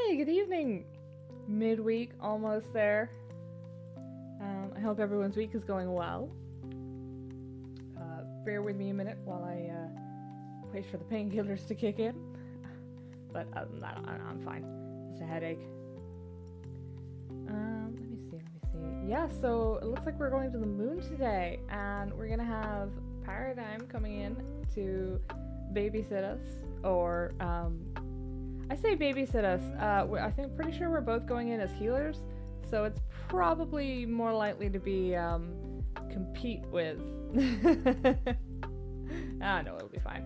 Hey, good evening. Midweek, almost there. I hope everyone's week is going well. Bear with me a minute while I wait for the painkillers to kick in. But other than that, I'm fine. Just a headache. Let me see. Yeah, so it looks like we're going to the moon today, and we're gonna have Paradigm coming in to babysit us, or I say babysit us. I think pretty sure we're both going in as healers, so it's probably more likely to be compete with. No, it'll be fine.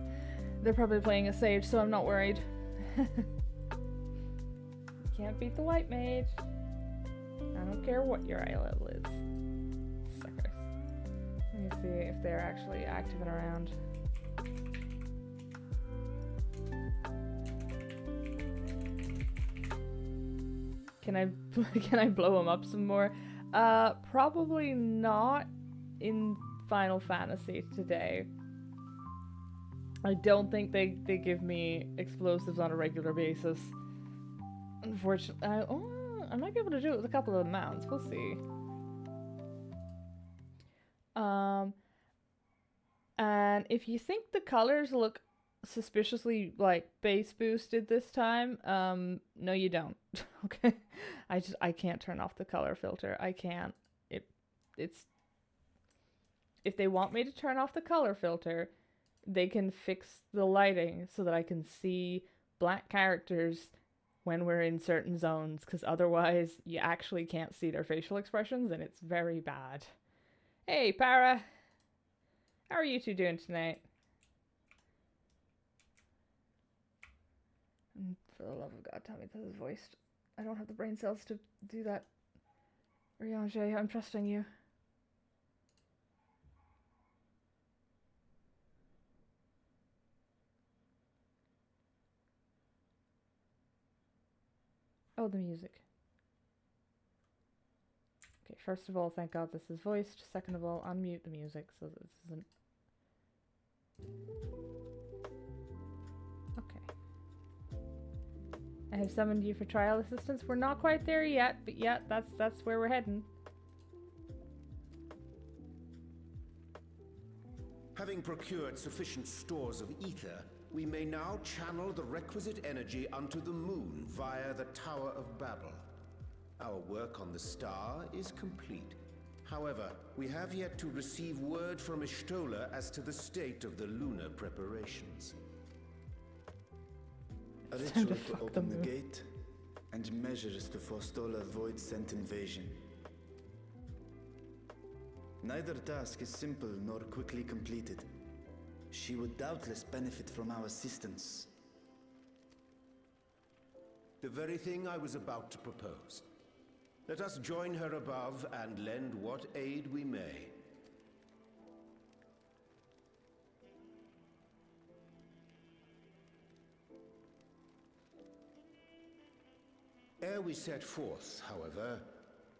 They're probably playing a sage, so I'm not worried. Can't beat the white mage. I don't care what your eye level is. Suckers. Let me see if they're actually active and around. Can I blow them up some more? Probably not in Final Fantasy today. I don't think they give me explosives on a regular basis. Unfortunately, I might be able to do it with a couple of the mounts. We'll see. And if you think the colors look suspiciously like base boosted this time, no you don't. Okay, I can't turn off the color filter. I can't. It's if they want me to turn off the color filter, they can fix the lighting so that I can see black characters when we're in certain zones, because otherwise you actually can't see their facial expressions and it's very bad. Hey Para, how are you two doing tonight? And for the love of God, tell me this is voiced. I don't have the brain cells to do that. Riange, I'm trusting you. Oh, the music. Okay, first of all, thank God this is voiced. Second of all, unmute the music so that this isn't... Okay. I have summoned you for trial assistance. We're not quite there yet, but yeah, that's where we're heading. Having procured sufficient stores of ether, we may now channel the requisite energy unto the moon via the Tower of Babel. Our work on the star is complete. However, we have yet to receive word from Ishtola as to the state of the lunar preparations. A ritual to open the gate, and measures to forestall a void-sent invasion. Neither task is simple nor quickly completed. She would doubtless benefit from our assistance. The very thing I was about to propose. Let us join her above and lend what aid we may. Ere we set forth, however,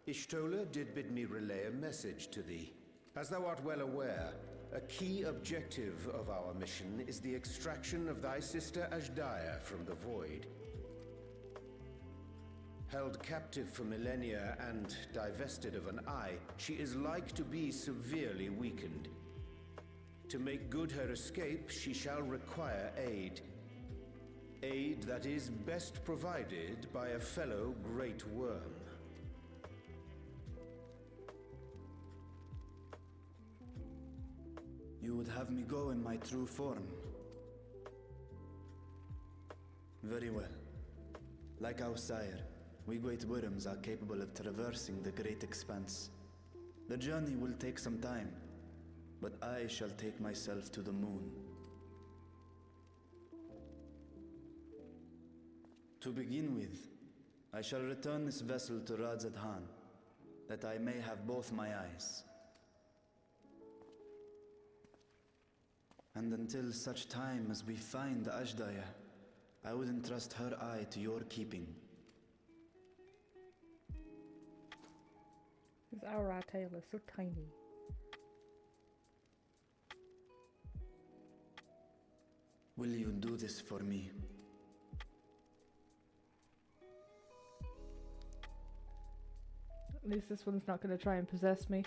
Ishtola did bid me relay a message to thee. As thou art well aware, a key objective of our mission is the extraction of thy sister Ajdaya from the Void. Held captive for millennia and divested of an eye, she is like to be severely weakened. To make good her escape, she shall require aid. Aid that is best provided by a fellow Great Worm. You would have me go in my true form. Very well. Like our sire, we Great Worms are capable of traversing the great expanse. The journey will take some time, but I shall take myself to the moon. To begin with, I shall return this vessel to Radzadhan, that I may have both my eyes. And until such time as we find Ajdaya, I would entrust her eye to your keeping. His aura tail is so tiny. Will you do this for me? At least this one's not going to try and possess me.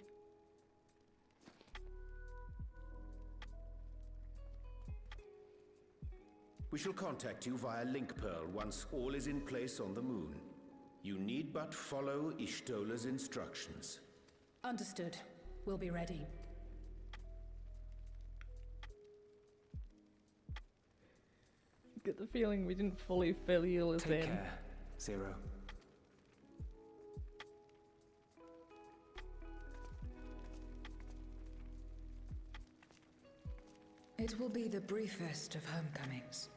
We shall contact you via link pearl once all is in place on the moon. You need but follow Ishtola's instructions. Understood. We'll be ready. Get the feeling we didn't fully fill you as in. Take care, Zero. It will be the briefest of homecomings.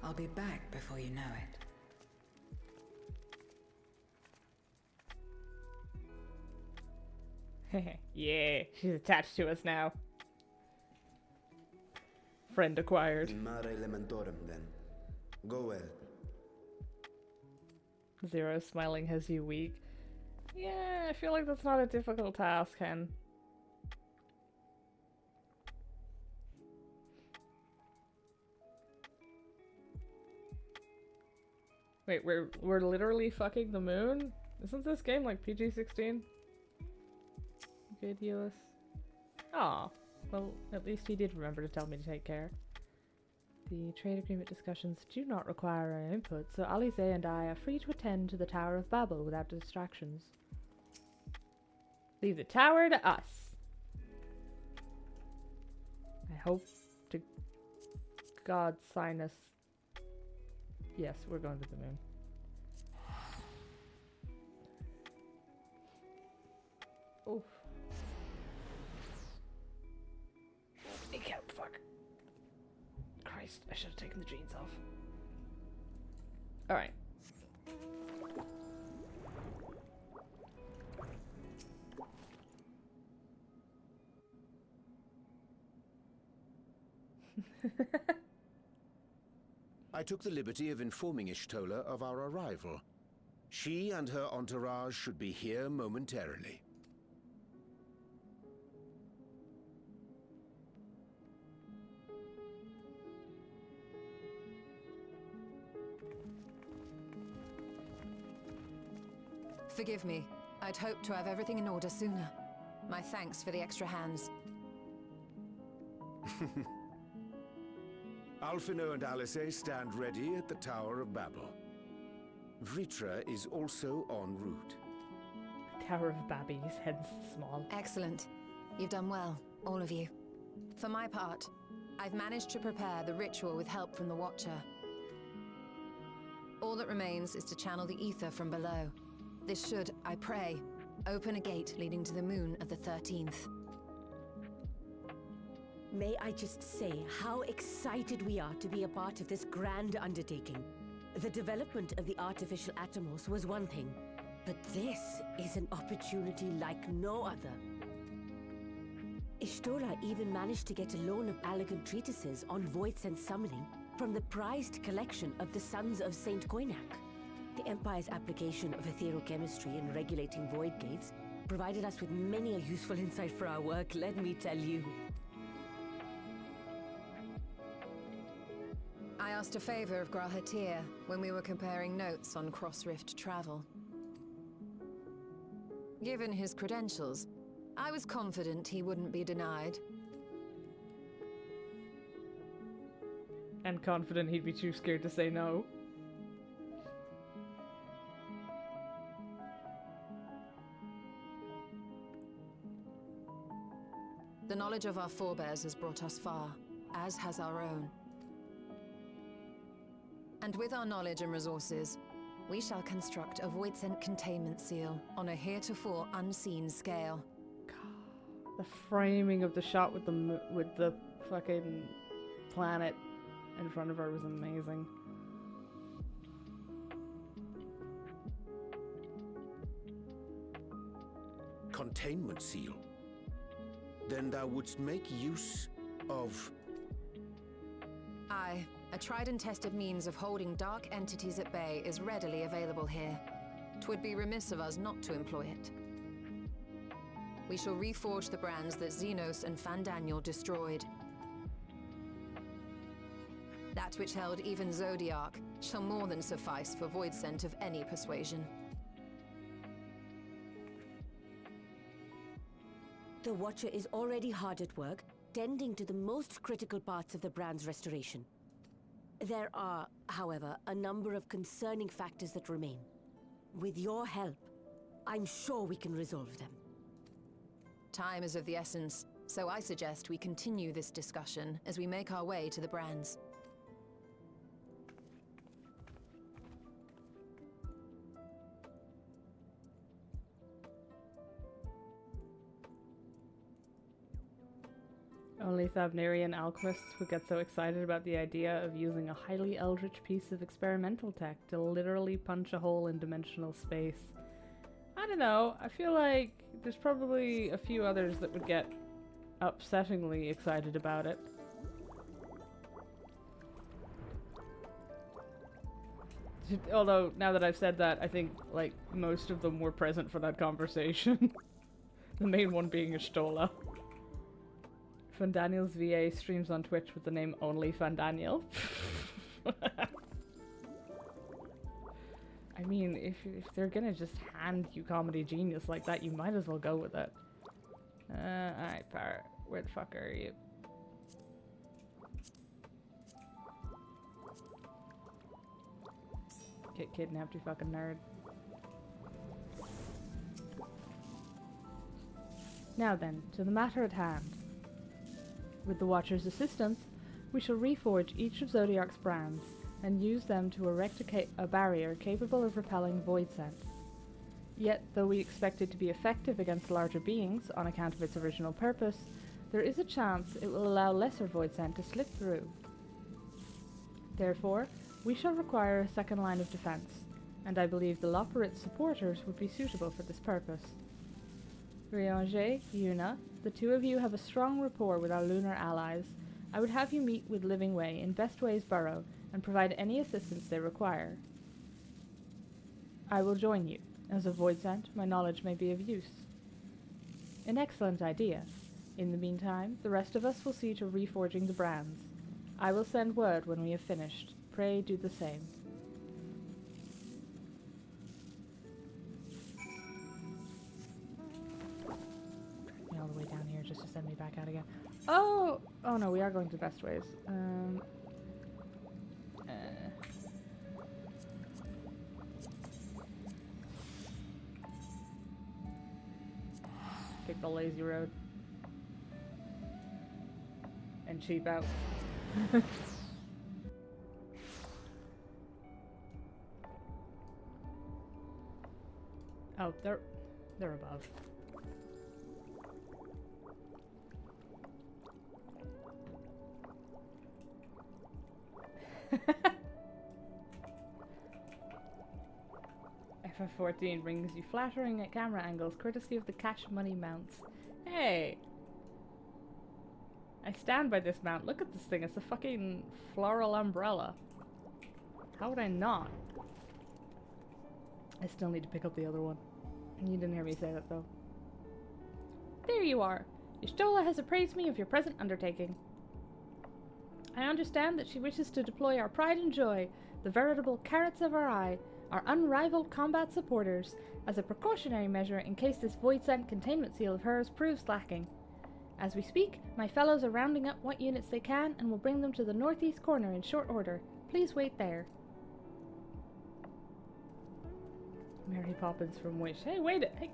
I'll be back before you know it. Yeah, she's attached to us now. Friend acquired. In mare elementorum, then. Go well. Zero smiling has you weak. Yeah, I feel like that's not a difficult task, Hen. Wait, we're literally fucking the moon? Isn't this game like PG-16? Good, Euless. Aw. Well, at least he did remember to tell me to take care. The trade agreement discussions do not require our input, so Alize and I are free to attend to the Tower of Babel without distractions. Leave the tower to us. I hope to God sign us. Yes, we're going to the moon. Oof. Fuck. Christ, I should have taken the jeans off. Alright. I took the liberty of informing Ishtola of our arrival. She and her entourage should be here momentarily. Forgive me. I'd hoped to have everything in order sooner. My thanks for the extra hands. Alphino and Alice stand ready at the Tower of Babel. Vritra is also en route. Tower of Babby, his head's small. Excellent. You've done well, all of you. For my part, I've managed to prepare the ritual with help from the Watcher. All that remains is to channel the ether from below. This should, I pray, open a gate leading to the moon of the 13th. May I just say how excited we are to be a part of this grand undertaking. The development of the artificial atomos was one thing, but this is an opportunity like no other. Ishtola even managed to get a loan of elegant treatises on voice and summoning from the prized collection of the Sons of Saint Koinak. The Empire's application of etherochemistry in regulating void gates provided us with many a useful insight for our work, let me tell you. I asked a favor of Grahatir when we were comparing notes on cross-rift travel. Given his credentials, I was confident he wouldn't be denied. And confident he'd be too scared to say no. The knowledge of our forebears has brought us far, as has our own. And with our knowledge and resources, we shall construct a void-sent containment seal on a heretofore unseen scale. The framing of the shot with the fucking planet in front of her was amazing. Containment seal? Then thou wouldst make use of... Aye, a tried and tested means of holding dark entities at bay is readily available here. 'Twould be remiss of us not to employ it. We shall reforge the brands that Xenos and Fandaniel destroyed. That which held even Zodiac shall more than suffice for void scent of any persuasion. The Watcher is already hard at work, tending to the most critical parts of the brand's restoration. There are, however, a number of concerning factors that remain. With your help, I'm sure we can resolve them. Time is of the essence, so I suggest we continue this discussion as we make our way to the brands. Only Thavnarian alchemists would get so excited about the idea of using a highly eldritch piece of experimental tech to literally punch a hole in dimensional space. I don't know, I feel like there's probably a few others that would get upsettingly excited about it. Although, now that I've said that, I think, like, most of them were present for that conversation. The main one being Ishtola. Fandaniel's VA streams on Twitch with the name Only Fandaniel. I mean, if they're gonna just hand you Comedy Genius like that, you might as well go with it. Alright, Parrot. Where the fuck are you? Get kidnapped, you fucking nerd. Now then, to the matter at hand. With the Watcher's assistance, we shall reforge each of Zodiarc's brands and use them to erect a barrier capable of repelling void scent. Yet, though we expect it to be effective against larger beings on account of its original purpose, there is a chance it will allow lesser void scent to slip through. Therefore, we shall require a second line of defense, and I believe the Loporit's supporters would be suitable for this purpose. Rianger, Yuna, the two of you have a strong rapport with our lunar allies. I would have you meet with Living Way in Bestway's burrow and provide any assistance they require. I will join you. As a void scent, my knowledge may be of use. An excellent idea. In the meantime, the rest of us will see to reforging the brands. I will send word when we have finished. Pray do the same. All the way down here just to send me back out again. Oh! Oh no, we are going to Best Ways. Pick the lazy road. And cheap out. Oh, they're above. FF14 brings you flattering at camera angles courtesy of the cash money mounts. Hey! I stand by this mount. Look at this thing. It's a fucking floral umbrella. How would I not? I still need to pick up the other one. You didn't hear me say that though. There you are. Ishtola has appraised me of your present undertaking. I understand that she wishes to deploy our pride and joy, the veritable carrots of our eye, our unrivaled combat supporters, as a precautionary measure in case this void scent containment seal of hers proves lacking. As we speak, my fellows are rounding up what units they can and will bring them to the northeast corner in short order. Please wait there. Mary Poppins from Wish. Hey, wait it. Hey,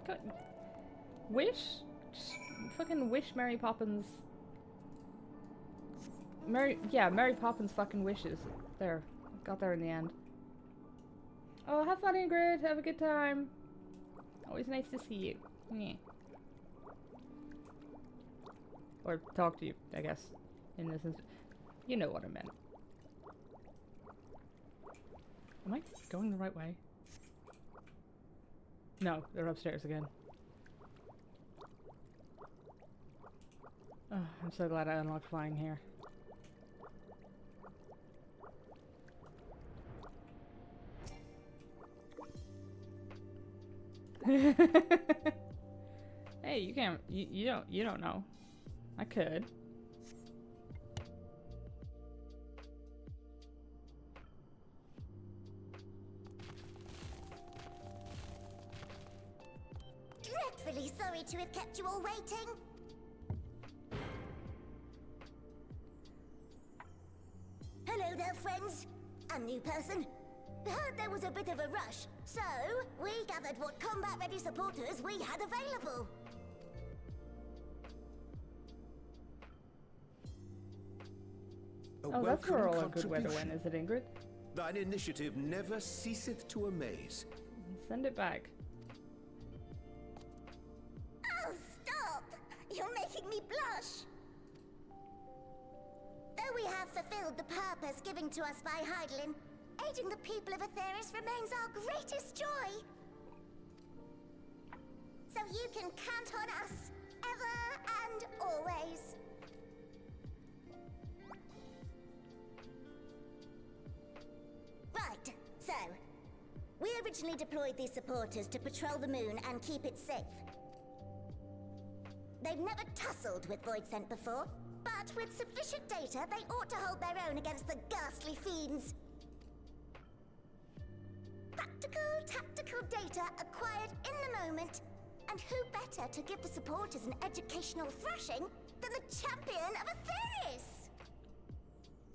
Wish? Just fucking Wish Mary Poppins. Mary Poppins fucking wishes. There. Got there in the end. Oh, have fun, Ingrid. Have a good time. Always nice to see you. Yeah. Or talk to you, I guess. In this instance. You know what I meant. Am I going the right way? No, they're upstairs again. Oh, I'm so glad I unlocked flying here. Hey, you can't. You don't know. I could. Dreadfully sorry to have kept you all waiting. there, friends? A new person? Heard there was a bit of a rush, so we gathered what combat-ready supporters we had available. Oh, that's where all our good weather went, is it, Ingrid? Thine initiative never ceaseth to amaze. Send it back. Oh, stop! You're making me blush! Though we have fulfilled the purpose given to us by Heidelin, aiding the people of Aetheris remains our greatest joy. So you can count on us, ever and always. Right, so, we originally deployed these supporters to patrol the moon and keep it safe. They've never tussled with Voidsent before, but with sufficient data, they ought to hold their own against the ghastly fiends. Practical, tactical data acquired in the moment, and who better to give the supporters an educational thrashing than the champion of Aetheris?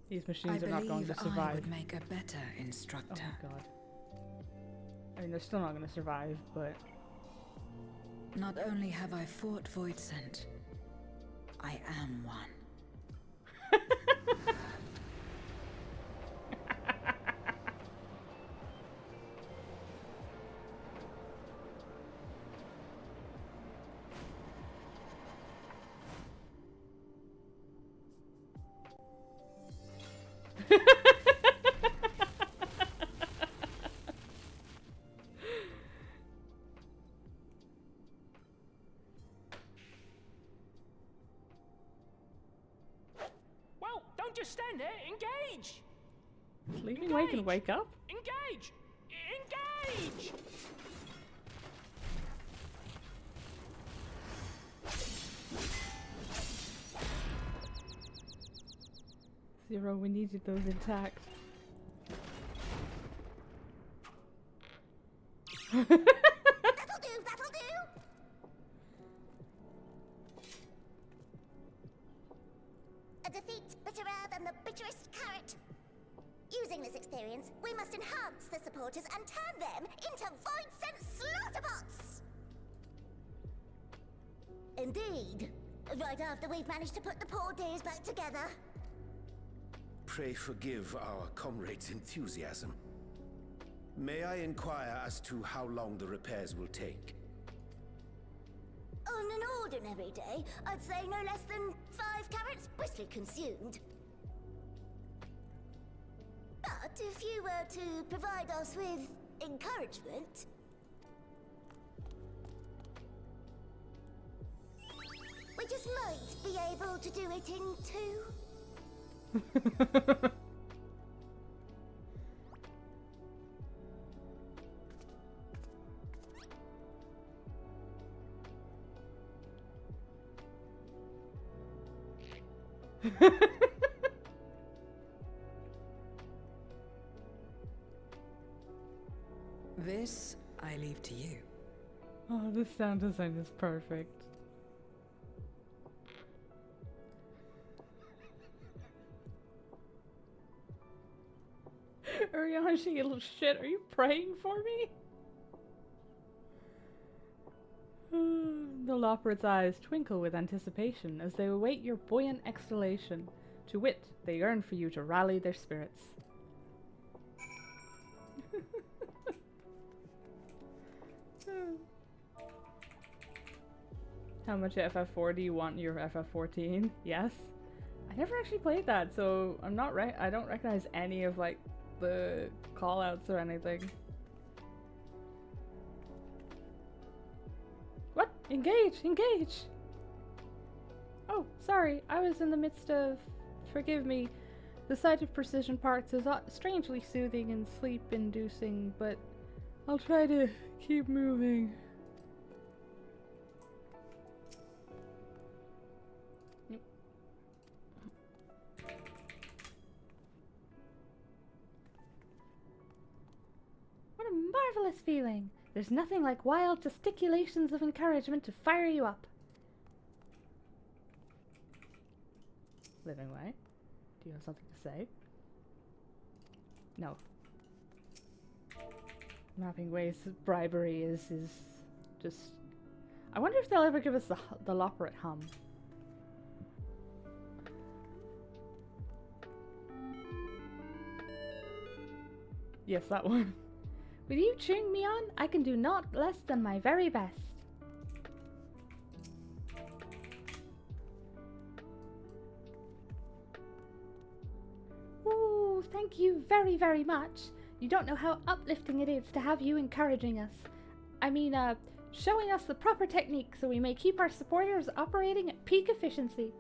These machines are not going to I survive. would make a better Oh instructor. my god. I mean, they're still not going to survive, but... Not only have I fought Voidsent, I am one. Well, don't just stand there. Engage! Sleeping Wake and wake up? Engage! Engage! Zero, we needed those intact. That'll do, that'll do! A defeat bitterer than the bitterest carrot. Using this experience, we must enhance the supporters and turn them into Voidsent slaughterbots! Indeed. Right after we've managed to put the poor dears back together. Pray forgive our comrade's enthusiasm. May I inquire as to how long the repairs will take? On an ordinary day, I'd say no less than 5 carrots briskly consumed. But if you were to provide us with encouragement... we just might be able to do it in 2. This I leave to you. Oh, the sound design is perfect. Ariana, you little shit, are you praying for me? The Lopert's eyes twinkle with anticipation as they await your buoyant exhalation. To wit, they yearn for you to rally their spirits. How much FF4 do you want your FF14? Yes. I never actually played that, so I'm not I don't recognize any of like the call-outs or anything. What? Engage! Engage! Oh, sorry. I was in the midst of... Forgive me. The sight of precision parts is strangely soothing and sleep-inducing, but I'll try to keep moving. What a marvelous feeling! There's nothing like wild gesticulations of encouragement to fire you up. Living Way, do you have something to say? No. Mapping ways bribery is just... I wonder if they'll ever give us the Loperate hum. Yes, that one. With you cheering me on, I can do naught less than my very best. Ooh, thank you very, very much. You don't know how uplifting it is to have you encouraging us. I mean, showing us the proper technique so we may keep our supporters operating at peak efficiency.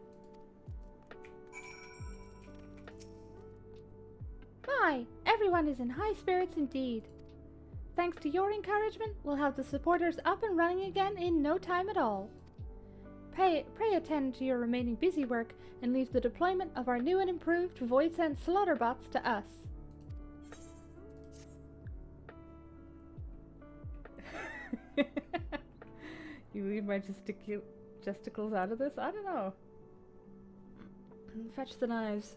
My, everyone is in high spirits indeed. Thanks to your encouragement, we'll have the supporters up and running again in no time at all. Pray attend to your remaining busy work and leave the deployment of our new and improved Void-Sense slaughter bots to us. You leave my gesticles out of this? I don't know. Fetch the knives.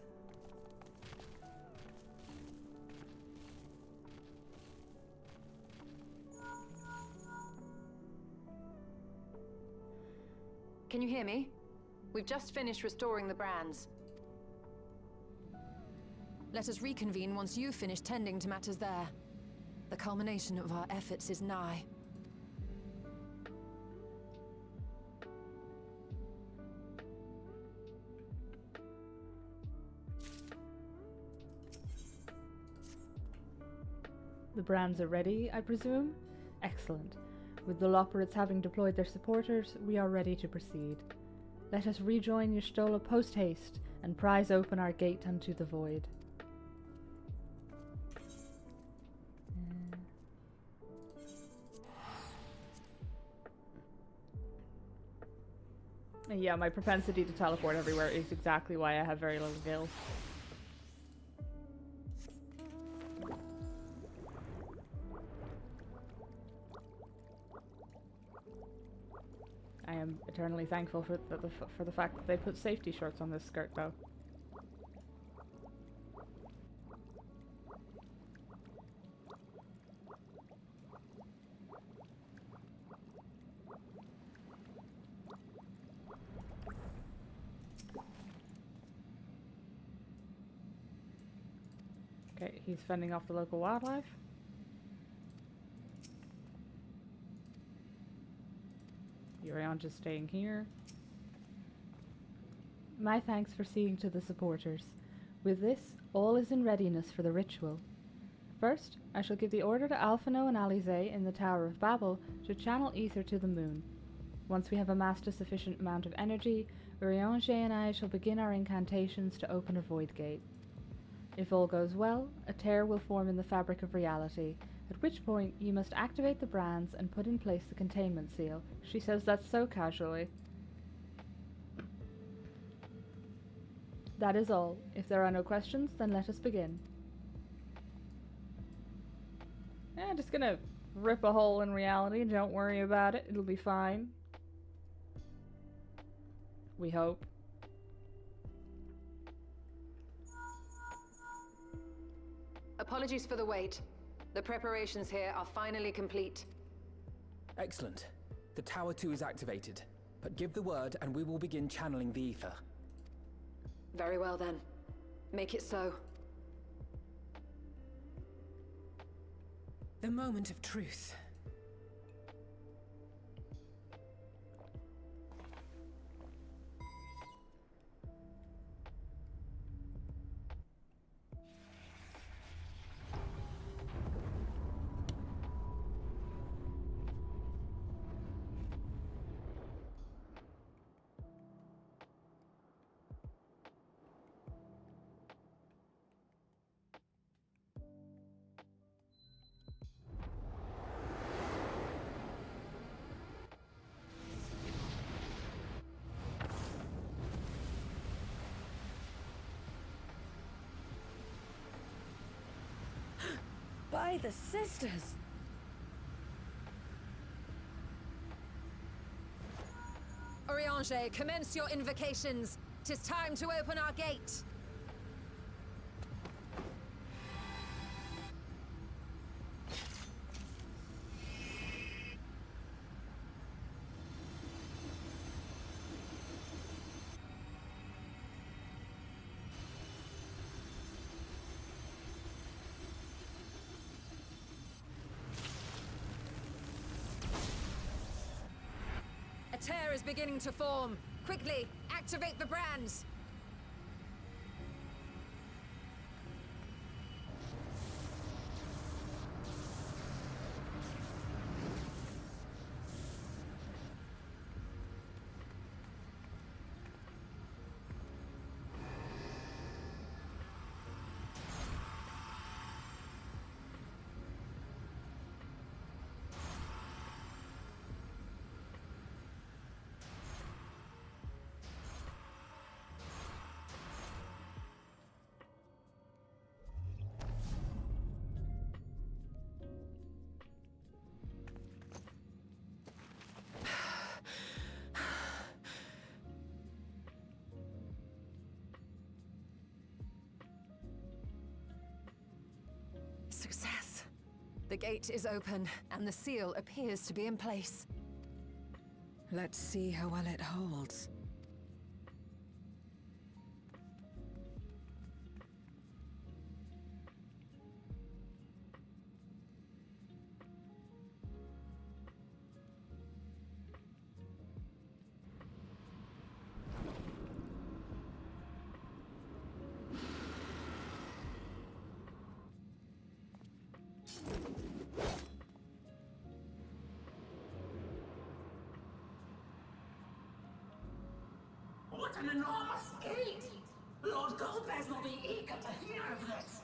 Can you hear me? We've just finished restoring the brands. Let us reconvene once you've finished tending to matters there. The culmination of our efforts is nigh. The brands are ready, I presume? Excellent. With the Loperates having deployed their supporters, we are ready to proceed. Let us rejoin Y'shtola post-haste and prise open our gate unto the void. Yeah, my propensity to teleport everywhere is exactly why I have very little gil. I am eternally thankful for the fact that they put safety shorts on this skirt, though. Okay, he's fending off the local wildlife. Urion just staying here. My thanks for seeing to the supporters. With this, all is in readiness for the ritual. First, I shall give the order to Alphino and Alize in the Tower of Babel to channel ether to the moon. Once we have amassed a sufficient amount of energy, Uriange and I shall begin our incantations to open a void gate. If all goes well, a tear will form in the fabric of reality, at which point you must activate the brands and put in place the containment seal. She says that so casually. That is all. If there are no questions, then let us begin. Just gonna rip a hole in reality. Don't worry about it. It'll be fine. We hope. Apologies for the wait. The preparations here are finally complete. Excellent. The Tower 2 is activated, but give the word and we will begin channeling the ether. Very well then. Make it so. The moment of truth. By the sisters! Uriange, commence your invocations. 'Tis time to open our gate. tear is beginning to form. Quickly, activate the brands. Success. The gate is open, and the seal appears to be in place. Let's see how well it holds. What an enormous gate! Lord Golbez will be eager to hear of this.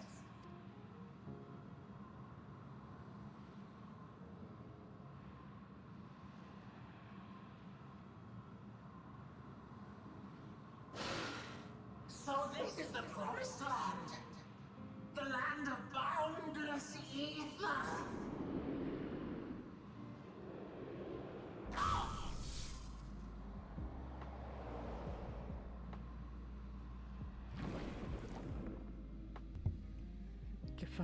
So this is the promised land. The land of boundless ether.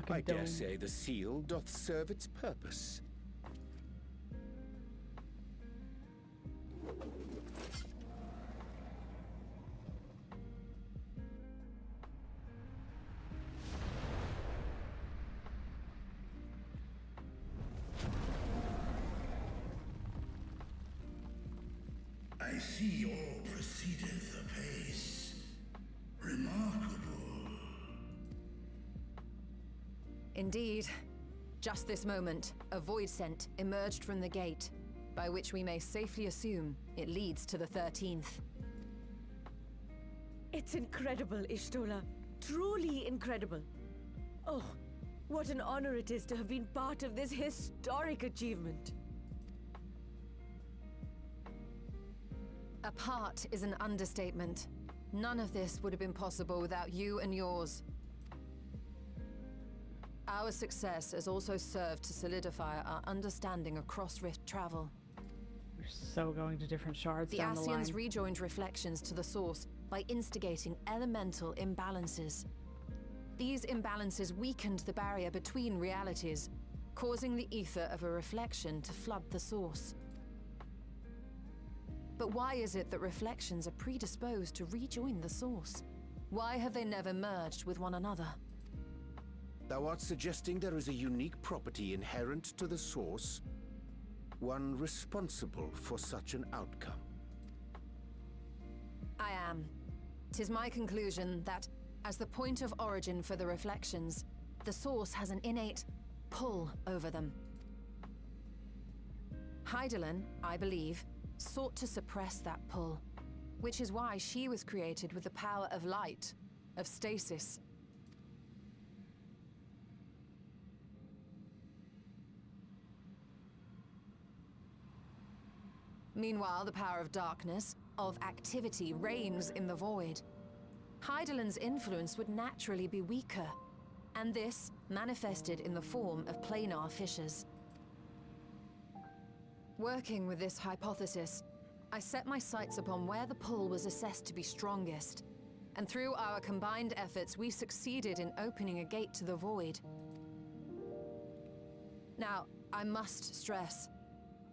I dare say the seal doth serve its purpose. I see all proceedeth apace. Remarkable. Indeed. Just this moment, a void scent emerged from the gate, by which we may safely assume it leads to the 13th. It's incredible, Ishtola. Truly incredible. Oh, what an honor it is to have been part of this historic achievement. A part is an understatement. None of this would have been possible without you and yours. Our success has also served to solidify our understanding of cross-rift travel. We're so going to different shards The down the line. Ascians rejoined reflections to the source by instigating elemental imbalances. These imbalances weakened the barrier between realities, causing the ether of a reflection to flood the source. But why is it that reflections are predisposed to rejoin the source? Why have they never merged with one another? Thou art suggesting there is a unique property inherent to the source, one responsible for such an outcome. I am. 'Tis my conclusion that, as the point of origin for the reflections, the source has an innate pull over them. Hydaelyn, I believe, sought to suppress that pull, which is why she was created with the power of light, of stasis. Meanwhile, the power of darkness, of activity, reigns in the void. Hydaelyn's influence would naturally be weaker, and this manifested in the form of planar fissures. Working with this hypothesis, I set my sights upon where the pull was assessed to be strongest, and through our combined efforts, we succeeded in opening a gate to the void. Now, I must stress,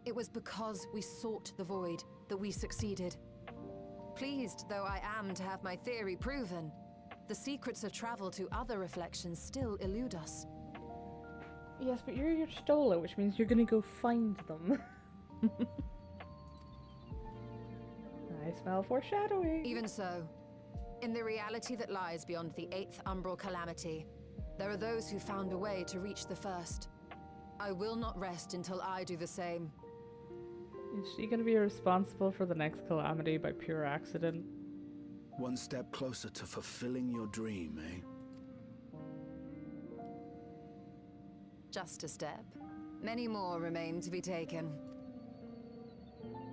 it was because we sought the void that we succeeded. Pleased though I am to have my theory proven, the secrets of travel to other reflections still elude us. Yes, but you're your Stola, which means you're gonna go find them. I smell foreshadowing. Even so, in the reality that lies beyond the 8th umbral calamity, there are those who found a way to reach the first. I will not rest until I do the same. Is she gonna be responsible for the next calamity by pure accident? One step closer to fulfilling your dream, eh? Just a step. Many more remain to be taken.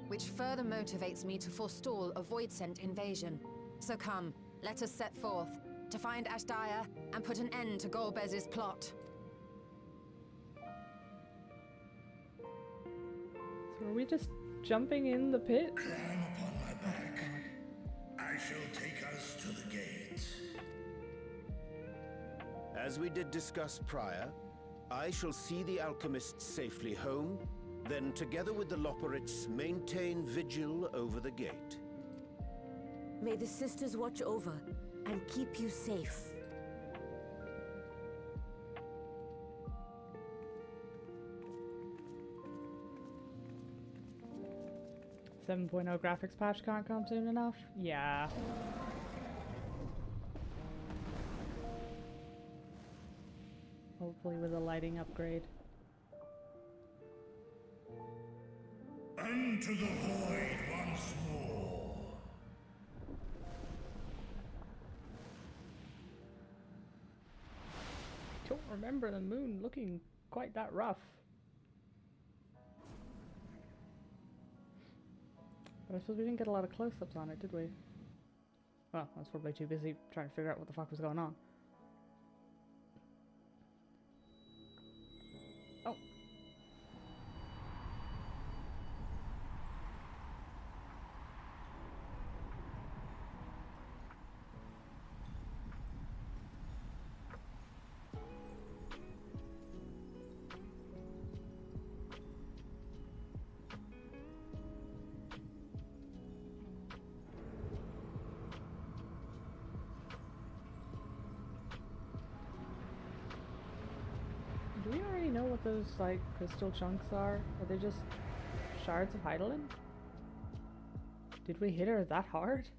Which further motivates me to forestall a void-sent invasion. So come, let us set forth, to find Ashdaya and put an end to Golbez's plot. So are we just jumping in the pit? Climb upon my back. I shall take us to the gate. As we did discuss prior, I shall see the alchemists safely home, then together with the Loporits maintain vigil over the gate. May the sisters watch over and keep you safe. 7.0 graphics patch can't come soon enough? Yeah. Hopefully with a lighting upgrade. Unto the void once more. I don't remember the moon looking quite that rough. But I suppose we didn't get a lot of close-ups on it, did we? Well, I was probably too busy trying to figure out what the fuck was going on. Oh. Do we already know what those, like, crystal chunks are? Are they just shards of Heidelin? Did we hit her that hard?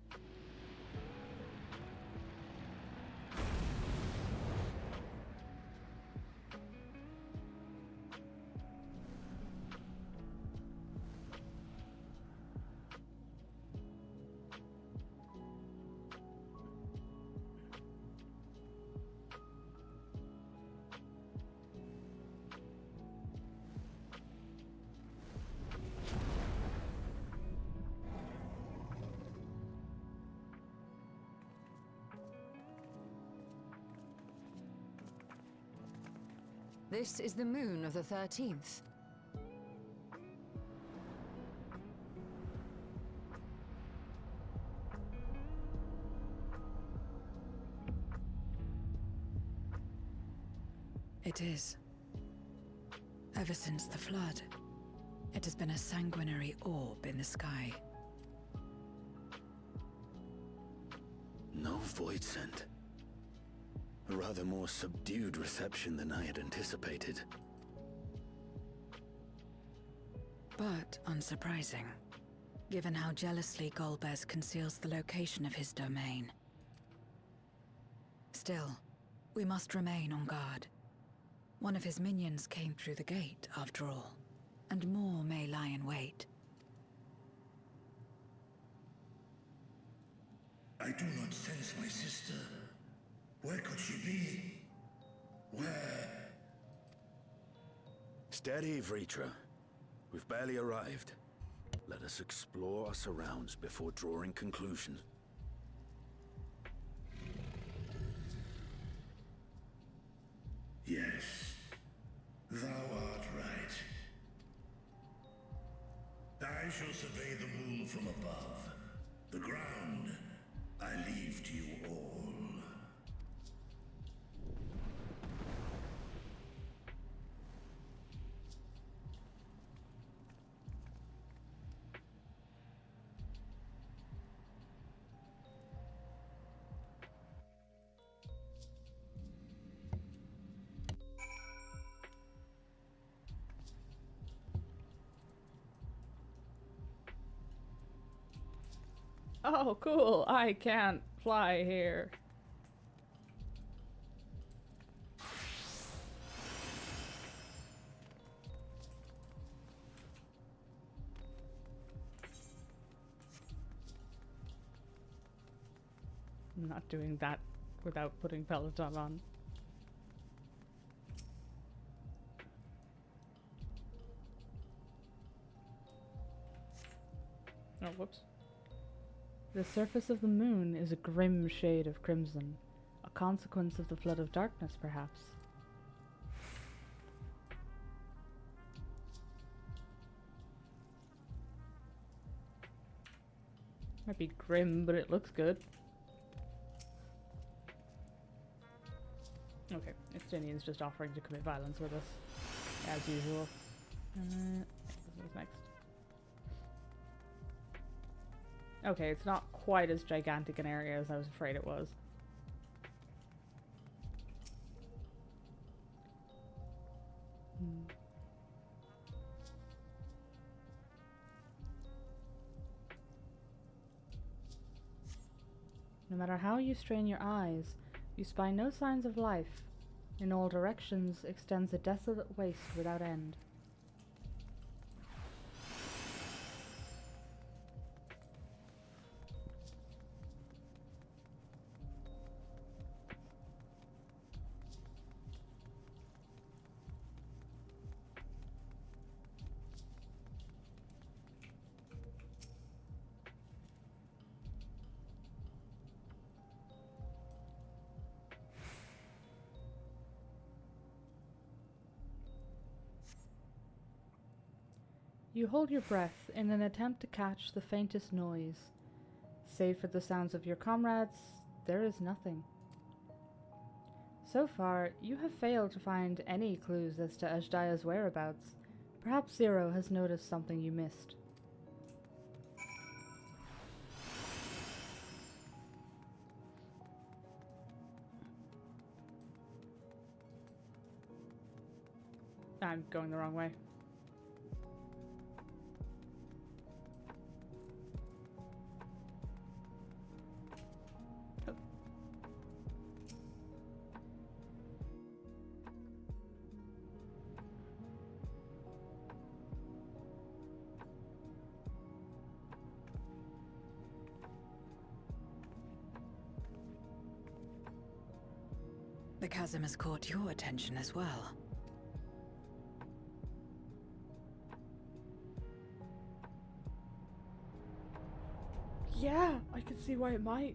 This is the moon of the 13th. It is. Ever since the flood, it has been a sanguinary orb in the sky. No void scent. A rather more subdued reception than I had anticipated. But unsurprising, given how jealously Golbez conceals the location of his domain. Still, we must remain on guard. One of his minions came through the gate, after all, and more may lie in wait. I do not sense my sister. Where could she be? Where? Steady, Vritra. We've barely arrived. Let us explore our surrounds before drawing conclusions. Yes, thou art right. I shall survey the moon from above. The ground I leave to you all. Oh, cool. I can't fly here. I'm not doing that without putting Peloton on. Oh, whoops. The surface of the moon is a grim shade of crimson, a consequence of the flood of darkness, perhaps. Might be grim, but it looks good. Okay, Estinian's just offering to commit violence with us, as usual. This is next. Okay, it's not quite as gigantic an area as I was afraid it was. No matter how you strain your eyes, you spy no signs of life. In all directions extends a desolate waste without end. You hold your breath in an attempt to catch the faintest noise. Save for the sounds of your comrades, there is nothing. So far, you have failed to find any clues as to Ajdaya's whereabouts. Perhaps Zero has noticed something you missed. I'm going the wrong way. The chasm has caught your attention as well. Yeah, I can see why it might.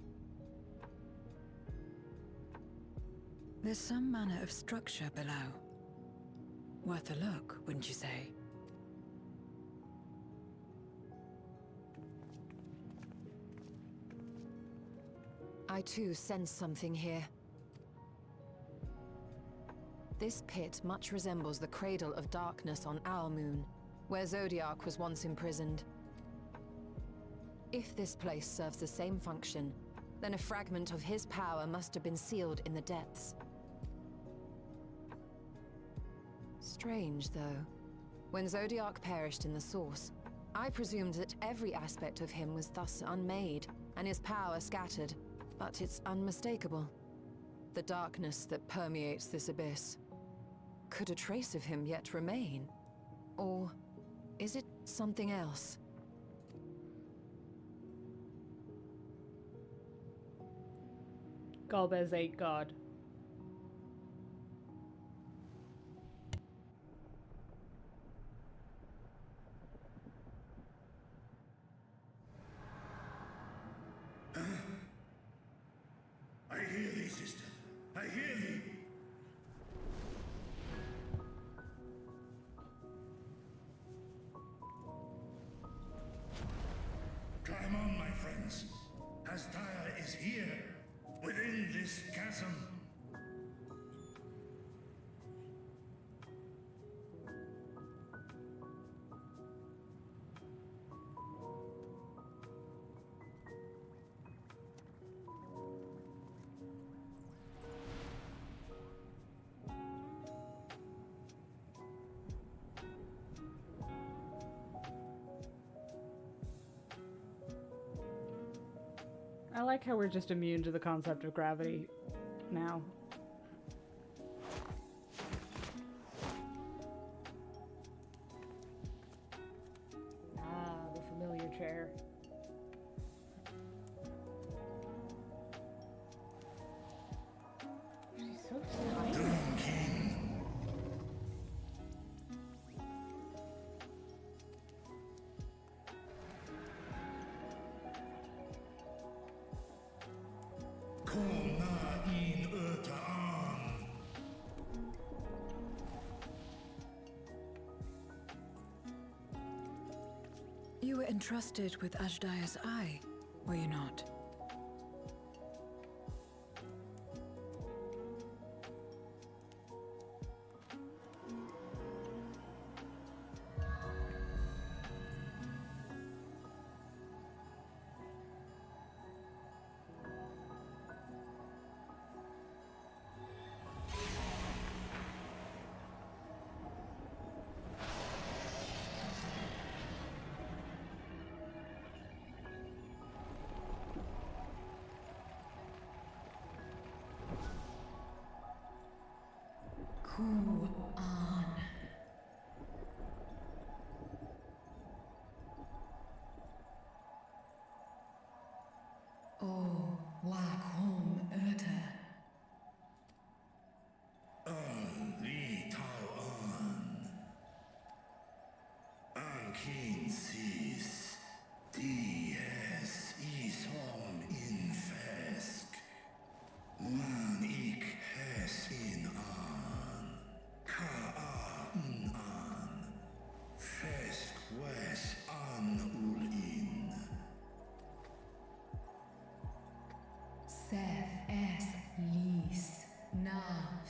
There's some manner of structure below. Worth a look, wouldn't you say? I too sense something here. This pit much resembles the cradle of darkness on our moon, where Zodiac was once imprisoned. If this place serves the same function, then a fragment of his power must have been sealed in the depths. Strange, though. When Zodiac perished in the source, I presumed that every aspect of him was thus unmade, and his power scattered. But it's unmistakable. The darkness that permeates this abyss. Could a trace of him yet remain? Or is it something else? Galbez ate God. I hear thee, sister. I hear thee. Climb on, my friends. Astaya is here, within this chasm. I like how we're just immune to the concept of gravity now. Ah, the familiar chair. She's so tiny. You were entrusted with Ajdaya's eye, were you not? Ku-an. Oh, Waghom Urta. Li Tao Ankin Sis, Dies Ishom in Fesk, Wan Ik Hes in Ka'an Fesk Wes An Ulin. Seth es lis na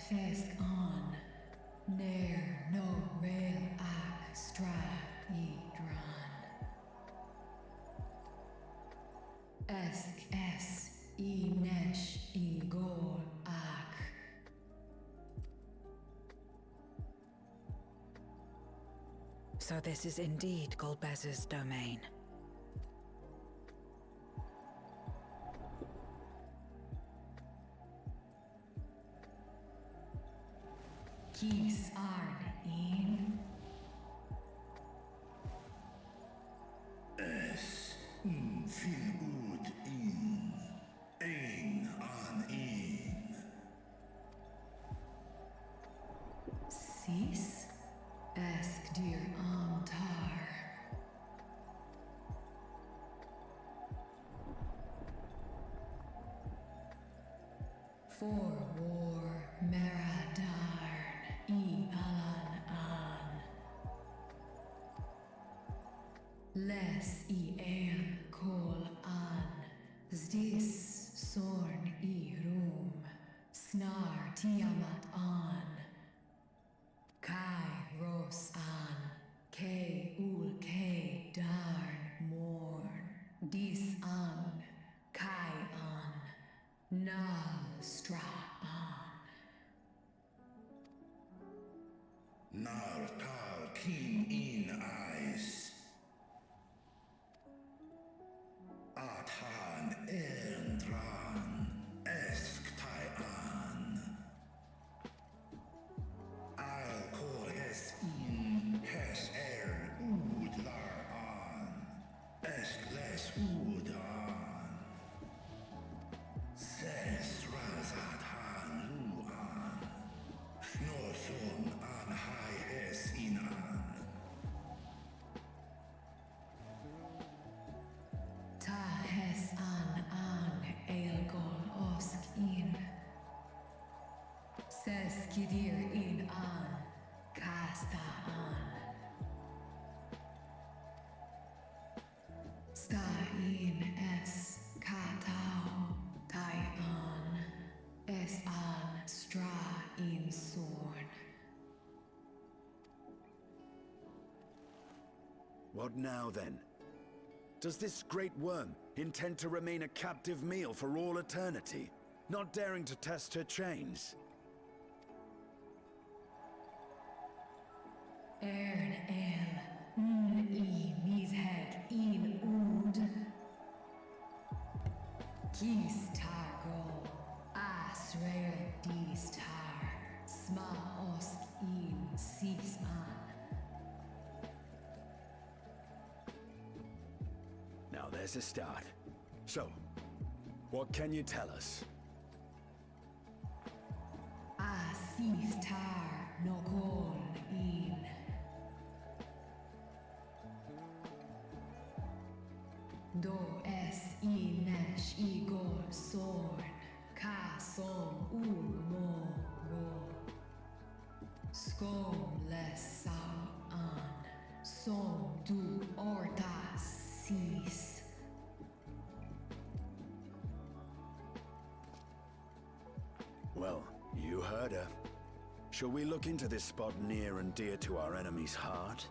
fesk on ner no rail ak stra I dran esk es I nesh I gol ak. So this is indeed Golbez's domain. Kies arn in Es fil ud in ein an in. sis esk dir amtar. For war Meradarn I alan an. Les I el kol an. Zdis sorn I rum. Snar tiamat an. Kai ros an. Ke ul ke darn morn. Dis an. Kai an. Nal stra an. Nar tal kin in eyes. Atan dran esk tai an. I'll call hes in hes ud lar an. Esk les ud an. Ses razat han lu an. Snoson an hai es in an. Ta hes an elgol osk in. Ses kidir in an. Kasta an. Sta in es katao. Tai an. Es an stra in sorn. What now, then? Does this great worm intend to remain a captive meal for all eternity, not daring to test her chains? Ern el, I mis head in ud. Kis Targo, Asrael Dis Tar, Sma Osk In Sisman. Now there's a start. So, what can you tell us? Asif Tar Nokol In. Do es Inesh Igol Sorn, Ka Som Mo Go. Skom Les Sam An, Som Du Orta Sis. Well, you heard her. Shall we look into this spot near and dear to our enemy's heart?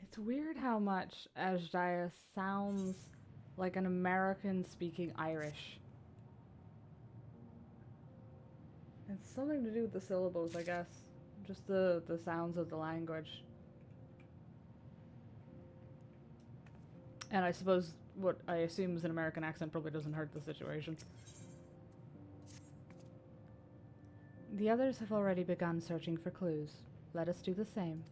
It's weird how much Ajdaia sounds like an American speaking Irish. It's something to do with the syllables, I guess. Just the sounds of the language. And I suppose what I assume is an American accent probably doesn't hurt the situation. The others have already begun searching for clues. Let us do the same.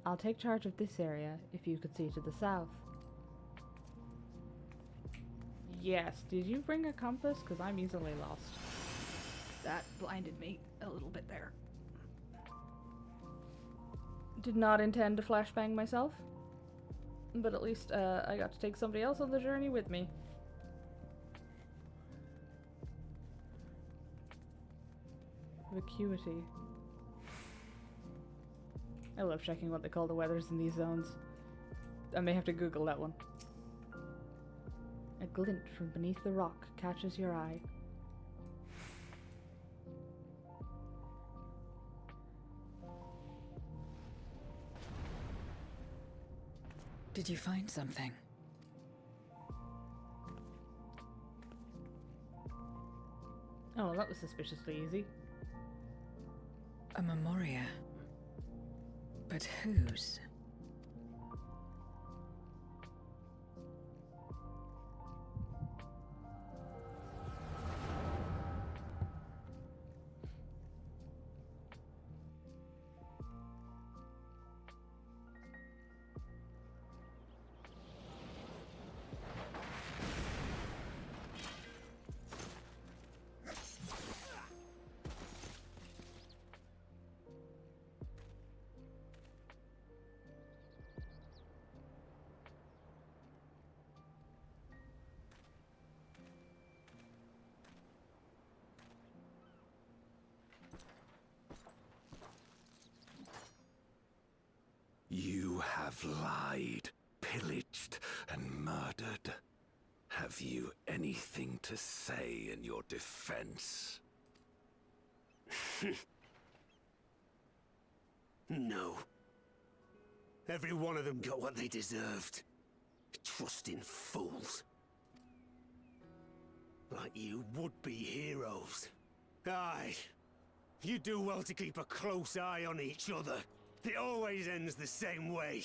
I'll take charge of this area if you could see to the south. Yes, did you bring a compass? Because I'm easily lost. That blinded me a little bit there. Did not intend to flashbang myself, but at least I got to take somebody else on the journey with me. Vacuity. I love checking what they call the weathers in these zones. I may have to Google that one. A glint from beneath the rock catches your eye. Did you find something? Oh, well, that was suspiciously easy. A memoria. But whose? You have lied, pillaged, and murdered. Have you anything to say in your defense? No. Every one of them got what they deserved. Trusting fools. Like you would-be heroes. Aye. You do well to keep a close eye on each other. It always ends the same way.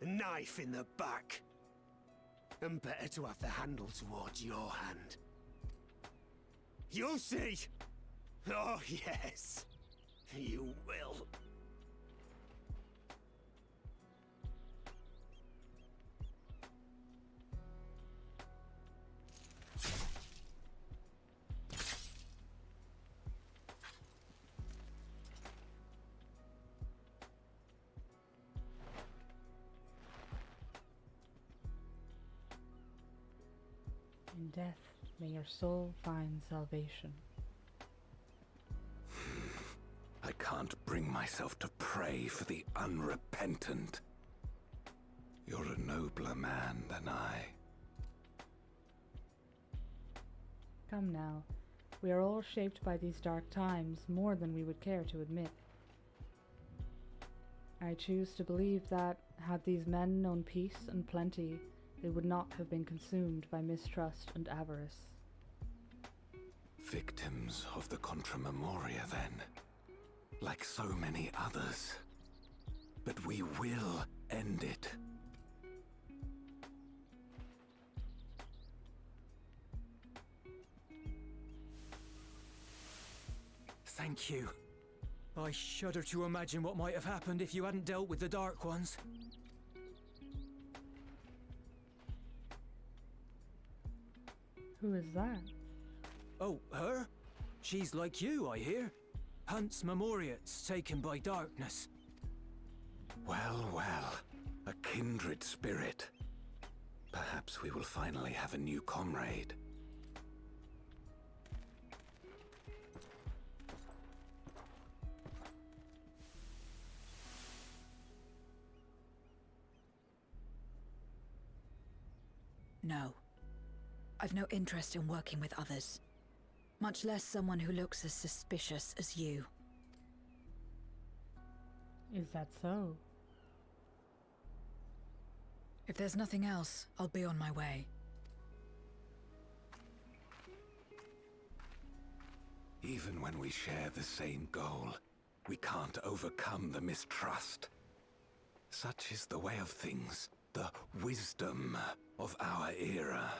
A knife in the back. And better to have the handle towards your hand. You'll see! Oh, yes. You will. In death, may your soul find salvation. I can't bring myself to pray for the unrepentant. You're a nobler man than I. Come now. We are all shaped by these dark times more than we would care to admit. I choose to believe that, had these men known peace and plenty, they would not have been consumed by mistrust and avarice. Victims of the Contra Memoria, then. Like so many others. But we will end it. Thank you. I shudder to imagine what might have happened if you hadn't dealt with the Dark Ones. Who is that? Oh, her? She's like you, I hear. Hunts Memoriats taken by darkness. Well, well. A kindred spirit. Perhaps we will finally have a new comrade. No. I've no interest in working with others. Much less someone who looks as suspicious as you. Is that so? If there's nothing else, I'll be on my way. Even when we share the same goal, we can't overcome the mistrust. Such is the way of things, the wisdom of our era.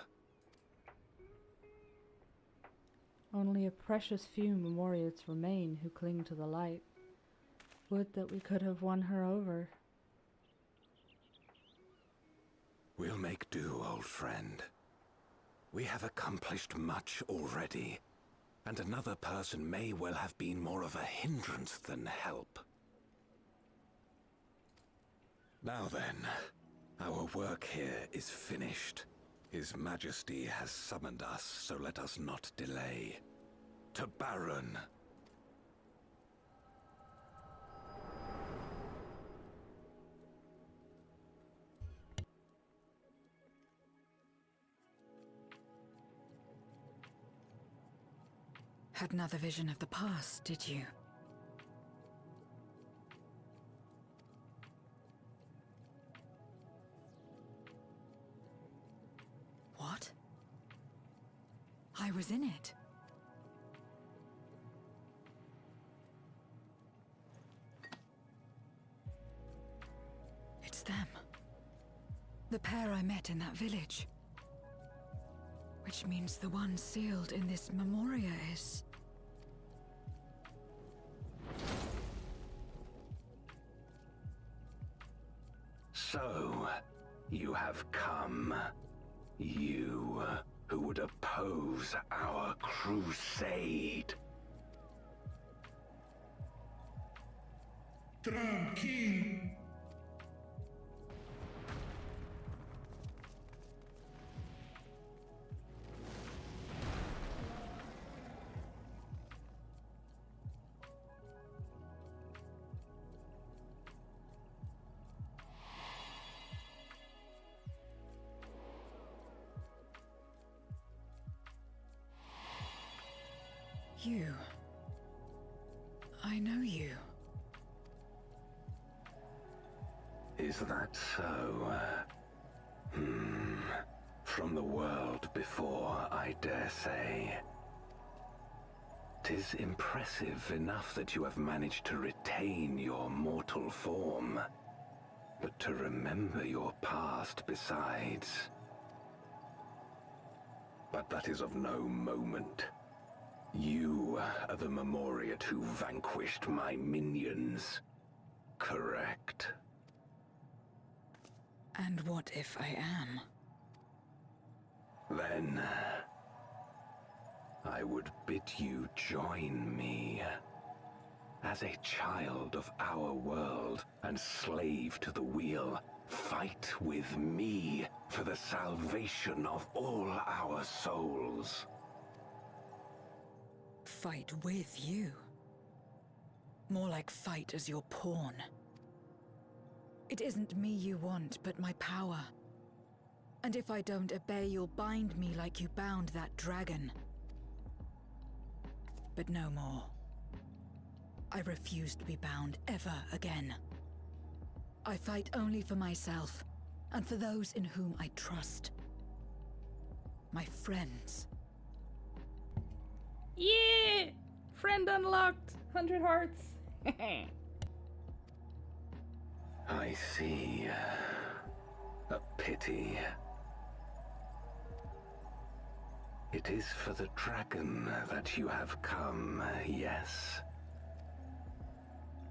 Only a precious few Memoriats remain who cling to the light. Would that we could have won her over. We'll make do, old friend. We have accomplished much already, and another person may well have been more of a hindrance than help. Now then, our work here is finished. His Majesty has summoned us, so let us not delay. To Baron. Had another vision of the past, did you? What? I was in it. It's them. The pair I met in that village. Which means the one sealed in this Memoria is... So, you have come. You, who would oppose our crusade. Tranquilo. You. I know you. Is that so? From the world before, I dare say. 'Tis impressive enough that you have managed to retain your mortal form. But to remember your past besides. But that is of no moment. You are the Memoriat who vanquished my minions. Correct? And what if I am? Then... I would bid you join me. As a child of our world and slave to the wheel, fight with me for the salvation of all our souls. Fight with you? More like fight as your pawn. It isn't me you want, but my power. And if I don't obey, you'll bind me like you bound that dragon. But no more. I refuse to be bound ever again. I fight only for myself, and for those in whom I trust. My friends. Yeah! Friend unlocked! 100 hearts! I see. A pity. It is for the dragon that you have come, yes?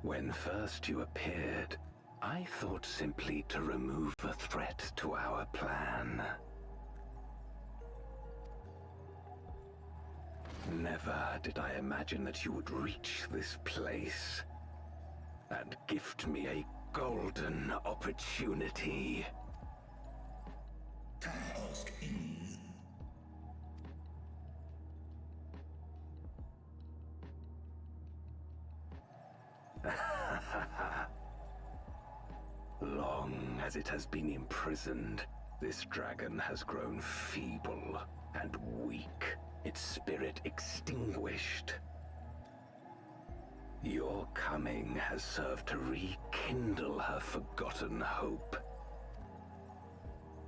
When first you appeared, I thought simply to remove a threat to our plan. Never did I imagine that you would reach this place and gift me a golden opportunity. Long as it has been imprisoned, this dragon has grown feeble and weak, its spirit extinguished. Your coming has served to rekindle her forgotten hope.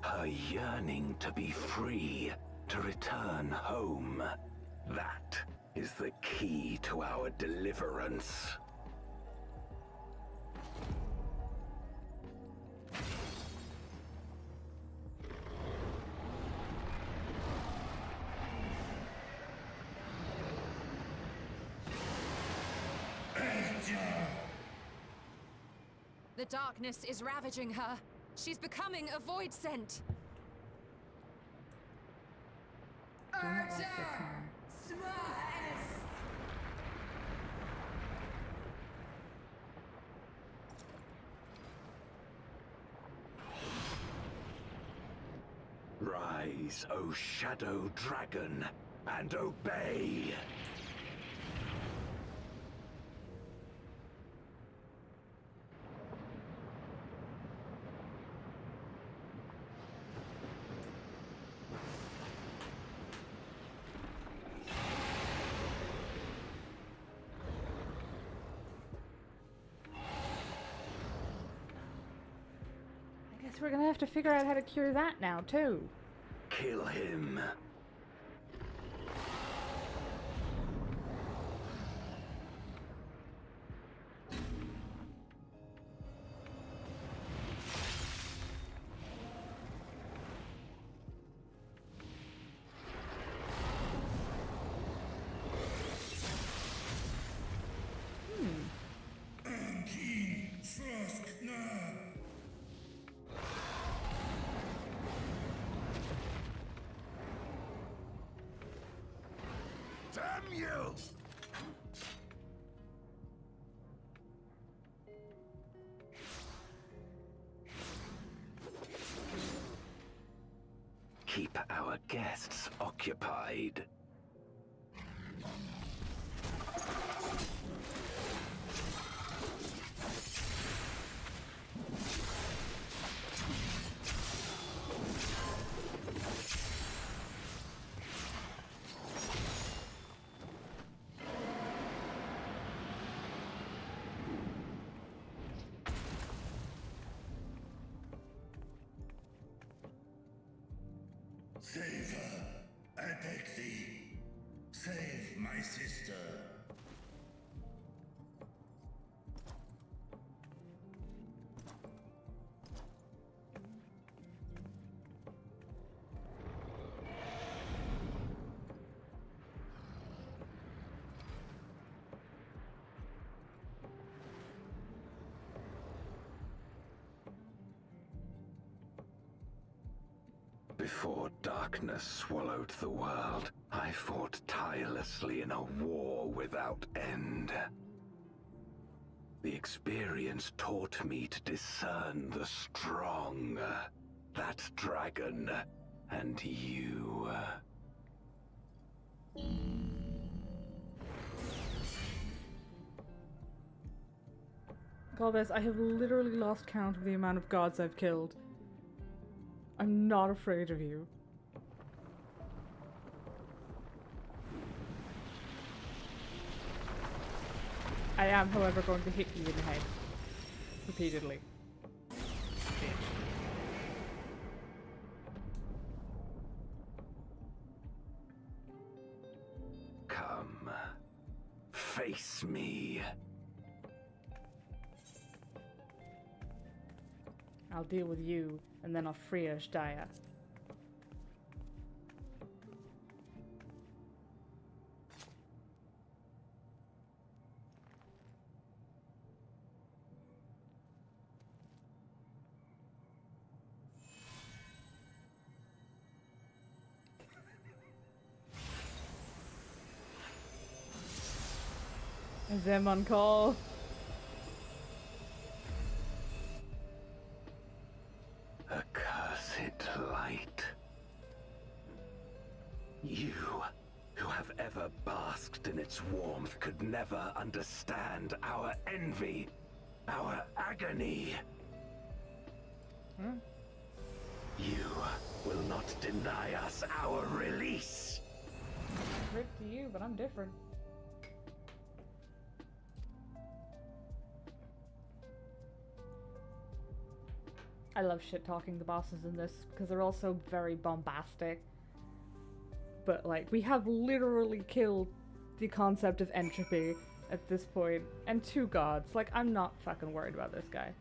Her yearning to be free, to return home. That is the key to our deliverance. The darkness is ravaging her. She's becoming a void scent. Rise, O Shadow Dragon, and obey! I guess we're gonna have to figure out how to cure that now, too. Kill him. Damn you! Keep our guests occupied. Save her, I beg thee. Save my sister. Before darkness swallowed the world, I fought tirelessly in a war without end. The experience taught me to discern the strong, that dragon, and you. Galvez, I have literally lost count of the amount of gods I've killed. I'm not afraid of you. I am, however, going to hit you in the head. Repeatedly. Bitch. Come. face me. I'll deal with you, and then I'll free Ashdaya. Them on call. Accursed light. You, who have ever basked in its warmth, could never understand our envy, our agony. You will not deny us our release. Rip to you, but I'm different. I love shit-talking the bosses in this, because they're also very bombastic. But, like, we have literally killed the concept of entropy at this point, and 2 gods. Like, I'm not fucking worried about this guy.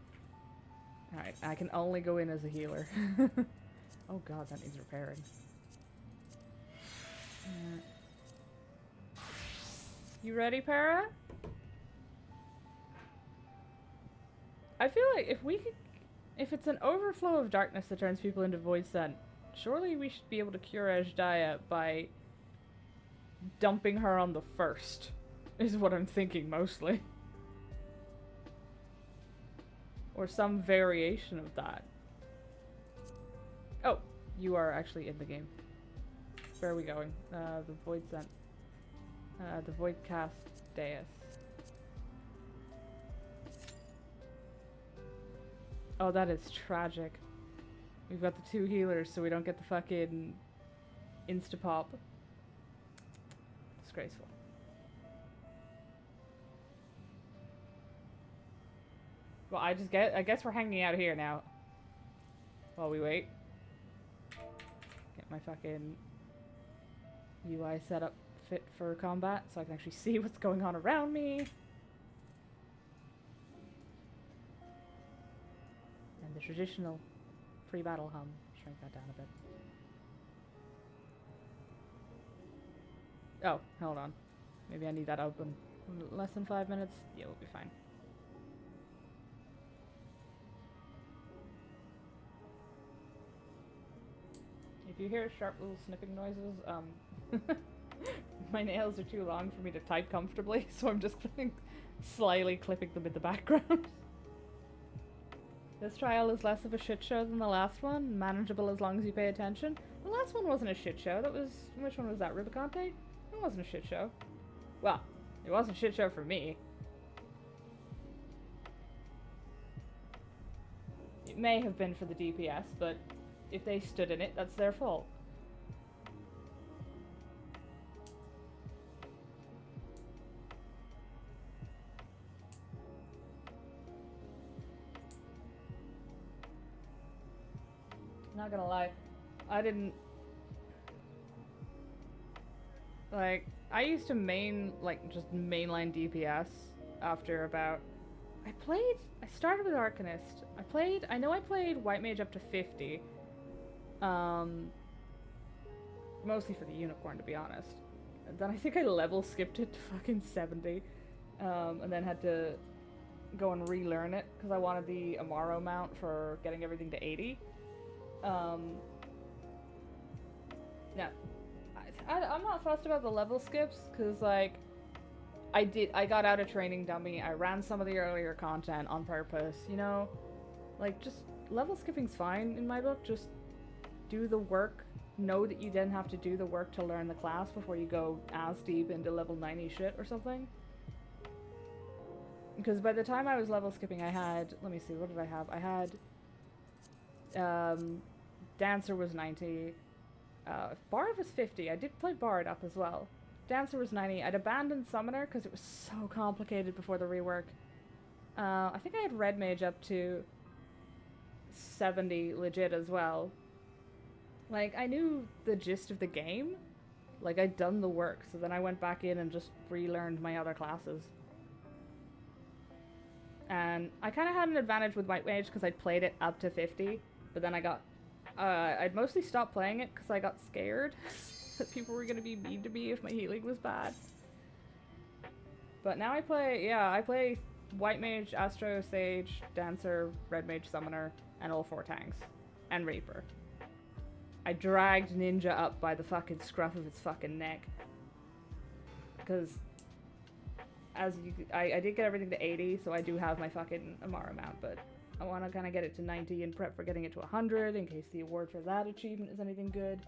Alright, I can only go in as a healer. Oh god, that needs repairing. You ready, Para? I feel like if it's an overflow of darkness that turns people into void scent, surely we should be able to cure Ashdaya by dumping her on the first, is what I'm thinking mostly. Or some variation of that. Oh, you are actually in the game. Where are we going? The void scent. The void cast dais. Oh, that is tragic. We've got the 2 healers, so we don't get the fucking insta-pop. Disgraceful. Well, I guess we're hanging out here now. While we wait. Get my fucking UI set up fit for combat, so I can actually see what's going on around me. The traditional pre-battle hum. Shrink that down a bit. Oh, hold on. Maybe I need that open. Less than 5 minutes? Yeah, we'll be fine. If you hear sharp little snipping noises, my nails are too long for me to type comfortably, so I'm just slyly clipping them in the background. This trial is less of a shit show than the last one, manageable as long as you pay attention. The last one wasn't a shit show. That was... which one was that? Rubicante? It wasn't a shit show. Well, it wasn't a shit show for me. It may have been for the DPS, but if they stood in it, that's their fault. Not gonna lie, I didn't... Like, I used to just mainline DPS after about... I started with Arcanist. I know I played White Mage up to 50. Mostly for the Unicorn, to be honest. And then I think I level skipped it to fucking 70. And then had to go and relearn it, because I wanted the Amaro mount for getting everything to 80. No, I'm not fussed about the level skips, because, like, I got out of training dummy, I ran some of the earlier content on purpose, you know? Like, just, level skipping's fine in my book, just do the work, know that you then have to do the work to learn the class before you go as deep into level 90 shit or something. Because by the time I was level skipping, I had, let me see, what did I have? I had, Dancer was 90, Bard was 50, I did play Bard up as well. Dancer was 90, I'd abandoned Summoner because it was so complicated before the rework. I think I had Red Mage up to 70 legit as well. Like, I knew the gist of the game, Like, I'd done the work, so then I went back in and just relearned my other classes. And I kind of had an advantage with White Mage because I'd played it up to 50, but then I got... I'd mostly stopped playing it because I got scared that people were going to be mean to me if my healing was bad. But now I play White Mage, Astro, Sage, Dancer, Red Mage, Summoner, and all 4 tanks. And Reaper. I dragged Ninja up by the fucking scruff of its fucking neck. Because... I did get everything to 80, so I do have my fucking Amara mount, but I want to kind of get it to 90 and prep for getting it to 100 in case the award for that achievement is anything good.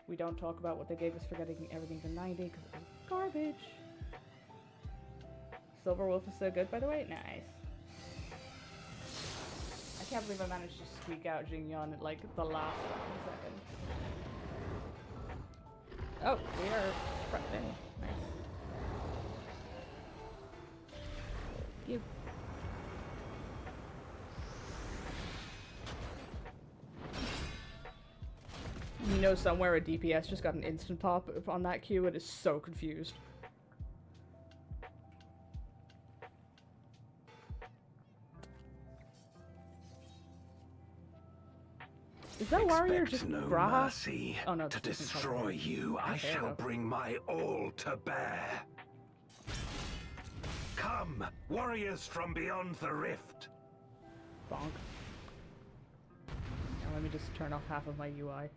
We don't talk about what they gave us for getting everything to 90 because it was garbage. Silver Wolf is so good, by the way. Nice. I can't believe I managed to squeak out Jingyon at like the last second. Oh, we are prepping. Nice. You. You know, somewhere a DPS just got an instant pop on that queue. It is so confused. Is that warrior just no Graha? mercy. Oh no, to destroy you, I shall bring my all to bear. Come, warriors from beyond the rift. Bonk. Now let me just turn off half of my UI,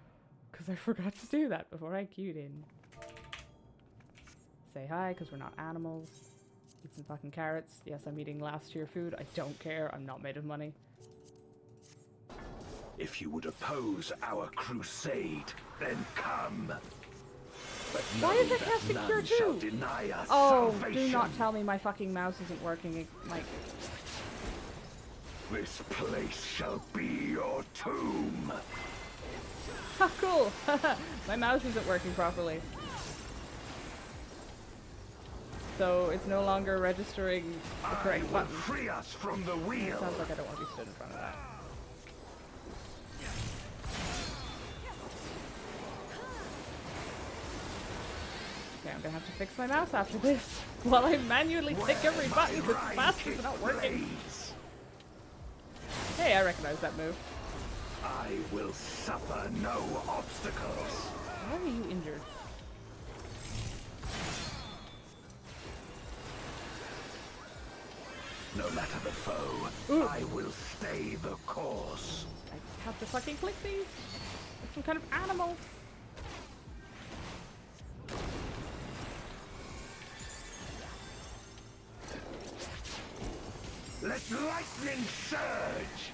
because I forgot to do that before I queued in. Say hi, because we're not animals. Eat some fucking carrots. Yes, I'm eating last tier food. I don't care. I'm not made of money. If you would oppose our crusade, then come. But why is it casting Cure too? Deny us salvation. Do not tell me my fucking mouse isn't working. Like, this place shall be your tomb. Ha, cool. My mouse isn't working properly. So it's no longer registering the correct button. Free us from the wheel. Sounds like I don't want to be stood in front of that. Okay, I'm gonna have to fix my mouse after this while I manually click every button because the bastards are not working. Hey, I recognize that move. I will suffer no obstacles. Why are you injured? No matter the foe, I will stay the course. I have to fucking click these. Like some kind of animal. Let lightning surge!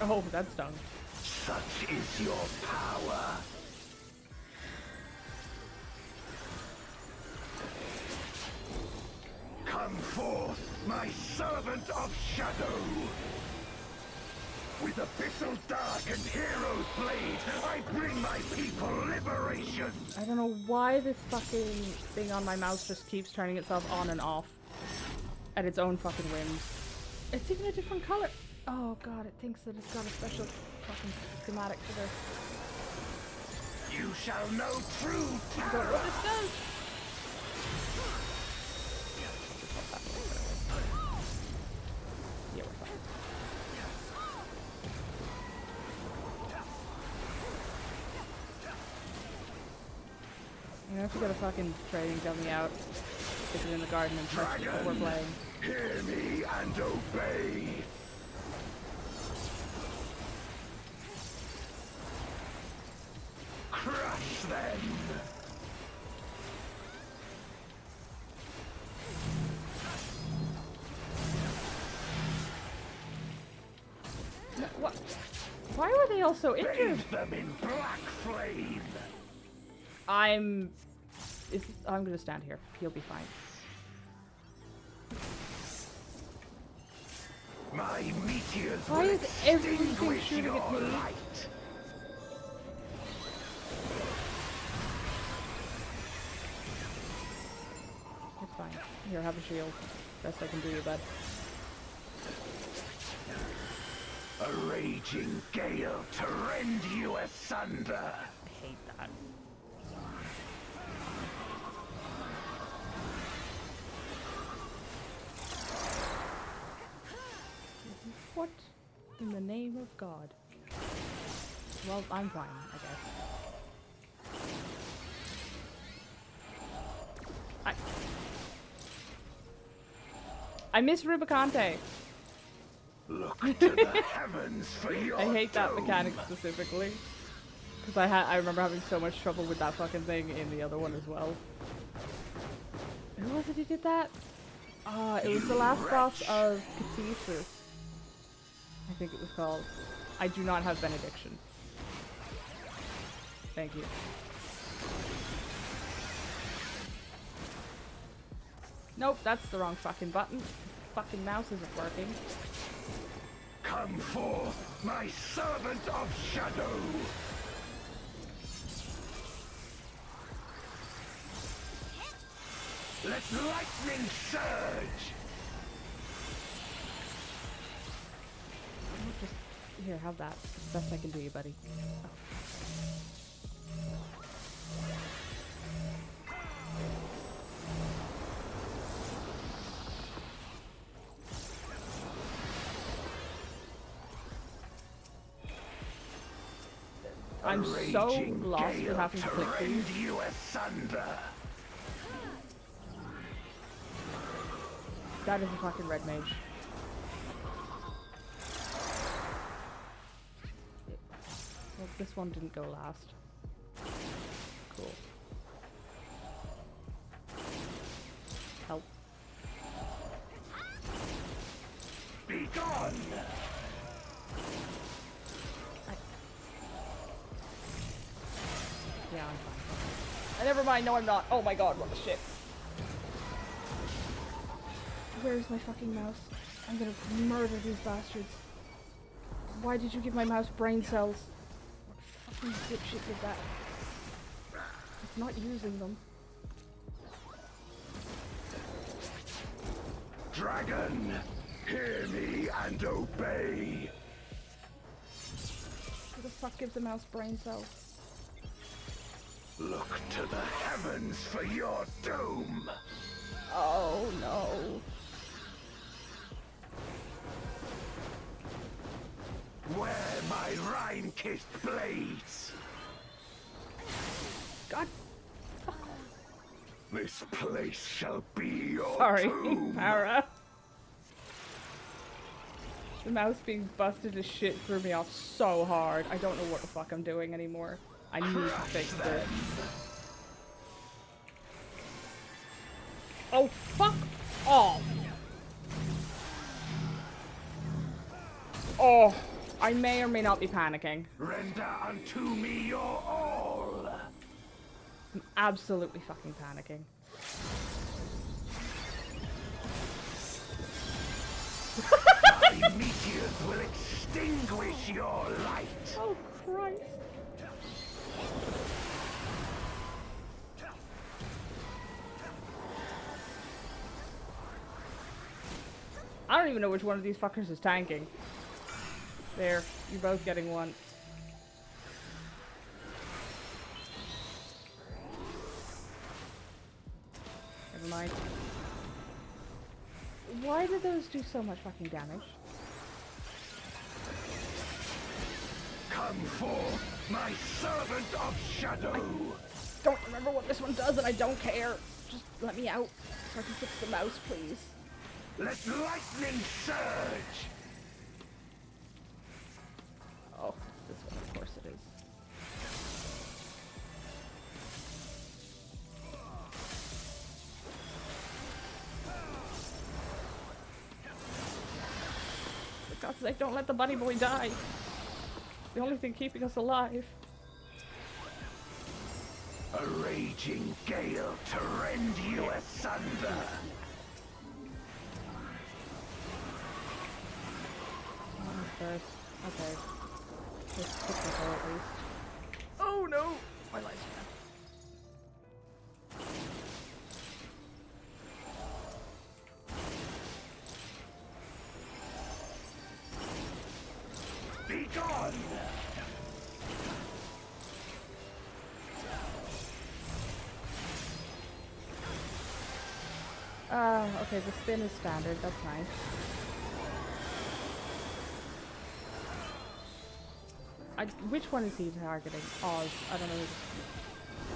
Oh, that stung. Such is your power. Come forth, my servant of shadow. With abyssal dark and hero's blade, I bring my people liberation. I don't know why this fucking thing on my mouse just keeps turning itself on and off at its own fucking whims. It's even a different color. Oh god, it thinks that it's got a special fucking schematic for this. You shall know true I don't know what this does. Yeah, we're fine. You know, if you got a fucking trading dummy out, stick it in the garden and touch what we're playing. Hear me and obey. Crush them! No, what? Why were they all so injured? Bathe them in black flame! I'm gonna stand here. He'll be fine. My meteors Why will is everything extinguish shooting your at me? light. It's fine. Here, have a shield. Best I can do, you bud. A raging gale to rend you asunder. I hate that. What in the name of God? Well, I'm fine, I guess. I miss Rubicante. Look to the heavens for your I hate that doom. mechanic specifically. Because I remember having so much trouble with that fucking thing in the other one as well. Who was it who did that? It was the last boss of Cathesis. I think it was called. I do not have benediction. Thank you. Nope, that's the wrong fucking button. The fucking mouse isn't working. Come forth, my servant of shadow. Let lightning surge. Just here, have that. Best I can do, you buddy. Oh. I'm so lost with having to click these. You asunder. That is a fucking red mage. Well, this one didn't go last. Cool. Help. Be gone. Yeah, I'm fine. Never mind, no I'm not. Oh my god, what the shit. Where's my fucking mouse? I'm gonna murder these bastards. Why did you give my mouse brain cells? What fucking dipshit did that? It's not using them. Dragon, hear me and obey. Who the fuck gives a mouse brain cells? Look to the heavens for your doom. Oh no. Where my rime-kissed blades. God. This place shall be your Sorry, tomb. Para. The mouse being busted to shit threw me off so hard. I don't know what the fuck I'm doing anymore. I need to fix this. Oh, fuck off! Oh, I may or may not be panicking. Render unto me your all. I'm absolutely fucking panicking. My meteors will extinguish your light. Oh, Christ. I don't even know which one of these fuckers is tanking. There, you're both getting one. Never mind. Why do those do so much fucking damage? Come forth, my servant of shadow. I don't remember what this one does and I don't care. Just let me out so I can fix the mouse, please. Let lightning surge. Oh, this one, of course it is. For God's sake, don't let the bunny boy die. It's the only thing keeping us alive. A raging gale to rend you asunder. first. Okay. Just stick with her at least. Oh no! My light's down. Be gone! Okay, the spin is standard, that's nice. Which one is he targeting? Oz. I don't know.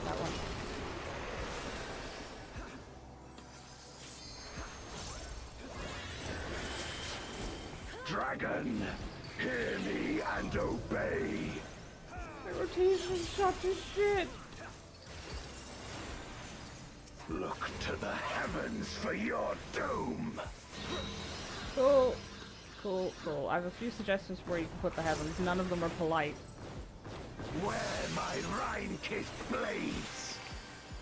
That one. Dragon, hear me and obey. My rotation shot to shit. Look to the heavens for your doom. Cool. Cool, cool. I have a few suggestions where you can put the heavens. None of them are polite. Wear my Rhine-kissed blades.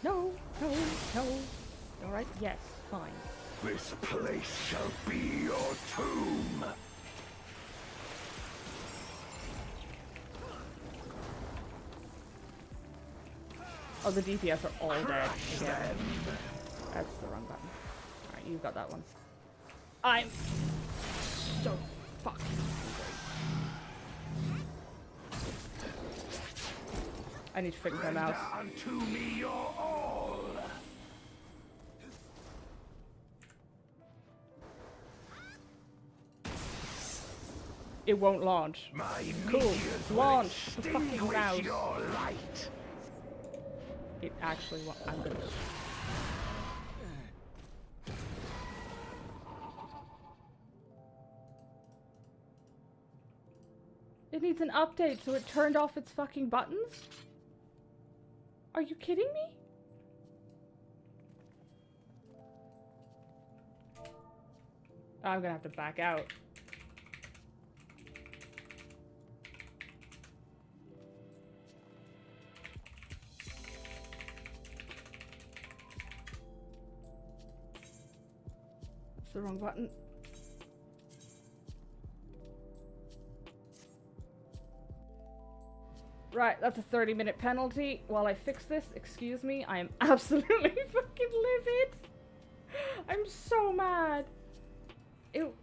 No, no, no. Alright, yes, fine. This place shall be your tomb. Oh, the DPS are all dead. Yeah. That's the wrong button. Alright, you've got that one. I'm so fucking angry. I need to fix my mouse. Unto me your all. It won't launch. My cool. Launch the fucking mouse. Your light. It actually won't. I'm gonna. It needs an update, so it turned off its fucking buttons? Are you kidding me? I'm gonna have to back out. It's the wrong button. Right, that's a 30-minute penalty. While I fix this, excuse me, I am absolutely fucking livid. I'm so mad.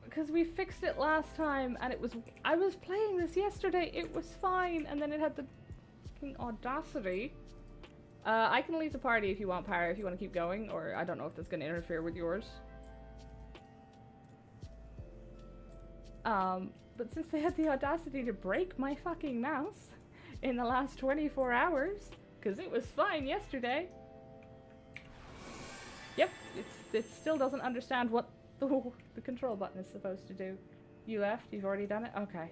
Because we fixed it last time, and I was playing this yesterday, it was fine, and then it had the fucking audacity. I can leave the party if you want, Para, if you want to keep going, or I don't know if that's going to interfere with yours. But since they had the audacity to break my fucking mouse in the last 24 hours, because it was fine yesterday. Yep, it still doesn't understand what the control button is supposed to do. You left? You've already done it? Okay.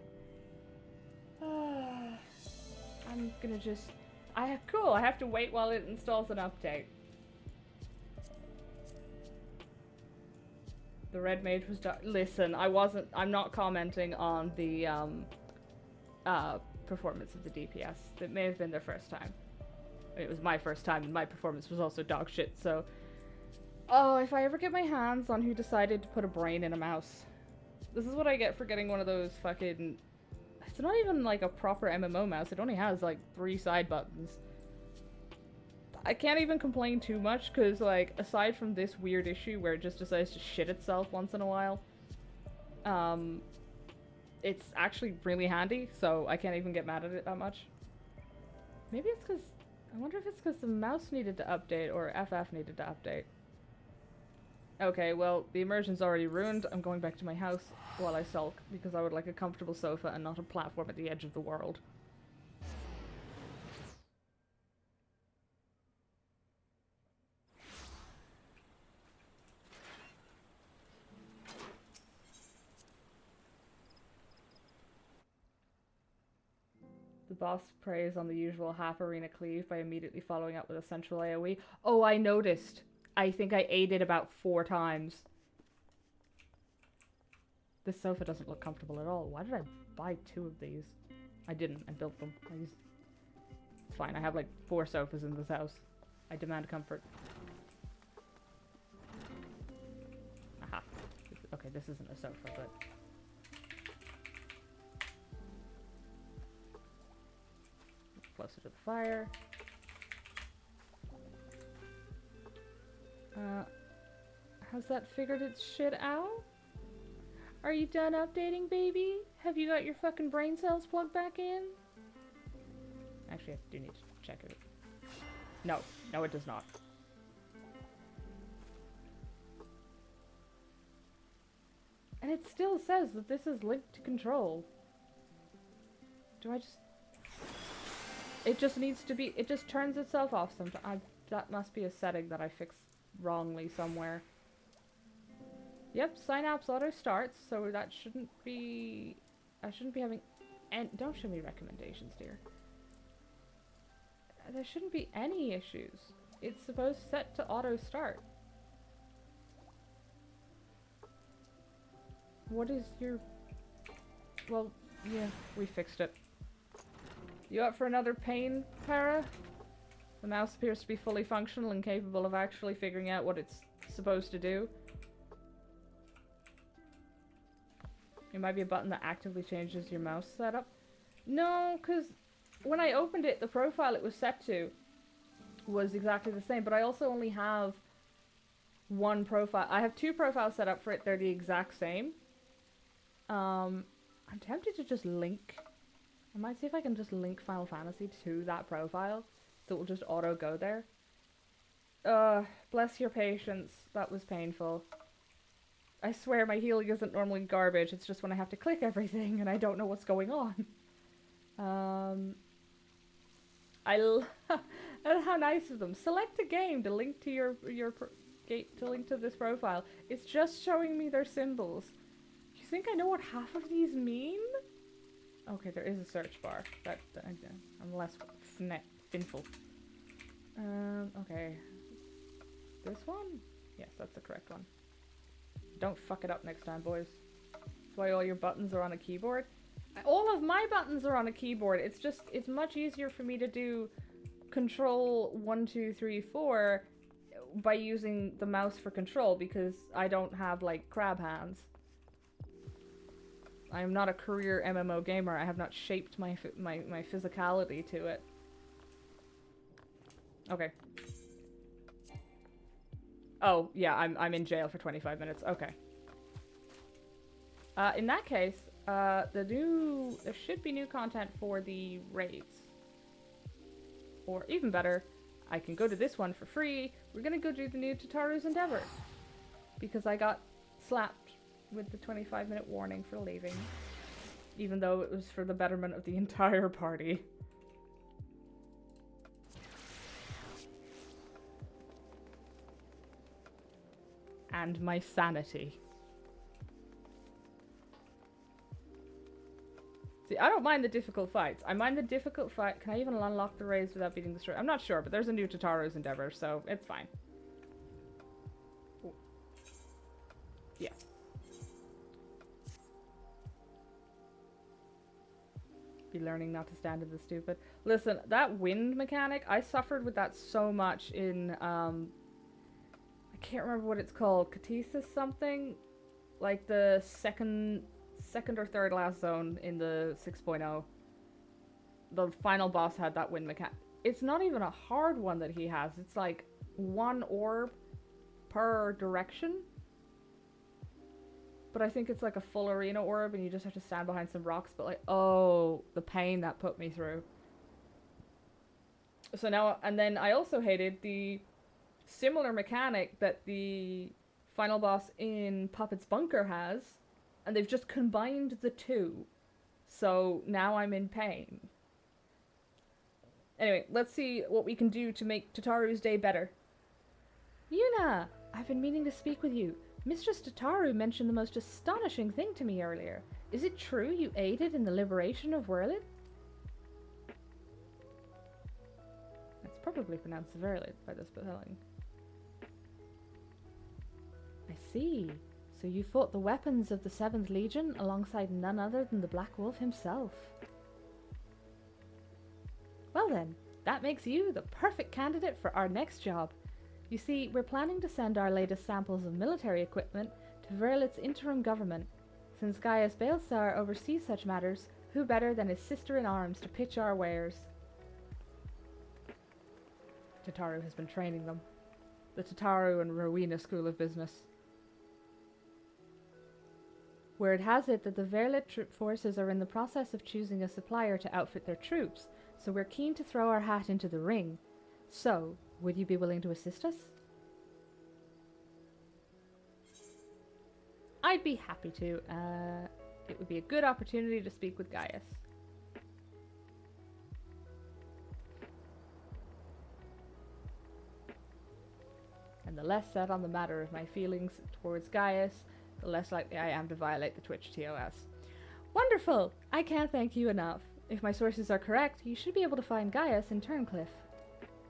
I'm gonna just... Cool, I have to wait while it installs an update. The red mage was dark. Listen, I'm not commenting on the performance of the DPS. It may have been their first time. It was my first time, and my performance was also dog shit, so... Oh, if I ever get my hands on who decided to put a brain in a mouse. This is what I get for getting one of those fucking... It's not even like a proper MMO mouse, it only has like 3 side buttons. I can't even complain too much, because like, aside from this weird issue where it just decides to shit itself once in a while, it's actually really handy, so I can't even get mad at it that much. Maybe it's because... I wonder if it's because the mouse needed to update, or FF needed to update. Okay, well, the immersion's already ruined. I'm going back to my house while I sulk, because I would like a comfortable sofa and not a platform at the edge of the world. The boss preys on the usual half-arena cleave by immediately following up with a central AoE. Oh, I noticed! I think I ate it about 4 times. This sofa doesn't look comfortable at all. Why did I buy 2 of these? I didn't. I built them. It's fine. I have like 4 sofas in this house. I demand comfort. Aha. Okay, this isn't a sofa, but... closer to the fire. Has that figured its shit out? Are you done updating, baby? Have you got your fucking brain cells plugged back in? Actually, I do need to check it. No. No, it does not. And it still says that this is linked to control. Do I just... It just needs to be... It just turns itself off sometimes. That must be a setting that I fixed wrongly somewhere. Yep, Synapse auto starts, so that shouldn't be... I shouldn't be having... And don't show me recommendations, dear. There shouldn't be any issues. It's supposed set to auto start. What is your... Well, yeah, we fixed it. You up for another pain, Para? The mouse appears to be fully functional and capable of actually figuring out what it's supposed to do. It might be a button that actively changes your mouse setup. No, because when I opened it, the profile it was set to was exactly the same, but I also only have one profile. I have two profiles set up for it. They're the exact same. I'm tempted to just link. I might see if I can just link Final Fantasy to that profile, so it will just auto go there. Bless your patience. That was painful. I swear my healing isn't normally garbage. It's just when I have to click everything and I don't know what's going on. How nice of them. Select a game to link to to link to this profile. It's just showing me their symbols. You think I know what half of these mean? Okay, there is a search bar. I'm less finful. Okay. This one? Yes, that's the correct one. Don't fuck it up next time, boys. That's why all your buttons are on a keyboard. All of my buttons are on a keyboard. It's much easier for me to do control 1, 2, 3, 4 by using the mouse for control because I don't have, like, crab hands. I am not a career MMO gamer. I have not shaped my physicality to it. Okay. Oh, yeah, I'm in jail for 25 minutes. Okay. In that case, there should be new content for the raids. Or even better, I can go to this one for free. We're gonna go do the new Tataru's Endeavor. Because I got slapped with the 25-minute warning for leaving. Even though it was for the betterment of the entire party. And my sanity. See, I don't mind the difficult fights. I mind the difficult fight. Can I even unlock the raids without beating the story? I'm not sure, but there's a new Tataru's Endeavor, so it's fine. Ooh. Yeah. Be learning not to stand in the stupid. Listen, that wind mechanic, I suffered with that so much in, I can't remember what it's called. Catesis something? Like the second or third last zone in the 6.0. The final boss had that wind mechanic. It's not even a hard one that he has. It's like one orb per direction. But I think it's like a full arena orb and you just have to stand behind some rocks. But like, oh, the pain that put me through. So now, and then I also hated the similar mechanic that the final boss in Puppet's Bunker has. And they've just combined the two. So now I'm in pain. Anyway, let's see what we can do to make Tataru's day better. Yuna! I've been meaning to speak with you. Mistress Tataru mentioned the most astonishing thing to me earlier. Is it true you aided in the liberation of Werlid? That's probably pronounced Verlid by the spelling. I see. So you fought the weapons of the 7th Legion alongside none other than the Black Wolf himself. Well then, that makes you the perfect candidate for our next job. You see, we're planning to send our latest samples of military equipment to Verlit's interim government. Since Gaius Baelsar oversees such matters, who better than his sister-in-arms to pitch our wares? Tataru has been training them. The Tataru and Rowena School of Business. Word has it that the Verlet troop forces are in the process of choosing a supplier to outfit their troops, so we're keen to throw our hat into the ring. So, would you be willing to assist us? I'd be happy to. It would be a good opportunity to speak with Gaius. And the less said on the matter of my feelings towards Gaius, the less likely I am to violate the Twitch TOS. Wonderful! I can't thank you enough. If my sources are correct, you should be able to find Gaius in Turncliffe.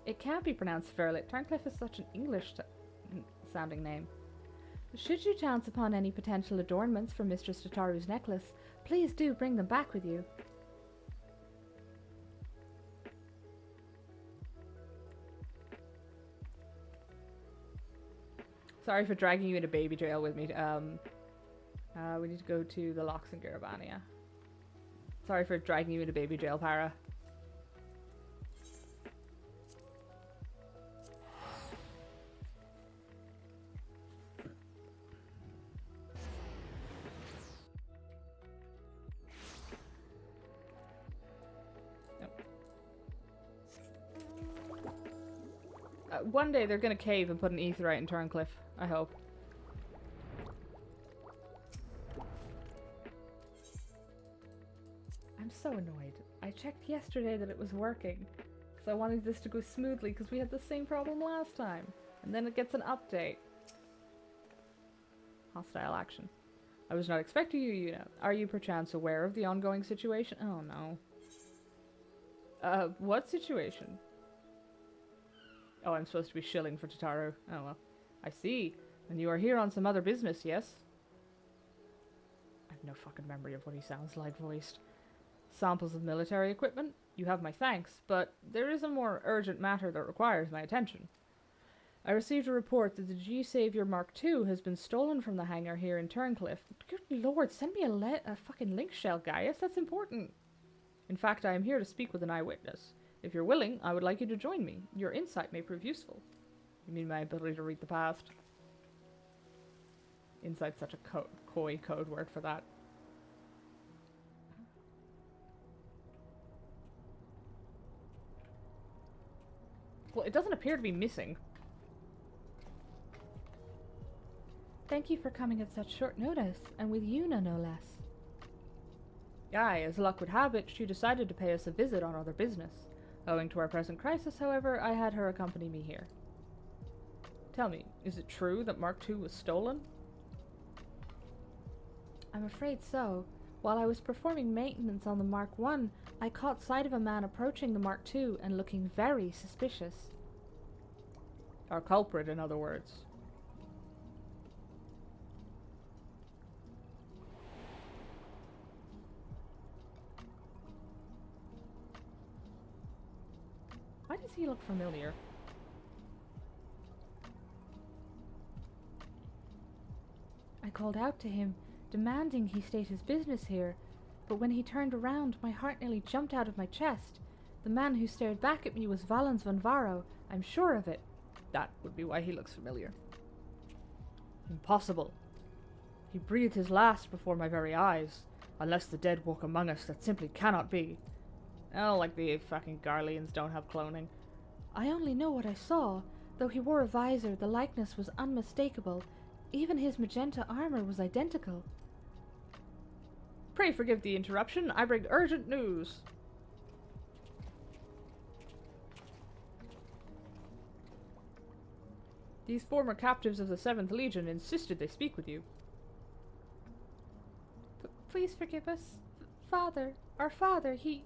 It can't be pronounced Verlet. Turncliffe is such an English-sounding name. Should you chance upon any potential adornments for Mistress Tataru's necklace, please do bring them back with you. Sorry for dragging you into baby jail with me. We need to go to the locks in Garabania. Sorry for dragging you into baby jail, Para. One day they're gonna cave and put an aetheryte in Turncliffe. I hope. I'm so annoyed. I checked yesterday that it was working. Because I wanted this to go smoothly because we had the same problem last time. And then it gets an update. Hostile action. I was not expecting you, you know. Are you perchance aware of the ongoing situation? Oh no. What situation? Oh, I'm supposed to be shilling for Tataru. Oh well. I see. And you are here on some other business, yes? I have no fucking memory of what he sounds like voiced. Samples of military equipment? You have my thanks, but there is a more urgent matter that requires my attention. I received a report that the G-Savior Mark II has been stolen from the hangar here in Turncliffe. Good lord, send me a fucking link shell, Gaius. That's important. In fact, I am here to speak with an eyewitness. If you're willing, I would like you to join me. Your insight may prove useful. You mean my ability to read the past? Insight's such a coy code word for that. Well, it doesn't appear to be missing. Thank you for coming at such short notice, and with Yuna no less. Aye, as luck would have it, she decided to pay us a visit on other business. Owing to our present crisis, however, I had her accompany me here. Tell me, is it true that Mark II was stolen? I'm afraid so. While I was performing maintenance on the Mark I, I caught sight of a man approaching the Mark II and looking very suspicious. Our culprit, in other words. Why does he look familiar? I called out to him, demanding he state his business here, but when he turned around, my heart nearly jumped out of my chest. The man who stared back at me was Valens von Varro. I'm sure of it. That would be why he looks familiar. Impossible. He breathed his last before my very eyes. Unless the dead walk among us, that simply cannot be. Oh, like the fucking Garleans don't have cloning. I only know what I saw. Though he wore a visor, the likeness was unmistakable. Even his magenta armor was identical. Pray forgive the interruption. I bring urgent news. These former captives of the 7th Legion insisted they speak with you. Please forgive us. Father, our father, he...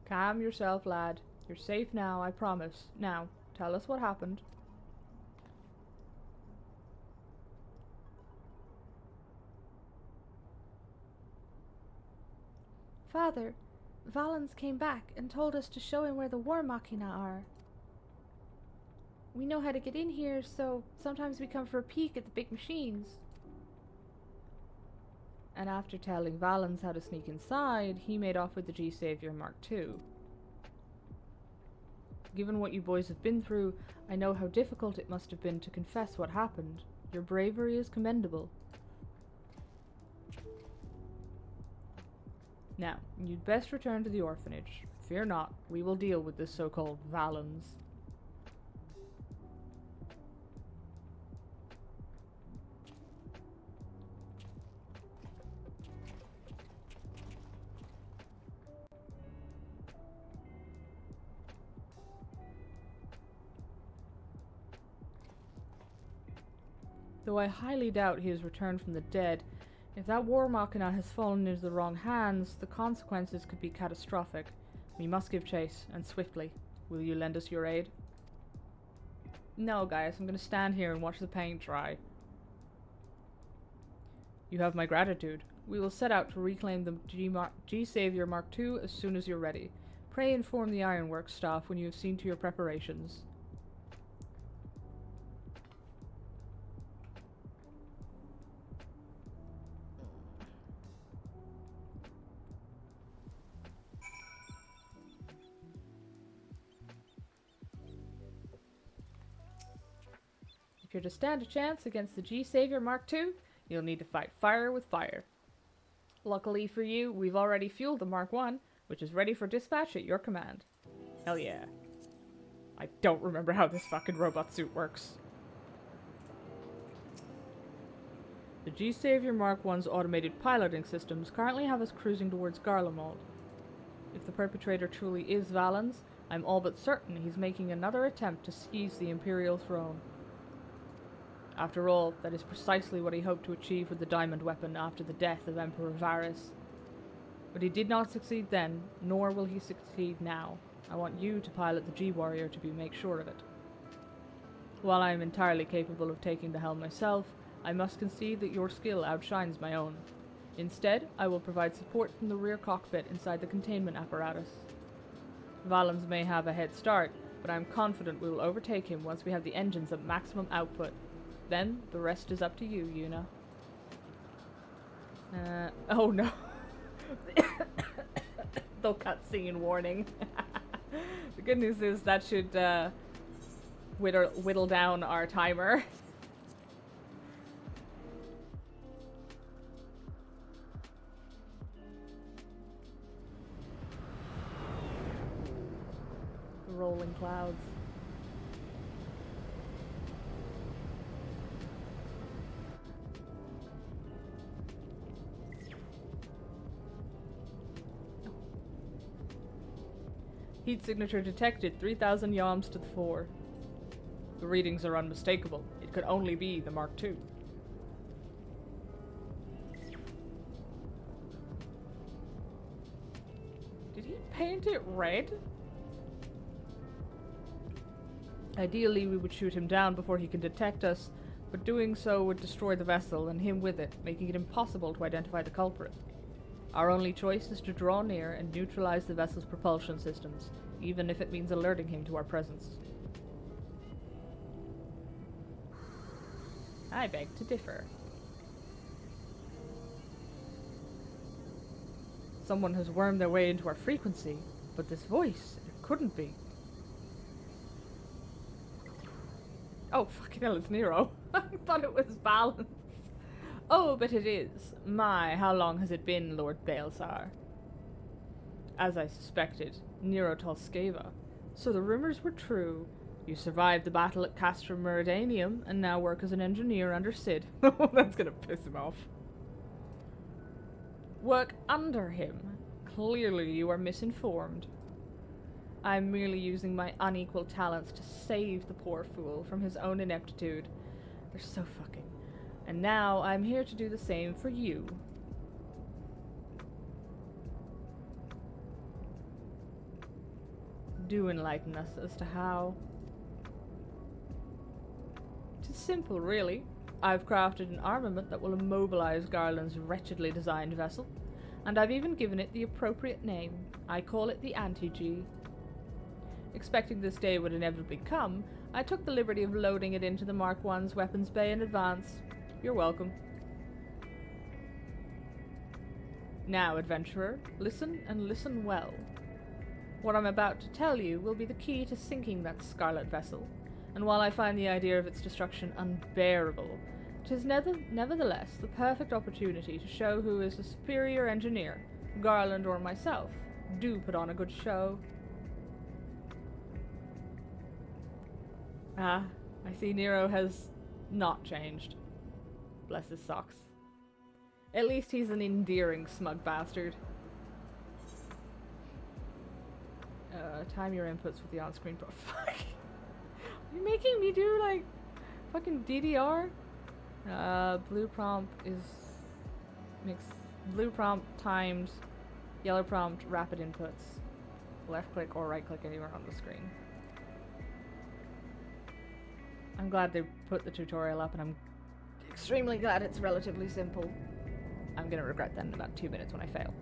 Calm yourself, lad. You're safe now, I promise. Now, tell us what happened. Father, Valens came back and told us to show him where the war machina are. We know how to get in here, so sometimes we come for a peek at the big machines. and after telling Valens how to sneak inside, he made off with the G-Savior Mark II. Given what you boys have been through, I know how difficult it must have been to confess what happened. Your bravery is commendable. Now, you'd best return to the orphanage. Fear not, we will deal with this so-called Valens. Though I highly doubt he has returned from the dead, if that war machina has fallen into the wrong hands, the consequences could be catastrophic. We must give chase, and swiftly. Will you lend us your aid? No, guys, I'm gonna stand here and watch the paint dry. You have my gratitude. We will set out to reclaim the G-Savior Mark II as soon as you're ready. Pray inform the Ironworks staff when you have seen to your preparations. If you're to stand a chance against the G-Savior Mark II, you'll need to fight fire with fire. Luckily for you, we've already fueled the Mark I, which is ready for dispatch at your command. Hell yeah. I don't remember how this fucking robot suit works. The G-Savior Mark I's automated piloting systems currently have us cruising towards Garlemald. If the perpetrator truly is Valens, I'm all but certain he's making another attempt to seize the Imperial throne. After all, that is precisely what he hoped to achieve with the diamond weapon after the death of Emperor Varys. But he did not succeed then, nor will he succeed now. I want you to pilot the G-Warrior to make sure of it. While I am entirely capable of taking the helm myself, I must concede that your skill outshines my own. Instead, I will provide support from the rear cockpit inside the containment apparatus. Valens may have a head start, but I am confident we will overtake him once we have the engines at maximum output. Then, the rest is up to you, Yuna. Oh no. The cutscene warning. The good news is that should, whittle down our timer. The rolling clouds. Heat signature detected, 3,000 yalms to the fore. The readings are unmistakable. It could only be the Mark II. Did he paint it red? Ideally, we would shoot him down before he can detect us, but doing so would destroy the vessel and him with it, making it impossible to identify the culprit. Our only choice is to draw near and neutralize the vessel's propulsion systems, even if it means alerting him to our presence. I beg to differ. Someone has wormed their way into our frequency, but this voice, it couldn't be. Oh, fucking hell, it's Nero. I thought it was Valens. Oh, but it is. My, how long has it been, Lord Baelsar? As I suspected, Nero Tolskeva. So the rumors were true. You survived the battle at Castrum Meridanium, and now work as an engineer under Cid. That's gonna piss him off. Work under him? Clearly you are misinformed. I'm merely using my unequal talents to save the poor fool from his own ineptitude. They're so fucking... And now I'm here to do the same for you. Do enlighten us as to how. It's simple, really. I've crafted an armament that will immobilize Garland's wretchedly designed vessel, and I've even given it the appropriate name. I call it the Anti-G. Expecting this day would inevitably come, I took the liberty of loading it into the Mark I's weapons bay in advance. You're welcome. Now, adventurer, listen and listen well. What I'm about to tell you will be the key to sinking that scarlet vessel, and while I find the idea of its destruction unbearable, 'tis nevertheless the perfect opportunity to show who is the superior engineer, Garland or myself. Do put on a good show. Ah, I see Nero has not changed. Bless his socks. At least he's an endearing, smug bastard. Time your inputs with the on-screen fuck. Are you making me do, like, fucking DDR? Blue prompt is... Blue prompt times yellow prompt rapid inputs. Left click or right click anywhere on the screen. I'm glad they put the tutorial up, and I'm extremely glad it's relatively simple. I'm gonna regret that in about 2 minutes when I fail.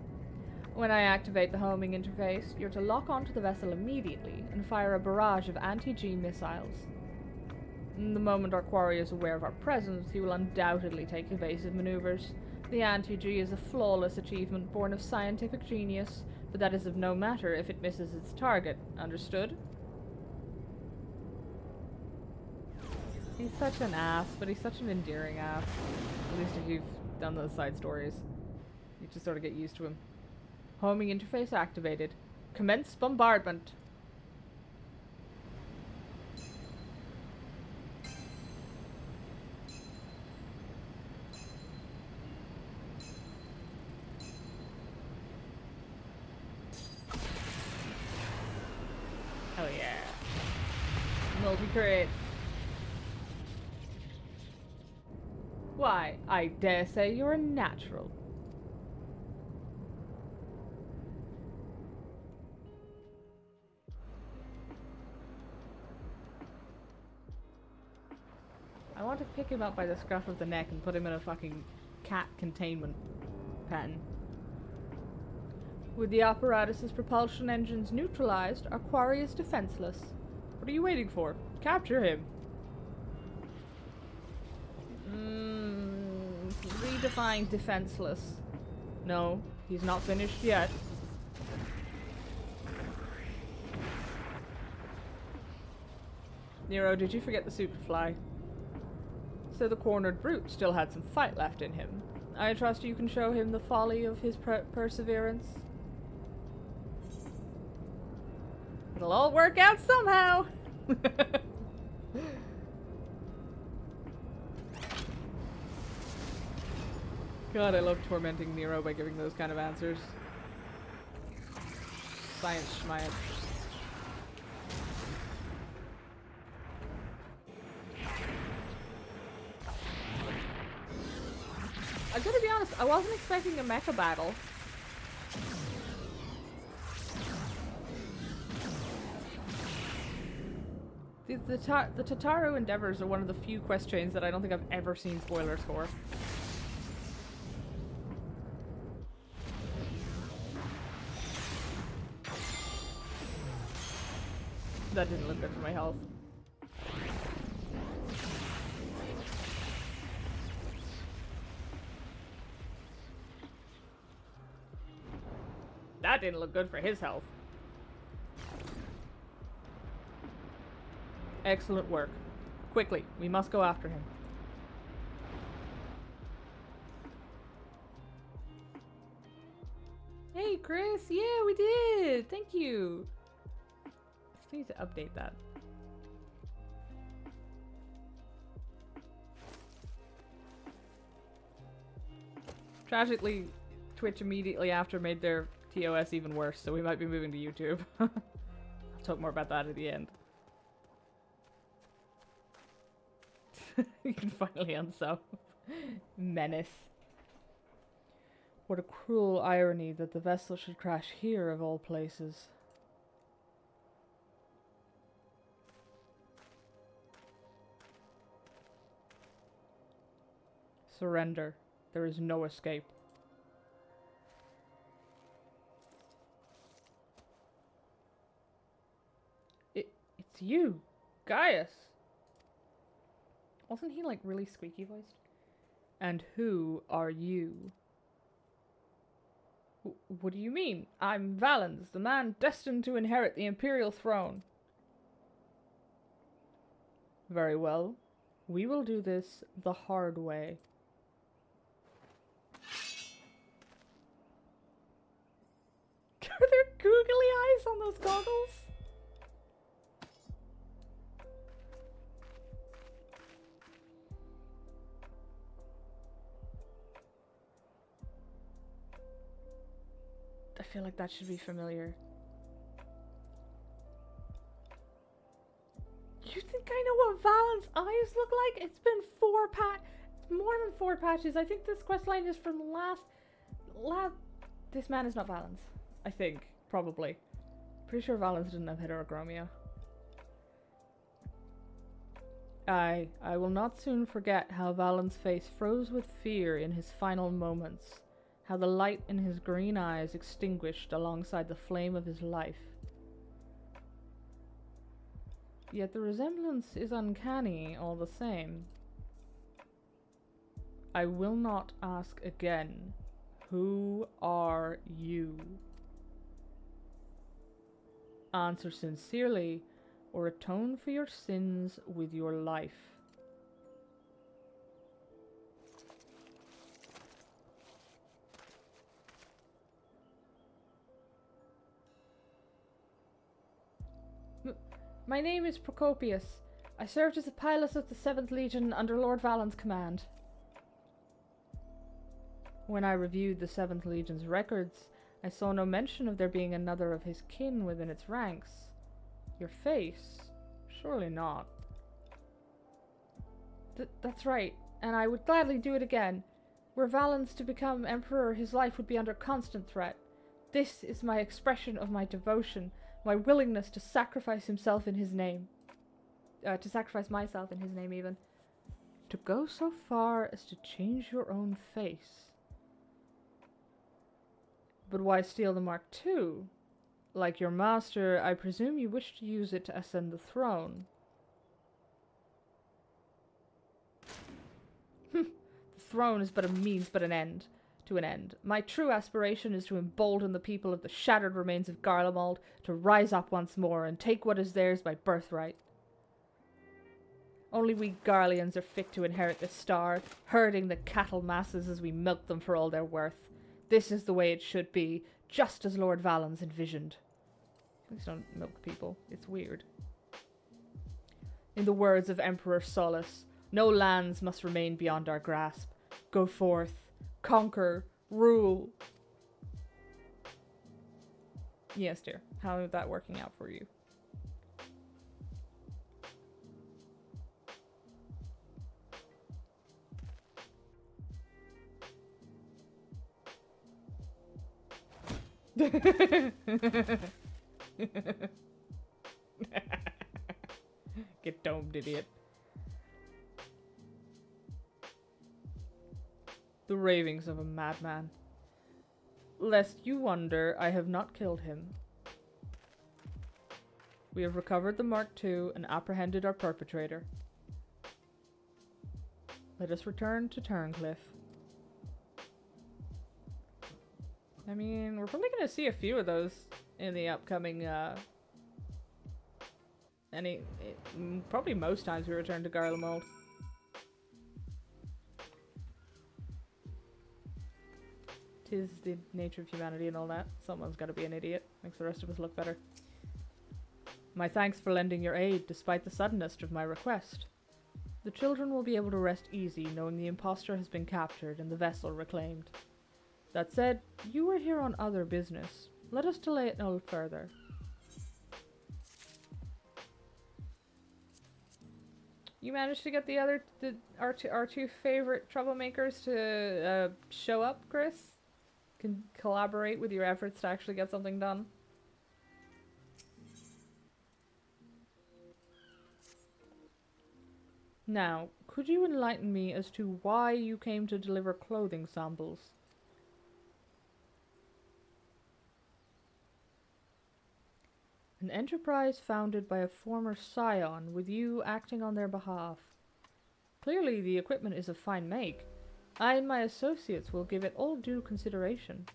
When I activate the homing interface, you're to lock onto the vessel immediately and fire a barrage of anti-G missiles. The moment our quarry is aware of our presence, he will undoubtedly take evasive maneuvers. The anti-G is a flawless achievement born of scientific genius, but that is of no matter if it misses its target. Understood? He's such an ass, but he's such an endearing ass. At least if you've done those side stories. You just sort of get used to him. Homing interface activated. Commence bombardment. Oh yeah. Multi-crit. Why, I dare say you're a natural. I want to pick him up by the scruff of the neck and put him in a fucking cat containment pen. With the apparatus's propulsion engines neutralized, our quarry is defenseless. What are you waiting for? Capture him. Redefine defenseless. No, he's not finished yet. Nero, did you forget the suit could fly? So the cornered brute still had some fight left in him. I trust you can show him the folly of his perseverance. It'll all work out somehow! God, I love tormenting Nero by giving those kind of answers. Science schmience. I gotta be honest, I wasn't expecting a mecha battle. The Tataru Endeavors are one of the few quest chains that I don't think I've ever seen spoilers for. That didn't look good for my health. That didn't look good for his health. Excellent work. Quickly, we must go after him. Hey, Chris. Yeah, we did. Thank you. Just need to update that. Tragically, Twitch immediately after made their TOS even worse, so we might be moving to YouTube. I'll talk more about that at the end. You can finally unsub. Menace. What a cruel irony that the vessel should crash here of all places. Surrender. There is no escape. It's you, Gaius. Wasn't he like really squeaky voiced? And who are you? What do you mean? I'm Valens, the man destined to inherit the Imperial throne. Very well. We will do this the hard way. Are there googly eyes on those goggles? I feel like that should be familiar. You think I know what Valen's eyes look like? It's been it's more than 4 patches. I think this questline is from last... This man is not Valen's. I think. Probably. Pretty sure Valens didn't have heterochromia. I will not soon forget how Valen's face froze with fear in his final moments. How the light in his green eyes extinguished alongside the flame of his life. Yet the resemblance is uncanny all the same. I will not ask again. Who are you? Answer sincerely, or atone for your sins with your life. My name is Procopius. I served as a pilot of the 7th Legion under Lord Valen's command. When I reviewed the 7th Legion's records, I saw no mention of there being another of his kin within its ranks. Your face? Surely not. That's right, and I would gladly do it again. Were Valen's to become Emperor, his life would be under constant threat. This is my expression of my devotion, my willingness to sacrifice himself in his name. To sacrifice myself in his name, even. To go so far as to change your own face. But why steal the Mark II? Like your master, I presume you wish to use it to ascend the throne. The throne is but a means but an end. To an end. My true aspiration is to embolden the people of the shattered remains of Garlemald to rise up once more and take what is theirs by birthright. Only we Garleans are fit to inherit this star, herding the cattle masses as we milk them for all they're worth. This is the way it should be, just as Lord Valen's envisioned. Please don't milk people. It's weird. In the words of Emperor Solus, no lands must remain beyond our grasp. Go forth. Conquer, rule. Yes, dear. How is that working out for you? Get domed, idiot. The ravings of a madman. Lest you wonder, I have not killed him. We have recovered the Mark II and apprehended our perpetrator. Let us return to Turncliffe. I mean, we're probably going to see a few of those in the upcoming, probably most times we return to Garlemald. Tis the nature of humanity and all that. Someone's got to be an idiot. Makes the rest of us look better. My thanks for lending your aid, despite the suddenness of my request. The children will be able to rest easy, knowing the impostor has been captured and the vessel reclaimed. That said, you were here on other business. Let us delay it no further. You managed to get our two favorite troublemakers to show up, Chris? Can collaborate with your efforts to actually get something done. Now, could you enlighten me as to why you came to deliver clothing samples? An enterprise founded by a former scion, with you acting on their behalf. Clearly the equipment is of fine make. I and my associates will give it all due consideration.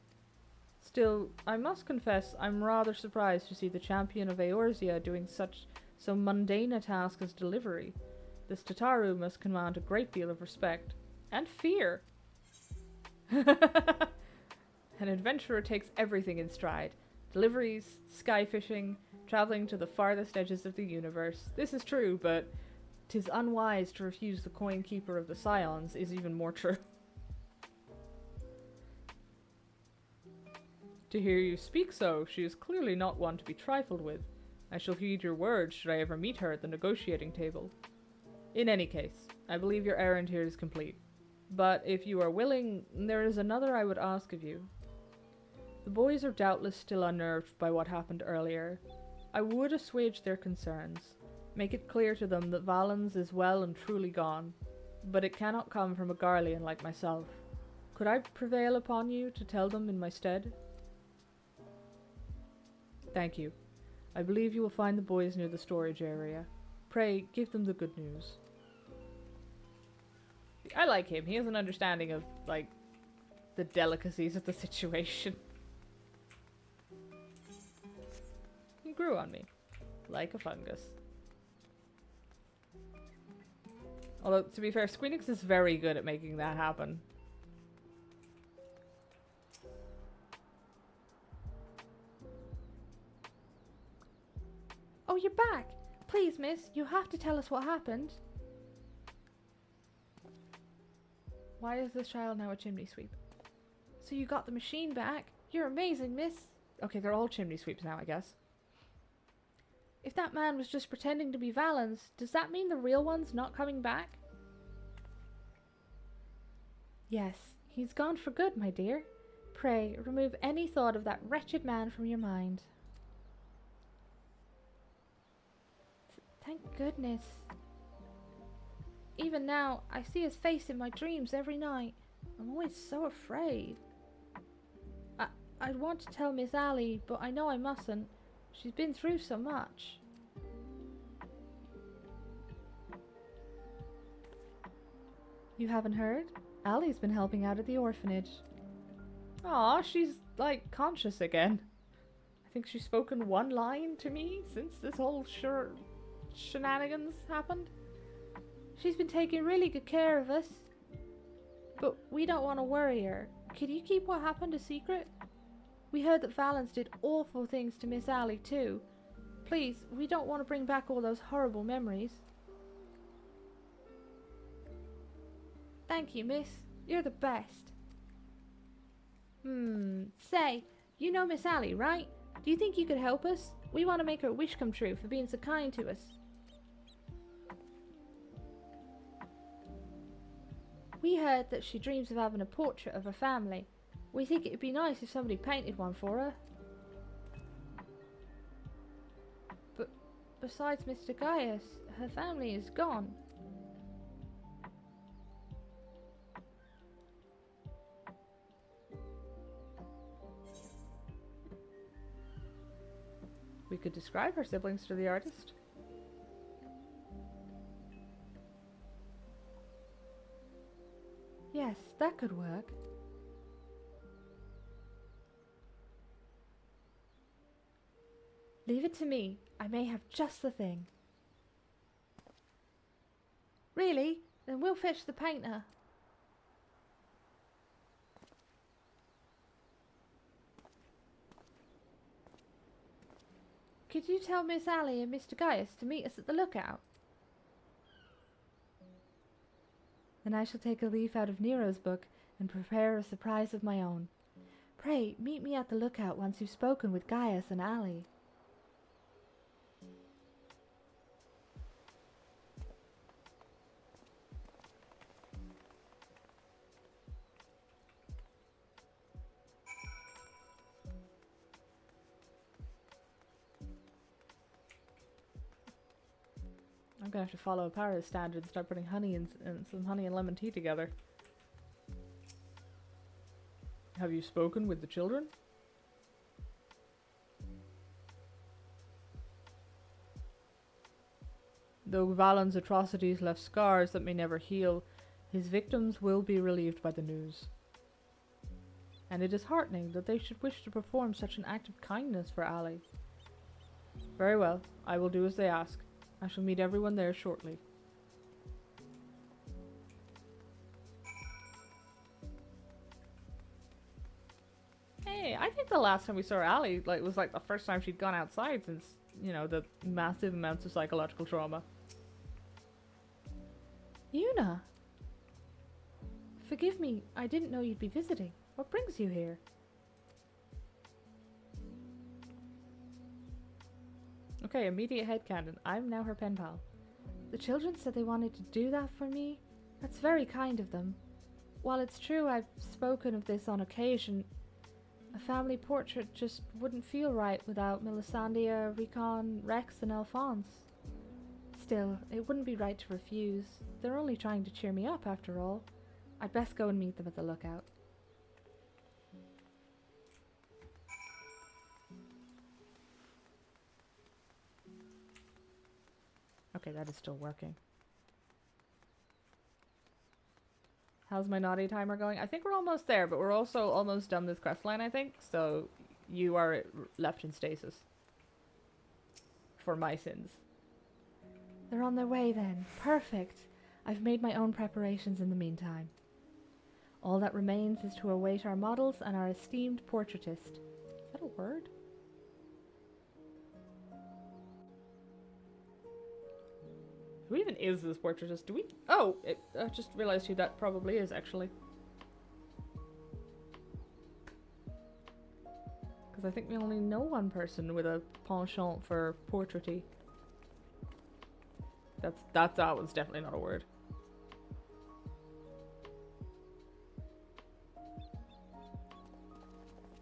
Still, I must confess I'm rather surprised to see the champion of Eorzea doing so mundane a task as delivery. This Tataru must command a great deal of respect. And fear! An adventurer takes everything in stride. Deliveries, sky fishing, traveling to the farthest edges of the universe. This is true, but 'tis unwise to refuse the coin keeper of the Scions is even more true. To hear you speak so, she is clearly not one to be trifled with. I shall heed your words should I ever meet her at the negotiating table. In any case, I believe your errand here is complete. But if you are willing, there is another I would ask of you. The boys are doubtless still unnerved by what happened earlier. I would assuage their concerns, make it clear to them that Valens is well and truly gone, but it cannot come from a Garlean like myself. Could I prevail upon you to tell them in my stead? Thank you. I believe you will find the boys near the storage area. Pray, give them the good news. I like him. He has an understanding of, like, the delicacies of the situation. He grew on me. Like a fungus. Although, to be fair, Squeenix is very good at making that happen. Oh, you're back! Please, miss, you have to tell us what happened. Why is this child now a chimney sweep? So you got the machine back? You're amazing, miss. Okay, they're all chimney sweeps now, I guess. If that man was just pretending to be Valens, does that mean the real one's not coming back? Yes, he's gone for good, my dear. Pray, remove any thought of that wretched man from your mind. Thank goodness. Even now, I see his face in my dreams every night. I'm always so afraid. I'd want to tell Miss Allie, but I know I mustn't. She's been through so much. You haven't heard? Allie's been helping out at the orphanage. Aw, she's, like, conscious again. I think she's spoken one line to me since this whole shenanigans happened. She's been taking really good care of us. But we don't want to worry her. Could you keep what happened a secret? We heard that Valens did awful things to Miss Allie too. Please, we don't want to bring back all those horrible memories. Thank you, miss. You're the best. Say, you know Miss Allie, right? Do you think you could help us? We want to make her wish come true for being so kind to us. We heard that she dreams of having a portrait of her family. We think it'd be nice if somebody painted one for her. But besides Mr. Gaius, her family is gone. We could describe her siblings to the artist. Yes, that could work. Leave it to me. I may have just the thing. Really? Then we'll fetch the painter. Could you tell Miss Allie and Mr. Gaius to meet us at the lookout? Then I shall take a leaf out of Nero's book and prepare a surprise of my own. Pray, meet me at the lookout once you've spoken with Gaius and Allie. I'm gonna have to follow Paris standard and start putting honey and some honey and lemon tea together. Have you spoken with the children? Though Valen's atrocities left scars that may never heal, his victims will be relieved by the news. and it is heartening that they should wish to perform such an act of kindness for Ali. Very well, I will do as they ask. I shall meet everyone there shortly. Hey, I think the last time we saw Ali was like the first time she'd gone outside since, you know, the massive amounts of psychological trauma. Yuna! Forgive me, I didn't know you'd be visiting. What brings you here? Okay, immediate headcanon. I'm now her pen pal. The children said they wanted to do that for me. That's very kind of them. While it's true I've spoken of this on occasion, a family portrait just wouldn't feel right without Melisandre, Recon, Rex, and Alphonse. Still, it wouldn't be right to refuse. They're only trying to cheer me up, after all. I'd best go and meet them at the lookout. Okay, that is still working. How's my naughty timer going? I think we're almost there, but we're also almost done this quest line, I think. So you are left in stasis. For my sins. They're on their way then. Perfect. I've made my own preparations in the meantime. All that remains is to await our models and our esteemed portraitist. Is that a word? Who even is this portraitist? Do we? Oh, I just realized who that probably is, actually. Because I think we only know one person with a penchant for portraiture. That one's definitely not a word.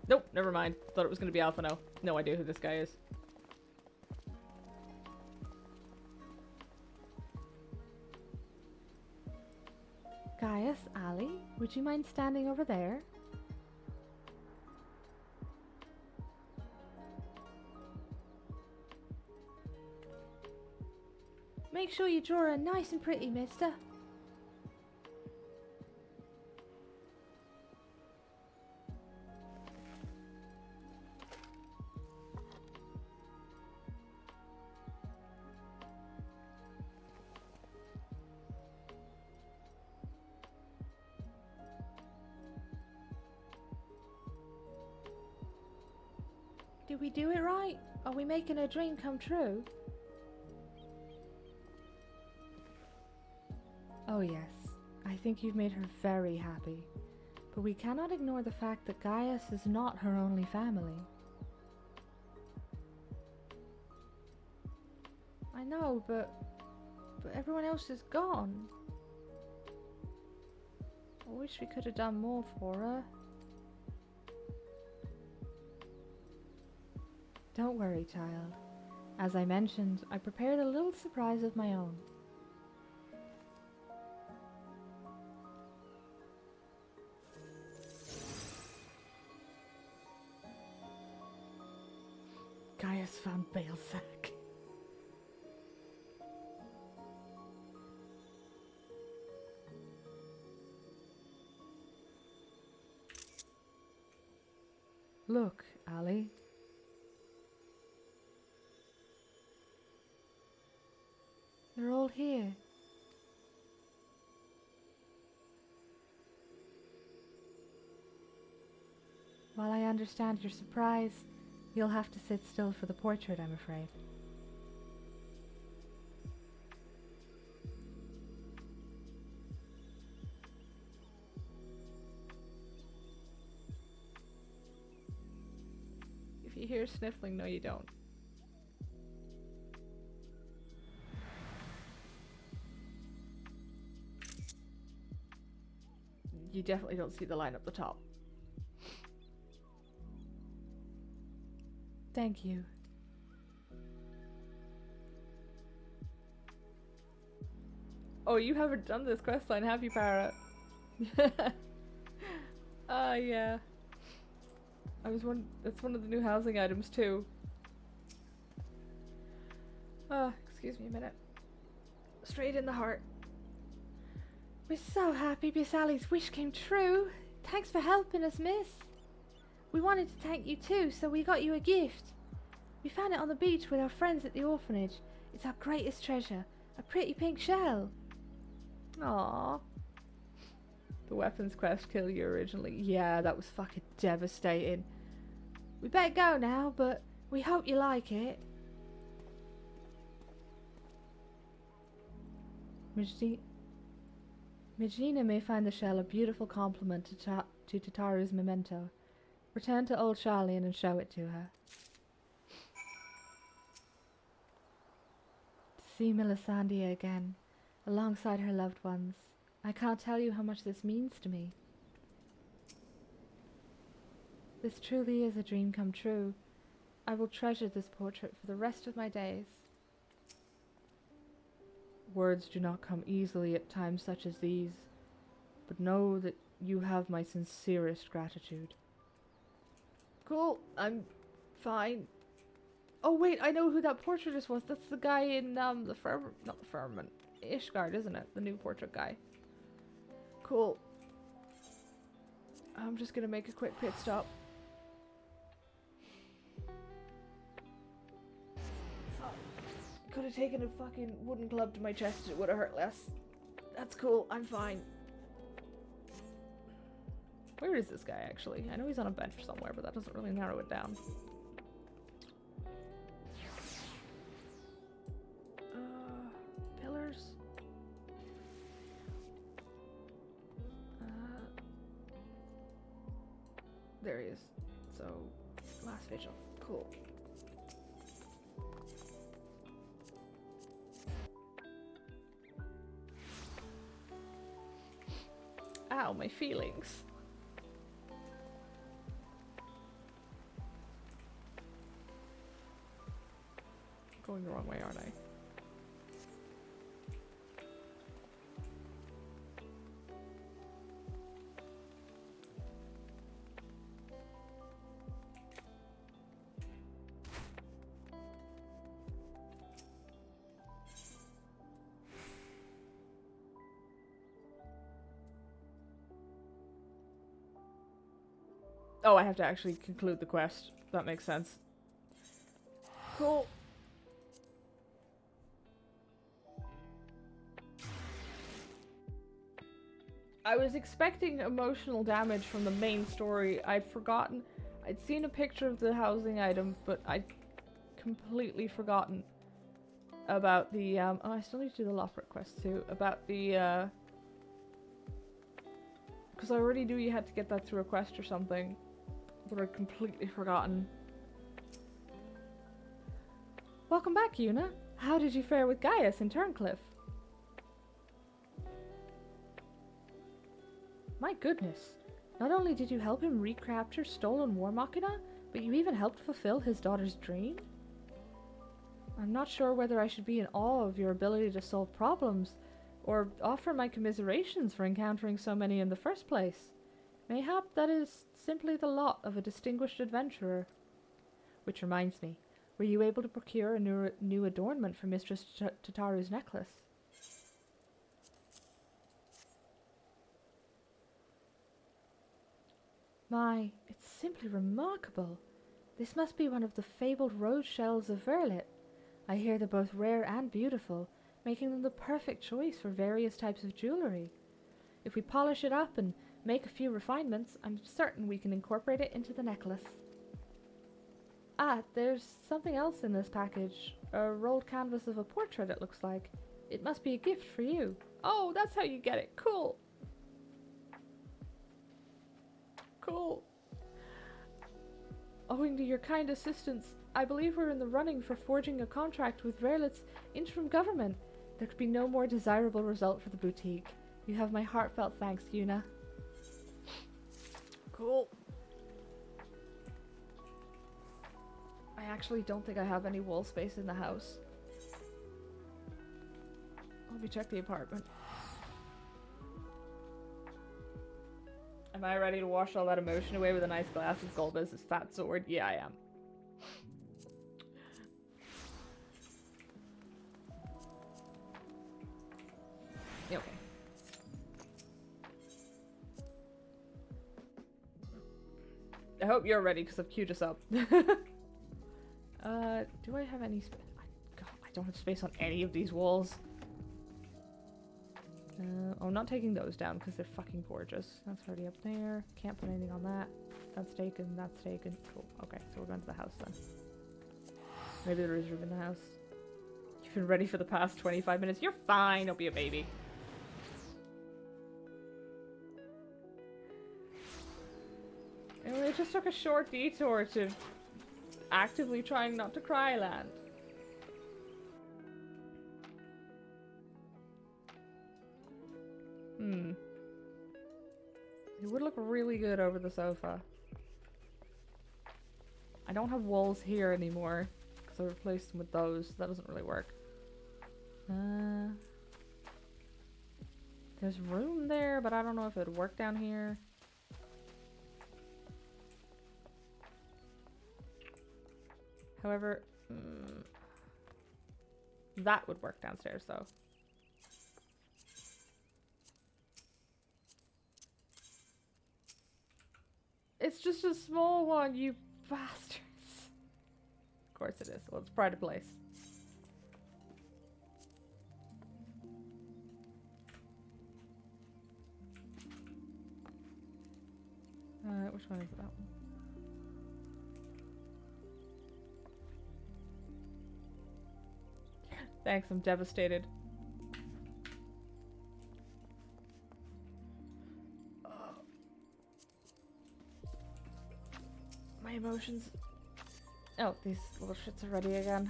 Nope, never mind. Thought it was going to be Alpha now. No idea who this guy is. Gaius, Ali, would you mind standing over there? Make sure you draw her nice and pretty, mister. Did we do it right? Are we making her dream come true? Oh yes, I think you've made her very happy. But we cannot ignore the fact that Gaius is not her only family. I know, but everyone else is gone. I wish we could have done more for her. Don't worry, child. As I mentioned, I prepared a little surprise of my own. Gaius found Baelsac. Look, Ali. They're all here. While I understand your surprise, you'll have to sit still for the portrait, I'm afraid. If you hear sniffling, no you don't. You definitely don't see the line up the top. Thank you. Oh, you haven't done this questline, have you, Parrot? Yeah. That's one of the new housing items too. Excuse me a minute. Straight in the heart. We're so happy Miss Sally's wish came true. Thanks for helping us, miss. We wanted to thank you too, so we got you a gift. We found it on the beach with our friends at the orphanage. It's our greatest treasure, a pretty pink shell. Aww. The weapons quest killed you originally. Yeah, that was fucking devastating. We better go now, but we hope you like it. Regina may find the shell a beautiful compliment to Tataru's memento. Return to Old Charlian and show it to her. To see Melisandre again, alongside her loved ones. I can't tell you how much this means to me. This truly is a dream come true. I will treasure this portrait for the rest of my days. Words do not come easily at times such as these, but know that you have my sincerest gratitude. Cool, I'm fine. Oh wait, I know who that portraitist was. That's the guy in not the Firmament, Ishgard, isn't it? The new portrait guy. Cool. I'm just gonna make a quick pit stop. Could have taken a fucking wooden club to my chest, it would have hurt less. That's cool, I'm fine. Where is this guy actually? I know he's on a bench somewhere, but that doesn't really narrow it down. Pillars? There he is. So, last vigil. Cool. Ow, my feelings. Going the wrong way, aren't I? Oh, I have to actually conclude the quest. That makes sense. Cool. I was expecting emotional damage from the main story. I'd forgotten. I'd seen a picture of the housing item, but I'd completely forgotten about the, oh, I still need to do the Loppert quest too. About the, because I already knew you had to get that through a quest or something. But I'd completely forgotten. Welcome back, Una. How did you fare with Gaius in Turncliffe? My goodness. Not only did you help him recapture stolen War Machina, but you even helped fulfill his daughter's dream? I'm not sure whether I should be in awe of your ability to solve problems, or offer my commiserations for encountering so many in the first place. Mayhap that is simply the lot of a distinguished adventurer. Which reminds me, were you able to procure a new adornment for Mistress Tataru's necklace? My, it's simply remarkable. This must be one of the fabled rose shells of Verlet. I hear they're both rare and beautiful, making them the perfect choice for various types of jewelry. If we polish it up and make a few refinements, I'm certain we can incorporate it into the necklace. Ah, there's something else in this package. A rolled canvas of a portrait, it looks like. It must be a gift for you. Oh, that's how you get it. Cool. Cool. Owing to your kind assistance, I believe we're in the running for forging a contract with Verlet's interim government. There could be no more desirable result for the boutique. You have my heartfelt thanks, Una. Cool. I actually don't think I have any wall space in the house. Let me check the apartment. Am I ready to wash all that emotion away with a nice glass of Golbez's fat sword? Yeah, I am. Okay. I hope you're ready because I've queued us up. Do I have any space? God, I don't have space on any of these walls. I'm not taking those down because they're fucking gorgeous. That's already up there. Can't put anything on that. That's taken. That's taken. Cool. Okay, so we're going to the house then. Maybe there is room in the house. You've been ready for the past 25 minutes. You're fine. Don't be a baby. And it just took a short detour to actively trying not to cry land. It would look really good over the sofa. I don't have walls here anymore because I replaced them with those. That doesn't really work. There's room there, but I don't know if it would work down here. However, that would work downstairs though. It's just a small one, you bastards. Of course it is. Well, it's pride of place. Which one is that one? Thanks, I'm devastated. My emotions. Oh, these little shits are ready again.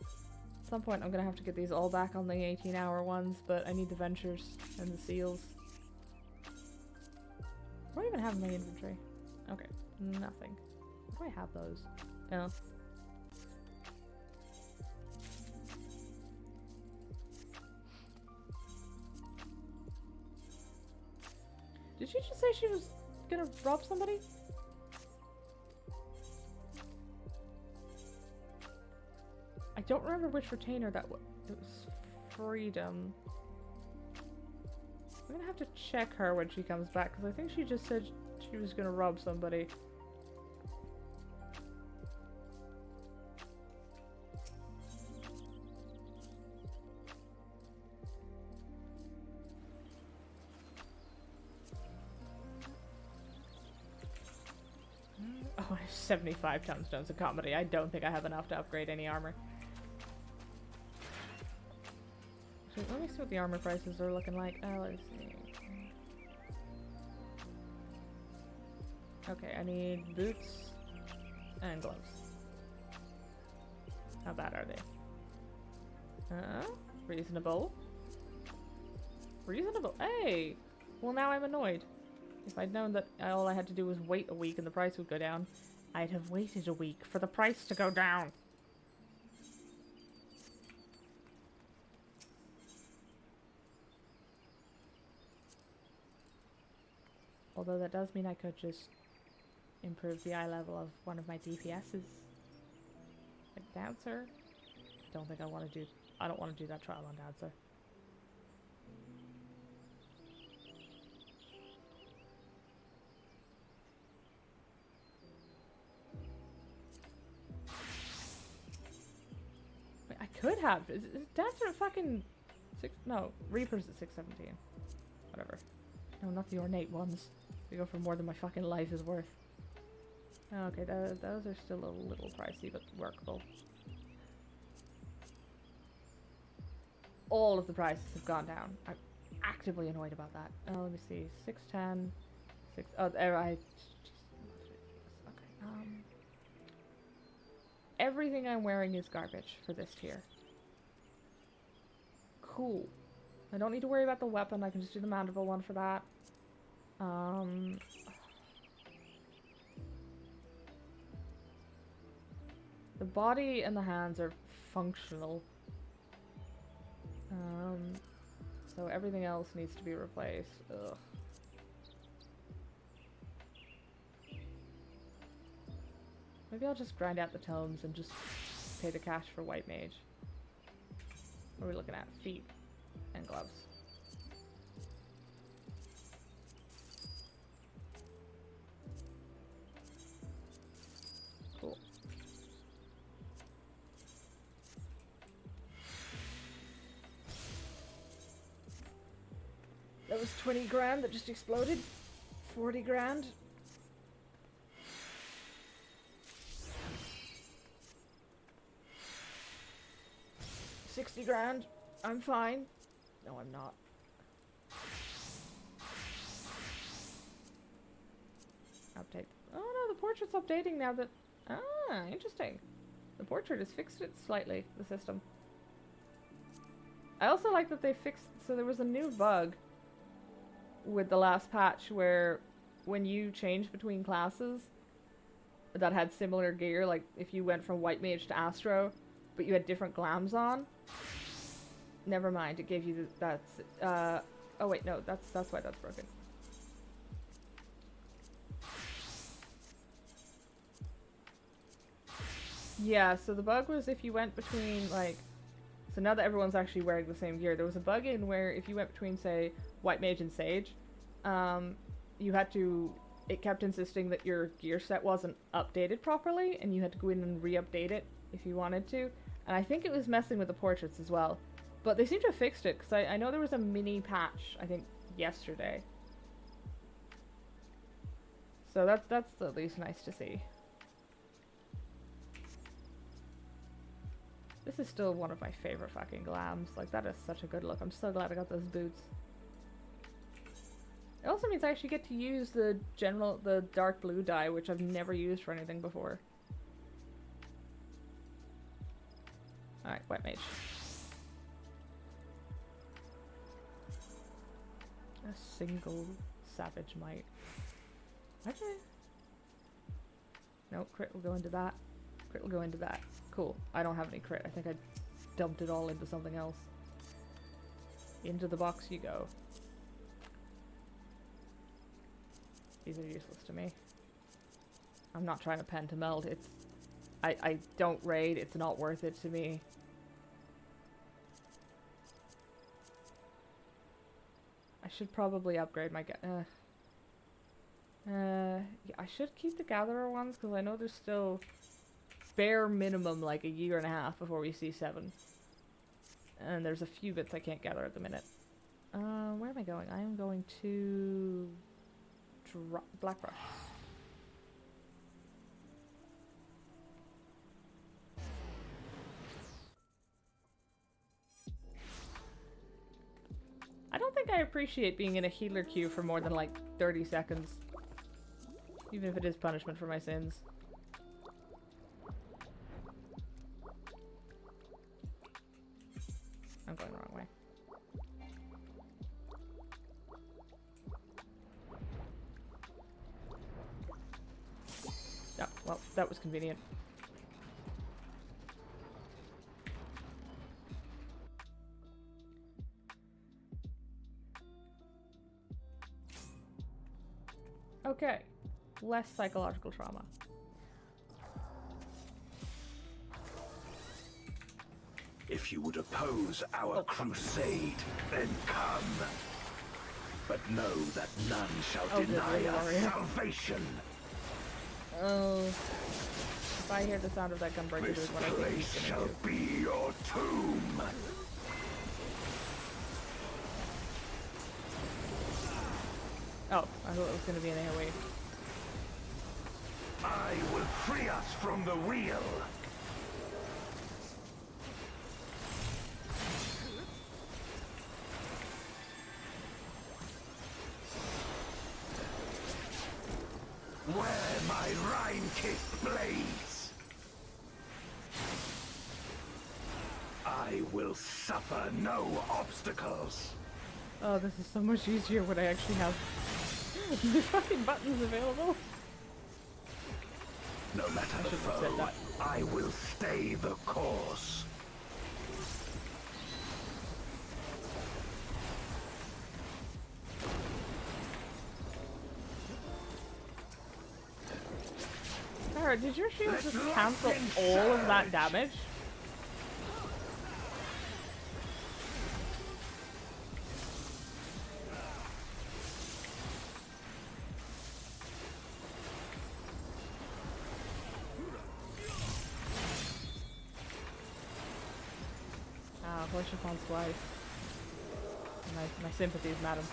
At some point I'm gonna have to get these all back on the 18-hour ones, but I need the ventures and the seals. What do I even have in my inventory? Okay, nothing. Why do I have those? Oh. Did she just say she was gonna rob somebody? I don't remember which retainer that was. It was Freedom. I'm gonna have to check her when she comes back because I think she just said she was gonna rob somebody. Oh, I have 75 tombstones of comedy. I don't think I have enough to upgrade any armor. So let me see what the armor prices are looking like. Let's see. Okay, I need boots and gloves. How bad are they? Reasonable. Reasonable. Hey! Well, now I'm annoyed. If I'd known that all I had to do was wait a week and the price would go down, I'd have waited a week for the price to go down. Although that does mean I could just improve the eye level of one of my DPSs. Like Dancer. I don't think I want to do... I don't want to do that trial on Dancer. Wait, I could have... Is Dancer at fucking... No, Reaper's at 617. Whatever. No, not the ornate ones. They go for more than my fucking life is worth. Okay, those are still a little pricey, but workable. All of the prices have gone down. I'm actively annoyed about that. Let me see. 610. Oh, there I... Okay, everything I'm wearing is garbage for this tier. Cool. I don't need to worry about the weapon. I can just do the mandible one for that. The body and the hands are functional. So everything else needs to be replaced. Ugh. Maybe I'll just grind out the tomes and just pay the cash for White Mage. What are we looking at? Feet and gloves. That was 20 grand that just exploded. 40 grand. $60 grand. I'm fine. No, I'm not. Update. Oh no, the portrait's updating now that... Ah, interesting. The portrait has fixed it slightly, the system. I also like that they fixed... So there was a new bug with the last patch where when you changed between classes that had similar gear, like if you went from White Mage to Astro, but you had different glams on. Never mind, it gave you the... That's... oh wait, no, that's why that's broken. Yeah, so the bug was if you went between, like... So now that everyone's actually wearing the same gear, there was a bug in where if you went between, say, White Mage and Sage, you had to... It kept insisting that your gear set wasn't updated properly, and you had to go in and re-update it if you wanted to. And I think it was messing with the portraits as well. But they seem to have fixed it, because I know there was a mini patch, I think, yesterday. So that's at least nice to see. This is still one of my favorite fucking glams. Like, that is such a good look. I'm so glad I got those boots. It also means I actually get to use the dark blue dye, which I've never used for anything before. Alright, White Mage. A single Savage Might. Okay. No, crit will go into that. Crit will go into that. Cool. I don't have any crit. I think I dumped it all into something else. Into the box you go. These are useless to me. I'm not trying to pen to meld. It's... I don't raid. It's not worth it to me. I should probably upgrade my... yeah, I should keep the Gatherer ones, because I know there's still... bare minimum like a year and a half before we see 7. And there's a few bits I can't gather at the minute. Where am I going? I am going to... Blackbrush. I don't think I appreciate being in a healer queue for more than like 30 seconds. Even if it is punishment for my sins. I'm going the wrong way. Yeah, well, that was convenient. Okay, less psychological trauma. If you would oppose our crusade, then come. But know that none shall deny us salvation. Oh. If I hear the sound of that gunbreaker, This what I think place he's shall gonna do. be your tomb. Oh, I thought it was gonna be an AoE. I will free us from the wheel. Where my Rhine-kissed blades, I will suffer no obstacles. Oh, this is so much easier when I actually have the fucking buttons available. No matter the foe, I will stay the course. Sarah, did your shield just cancel all of that damage? Ah, horse upon splice. My sympathies, madam.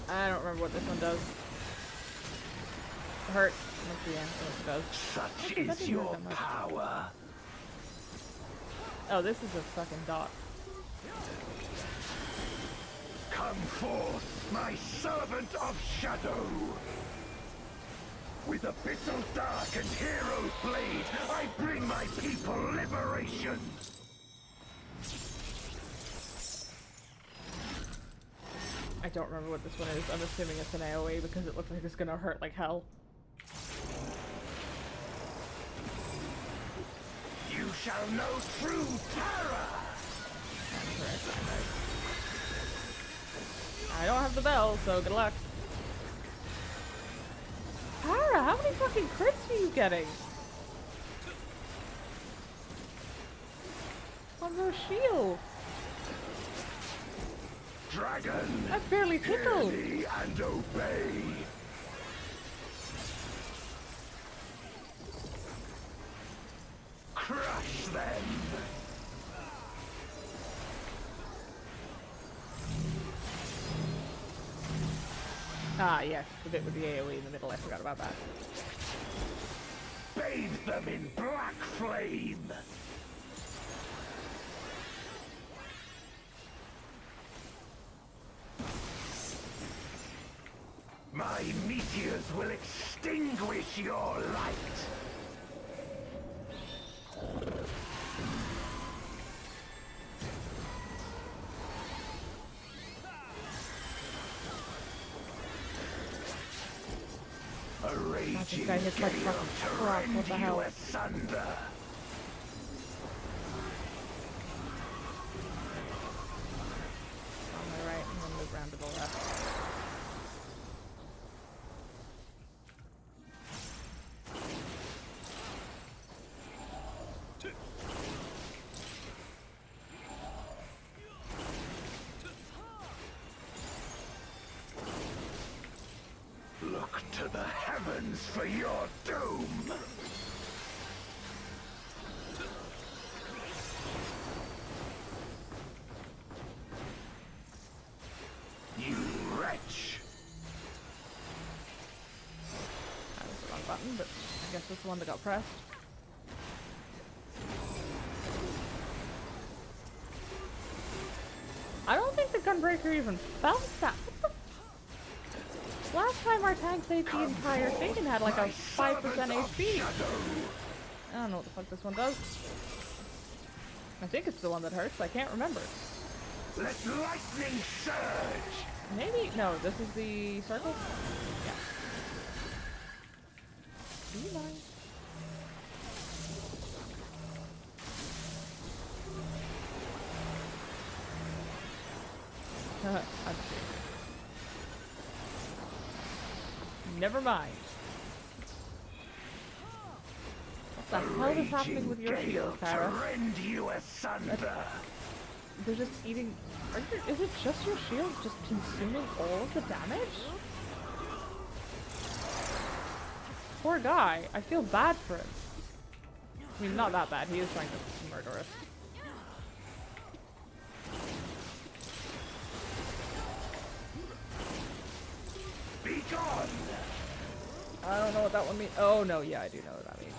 I don't remember what this one does. Hurt. That's the answer. It does. Such is your power. Oh, this is a fucking dot. Come forth, my servant of shadow. With abyssal dark and hero's blade, I bring my people liberation. I don't remember what this one is. I'm assuming it's an AoE because it looks like it's gonna hurt like hell. You shall know true terror. I don't have the bell, so good luck. Tara, how many fucking crits are you getting? On her shield. Dragon, That barely tickled. hear me and obey. Crush them. Ah, yes, the bit with the AoE in the middle. I forgot about that. Bathe them in black flame. My meteors will extinguish your light. A raging guy hits like gale fucking to crap, rend what the you hell? asunder. On my right, and then move around to the left. Look to the heavens for your doom. You wretch. That was the wrong button, but I guess that's the one that got pressed. I don't think the Gunbreaker even felt that. What the last time our tank saved the entire thing and had like a 5% HP. I don't know what the fuck this one does. I think it's the one that hurts. I can't remember. Let lightning surge. Maybe no. This is the circle. Yeah. Be mine. Never mind. What the hell is happening with your shield, Tara? Rend you asunder. They're just eating. Is it just your shield just consuming all of the damage? Poor guy. I feel bad for him. I mean, not that bad. He is trying to murder us. Be gone. I don't know what that one means. Oh no, yeah, I do know what that means.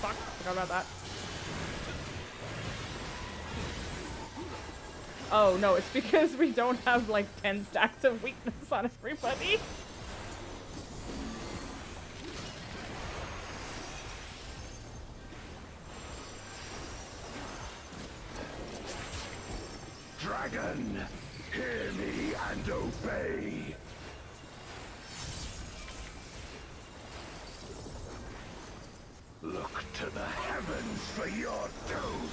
Fuck, forgot about that. Oh no, it's because we don't have like 10 stacks of weakness on everybody. Dragon, hear me and obey. Look to the heavens for your doom.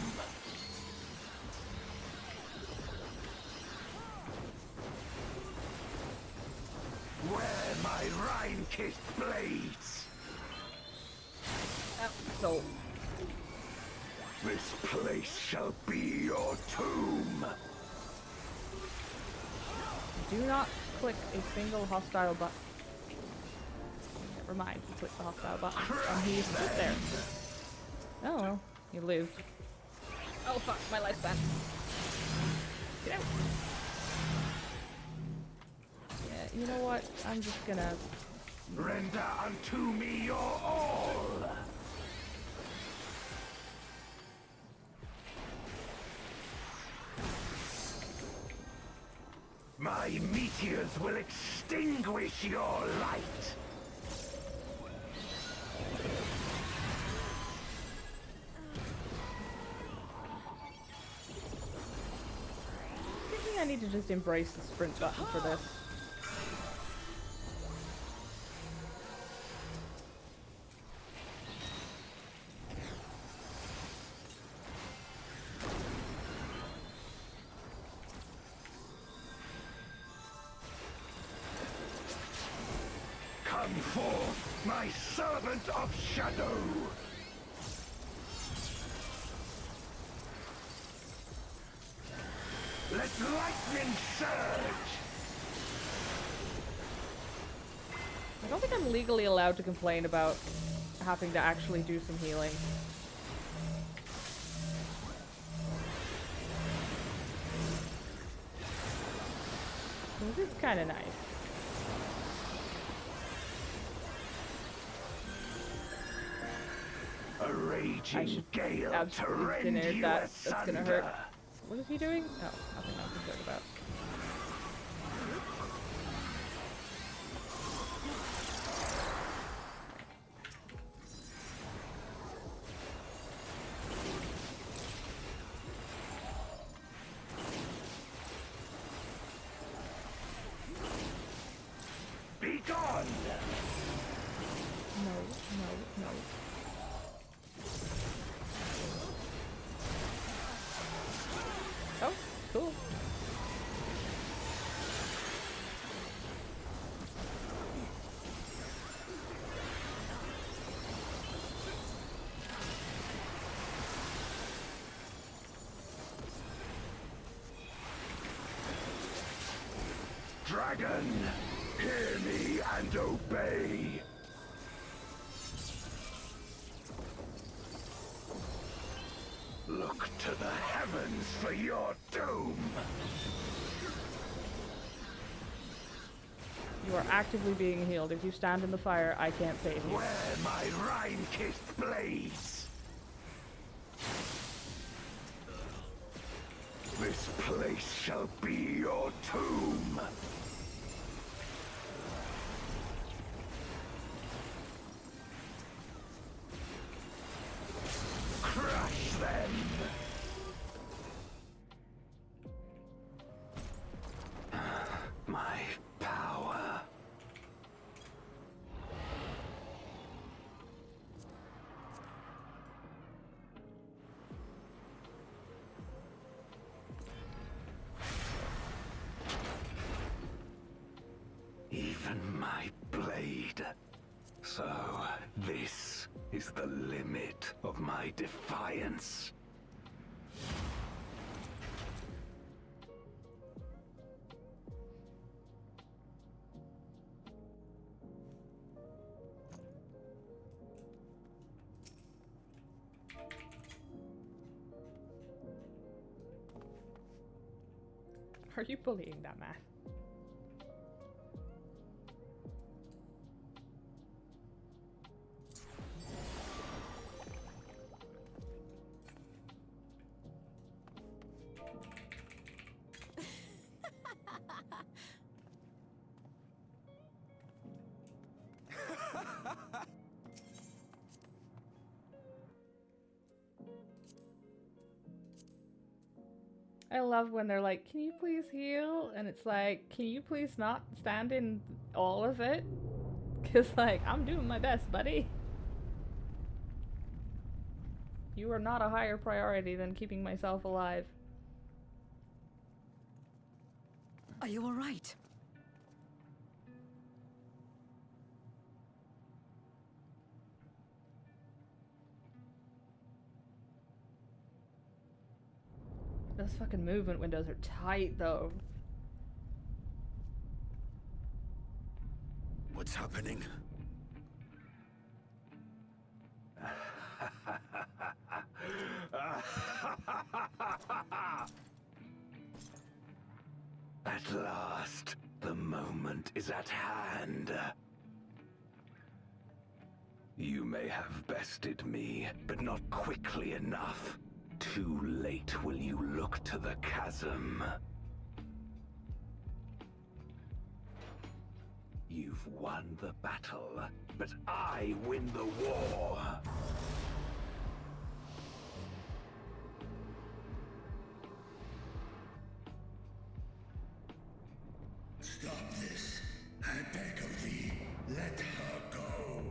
Wear my Rhine-kissed blades. So this place shall be your tomb. do not click a single hostile button. Never mind, you click the hostile button and he stood there. Oh well, you lived. Oh fuck, my lifespan. Get out. you know what? I'm just gonna... Render unto me your all! My meteors will extinguish your light! I need to just embrace the sprint button for this. Come forth, my servant of shadow! Let lightning surge! I don't think I'm legally allowed to complain about having to actually do some healing. This is kind of nice. A raging gale to absolutely rend finished you that. asunder. That's gonna hurt. What is he doing? Oh, nothing I'm concerned about. Be gone! No, no, no. Oh, cool. Dragon, hear me and obey. Look to the heavens for your doom. You are actively being healed. If you stand in the fire, I can't save you. Where my rime-kissed blades. This place shall be your tomb. Crush them. My power. Even my blade. So, this is the limit of my defiance. Are you bullying that man? I love when they're like, can you please heal? And it's like, can you please not stand in all of it? Because, like, I'm doing my best, buddy. You are not a higher priority than keeping myself alive. Are you all right? Those fucking movement windows are tight, though. What's happening? At last, the moment moment is at hand. You may have bested me, but not quickly enough. Too late will you look to the chasm. You've won the battle, but I win the war. Stop this. I beg of thee, let her go.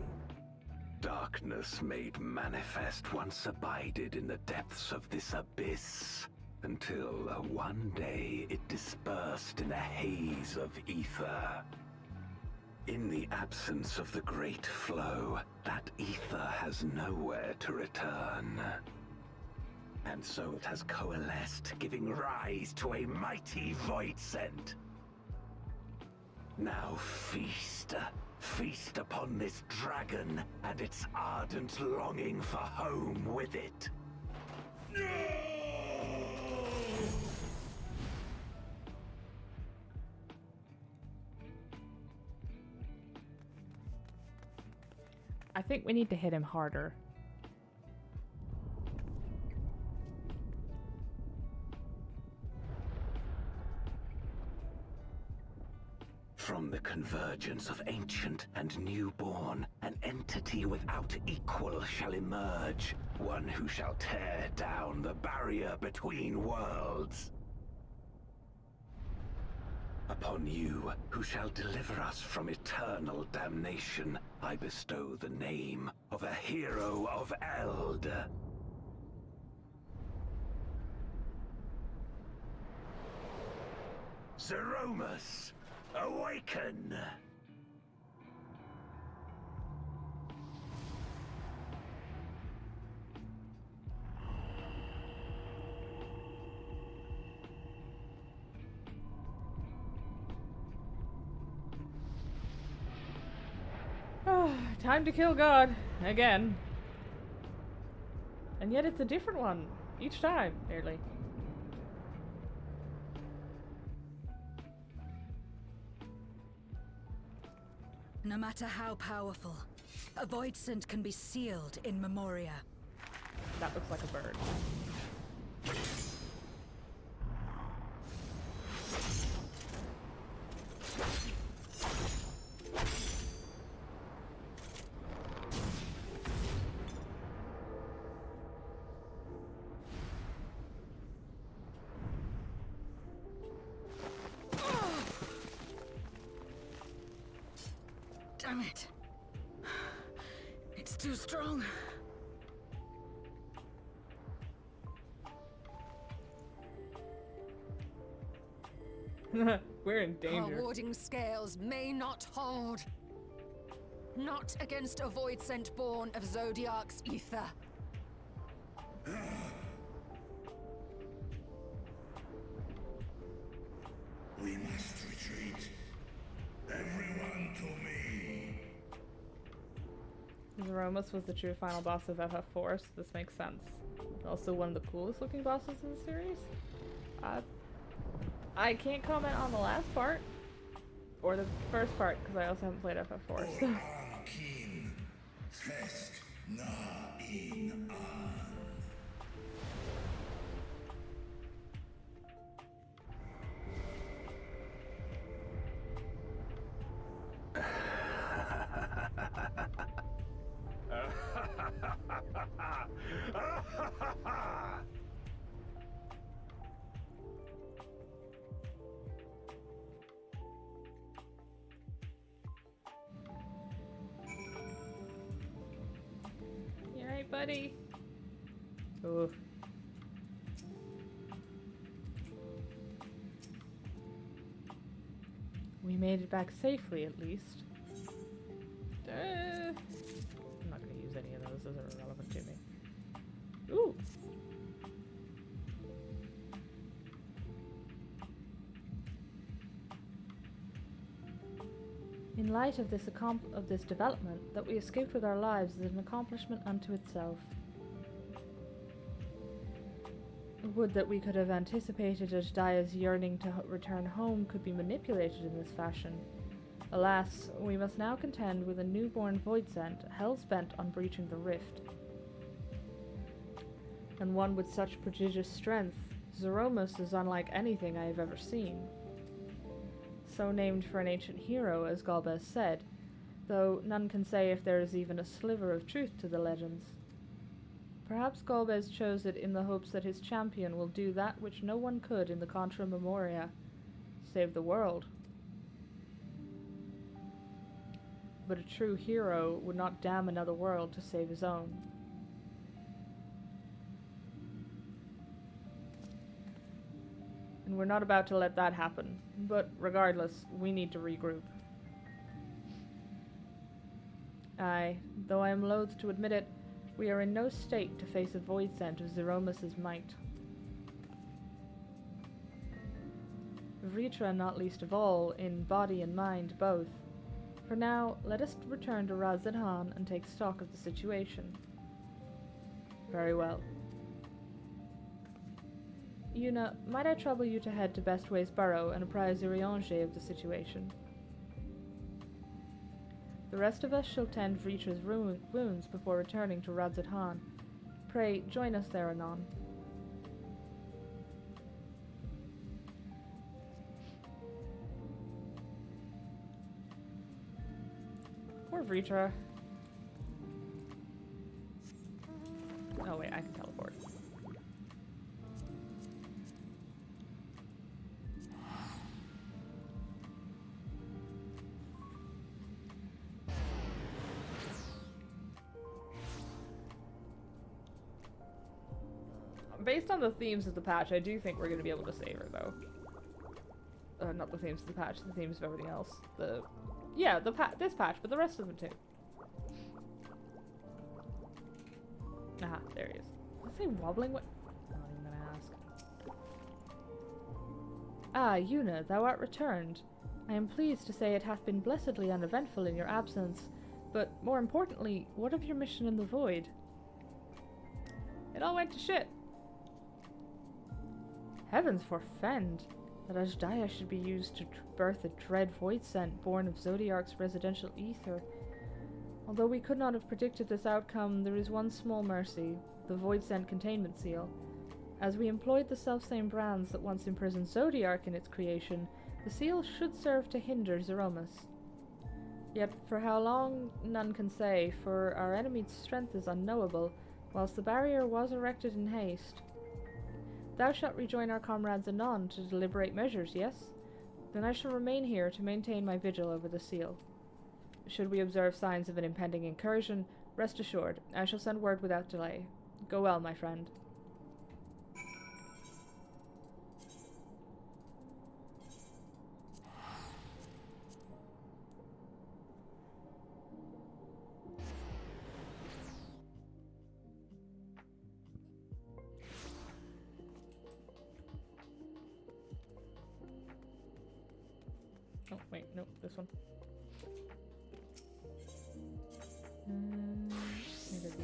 Darkness made manifest once abided in the depths of this abyss, until one day it dispersed in a haze of ether. In the absence of the great flow, that ether has nowhere to return. And so it has coalesced, giving rise to a mighty void scent. Now feast. Feast upon this dragon and its ardent longing for home with it. No! I think we need to hit him harder. From the convergence of ancient and newborn, an entity without equal shall emerge, one who shall tear down the barrier between worlds. Upon you, who shall deliver us from eternal damnation, I bestow the name of a hero of Eld. Zeromus, awaken! Time to kill God. Again. And yet it's a different one. Each time, nearly. No matter how powerful, a void scent can be sealed in Memoria. That looks like a bird. Damn it. It's too strong. We're in danger. Our warding scales may not hold. Not against a void scent born of Zodiac's ether. We must retreat. Everyone to me. Zeromus was the true final boss of FF4, so this makes sense. Also one of the coolest looking bosses in the series. I can't comment on the last part, or the first part, because I also haven't played FF4, so... You alright, buddy? Ooh. We made it back safely, at least. I'm not gonna use any of those. Those are irrelevant to me. Ooh! In light of this development, that we escaped with our lives is an accomplishment unto itself. Would that we could have anticipated Ajdaya's yearning to return home could be manipulated in this fashion. Alas, we must now contend with a newborn voidsent, hell-bent on breaching the rift. And one with such prodigious strength, Zeromus is unlike anything I have ever seen. So named for an ancient hero, as Galbez said, though none can say if there is even a sliver of truth to the legends. Perhaps Galbez chose it in the hopes that his champion will do that which no one could in the Contra Memoria, save the world. But a true hero would not damn another world to save his own. And we're not about to let that happen, but regardless, we need to regroup. Aye, though I am loath to admit it, we are in no state to face a voidsent of Zeromus's might. Vritra not least of all, in body and mind both. For now, let us return to Razadhan and take stock of the situation. Very well. Yuna, might I trouble you to head to Bestway's Burrow and apprise Urianger of the situation? The rest of us shall tend Vritra's wounds before returning to Razadhan. Pray, join us there anon. Poor Vritra. Oh wait, I can teleport. Based on the themes of the patch, I do think we're going to be able to save her, though. Not the themes of the patch, the themes of everything else. Yeah, this patch, but the rest of them too. Aha, there he is. Did I say wobbling? What? I'm not even gonna ask. Ah, Yuna, thou art returned. I am pleased to say it hath been blessedly uneventful in your absence, but more importantly, what of your mission in the void? It all went to shit. Heavens forfend that Ajdaya should be used to birth a dread voidsent born of Zodiark's residential ether. Although we could not have predicted this outcome, there is one small mercy, the voidsent containment seal. As we employed the selfsame brands that once imprisoned Zodiark in its creation, the seal should serve to hinder Zeromus. Yet for how long, none can say, for our enemy's strength is unknowable, whilst the barrier was erected in haste. Thou shalt rejoin our comrades anon to deliberate measures, yes? Then I shall remain here to maintain my vigil over the seal. Should we observe signs of an impending incursion, rest assured, I shall send word without delay. Go well, my friend. Oh, wait, nope, this one. Maybe this.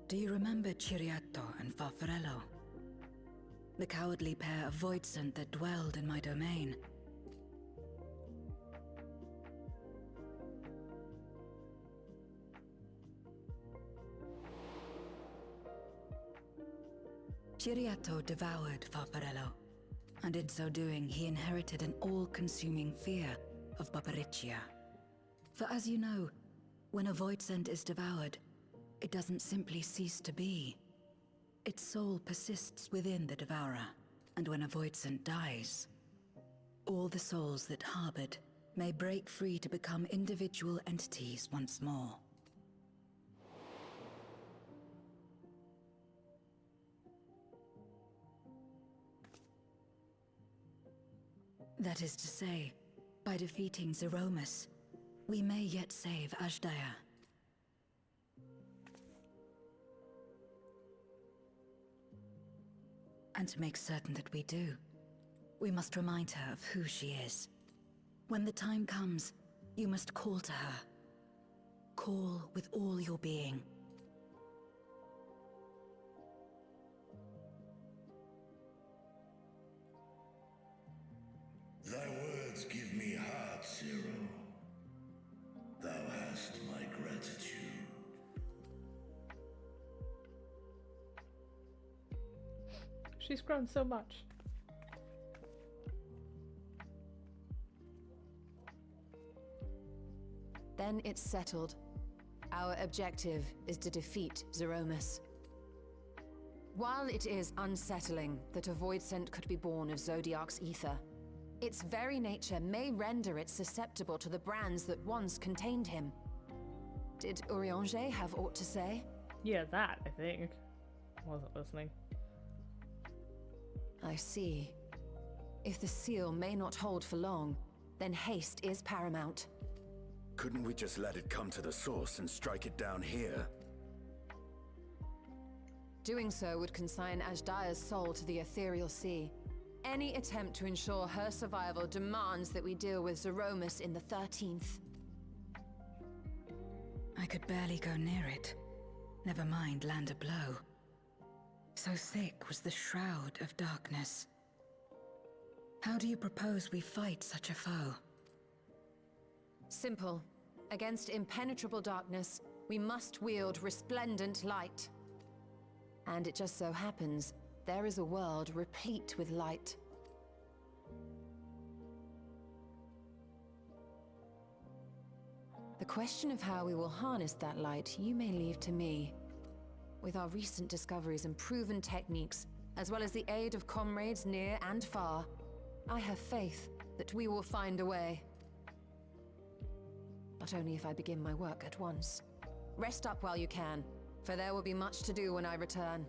Do you remember Ciriato and Farfarello? The cowardly pair of voidsent that dwelled in my domain? Ciriato devoured Farfarello, and in so doing he inherited an all-consuming fear of Barbariccia. For as you know, when a voidsent is devoured, it doesn't simply cease to be. Its soul persists within the devourer, And when a Voidsent dies, all the souls that harbored may break free to become individual entities once more. That is to say, by defeating Zeromus, we may yet save Ashdaya. And to make certain that we do, we must remind her of who she is. When the time comes, you must call to her. Call with all your being. Thy words give me heart, Zero. Thou hast my gratitude. She's grown so much. Then it's settled. Our objective is to defeat Zeromus. While it is unsettling that a Voidsent could be born of Zodiac's ether, its very nature may render it susceptible to the brands that once contained him. Did Urianger have aught to say? Yeah, that, I think. Wasn't listening. I see. If the seal may not hold for long, then haste is paramount. Couldn't we just let it come to the source and strike it down here? Doing so would consign Ashdaya's soul to the ethereal sea. Any attempt to ensure her survival demands that we deal with Zeromus in the 13th. I could barely go near it. Never mind land a blow. So thick was the shroud of darkness. How do you propose we fight such a foe? Simple. Against impenetrable darkness, we must wield resplendent light. And it just so happens, there is a world replete with light. The question of how we will harness that light, you may leave to me. With our recent discoveries and proven techniques, as well as the aid of comrades near and far, I have faith that we will find a way. But only if I begin my work at once. Rest up while you can, for there will be much to do when I return.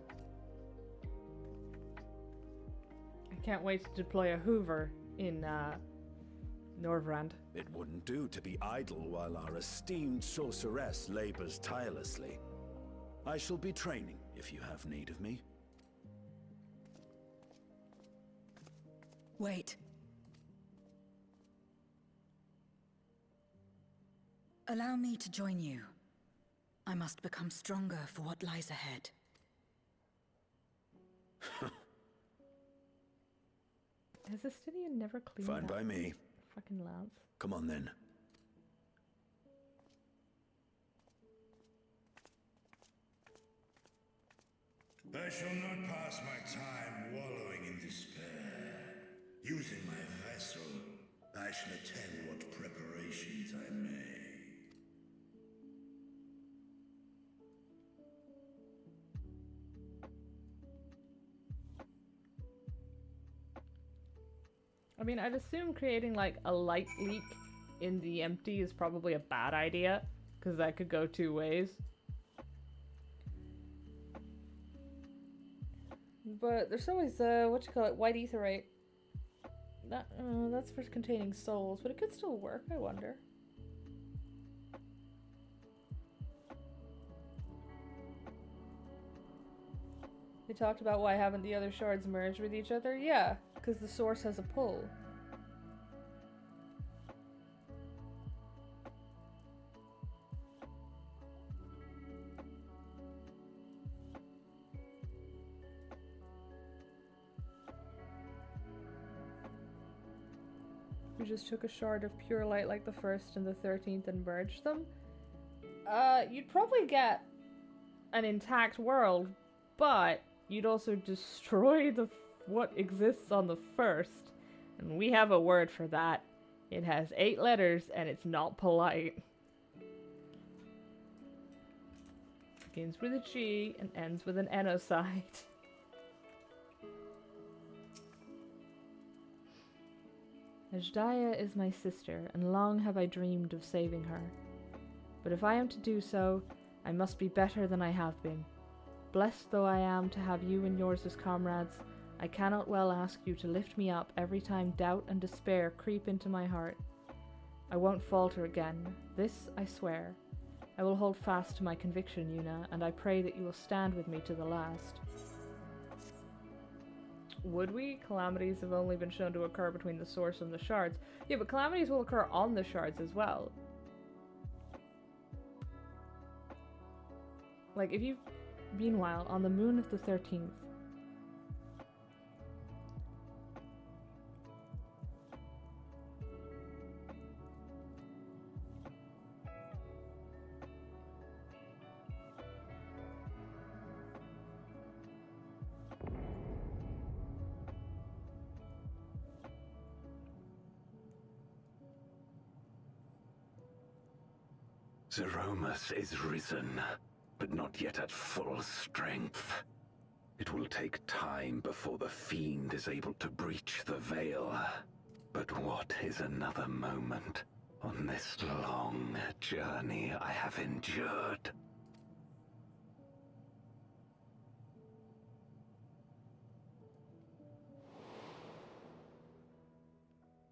I can't wait to deploy a Hoover in Norvrand. It wouldn't do to be idle while our esteemed sorceress labors tirelessly. I shall be training if you have need of me. Wait. Allow me to join you. I must become stronger for what lies ahead. Has Estinian never cleaned Fine by me. Fucking lance. Come on then. I shall not pass my time wallowing in despair. Using my vessel, I shall attend what preparations I may. I mean, I'd assume creating like a light leak in the empty is probably a bad idea, because that could go two ways. But there's always white aetheryte. That's for containing souls, but it could still work, I wonder. They talked about why haven't the other shards merged with each other? Yeah, because the source has a pull. We just took a shard of pure light like the 1st and the 13th and merged them. You'd probably get an intact world, but you'd also destroy what exists on the 1st. And we have a word for that. It has 8 letters and it's not polite. Begins with a G and ends with an N-ocide. Ajdaya is my sister, and long have I dreamed of saving her. But if I am to do so, I must be better than I have been. Blessed though I am to have you and yours as comrades, I cannot well ask you to lift me up every time doubt and despair creep into my heart. I won't falter again. This I swear. I will hold fast to my conviction, Yuna, and I pray that you will stand with me to the last. Would we? Calamities have only been shown to occur between the source and the shards. Yeah, but calamities will occur on the shards as well. Like, if you... Meanwhile, on the moon of the 13th... Zeromus is risen, but not yet at full strength. It will take time before the fiend is able to breach the veil. But what is another moment on this long journey I have endured?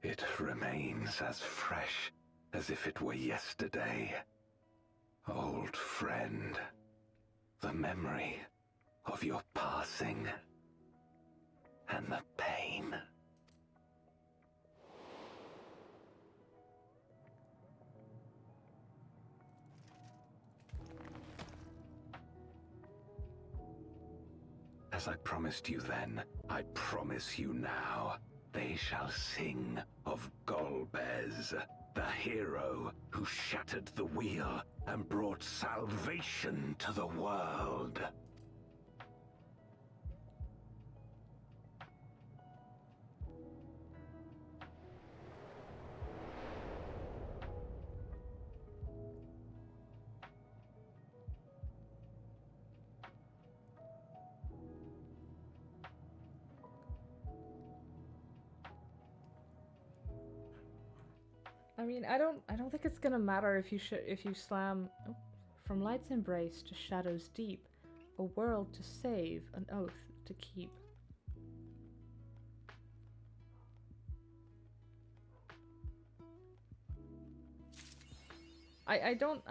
It remains as fresh as if it were yesterday. Old friend, the memory of your passing and the pain. As I promised you then, I promise you now, they shall sing of Golbez, the hero who shattered the wheel and brought salvation to the world. I mean, I don't think it's gonna matter if you slam from light's embrace to shadow's deep, a world to save, an oath to keep. I don't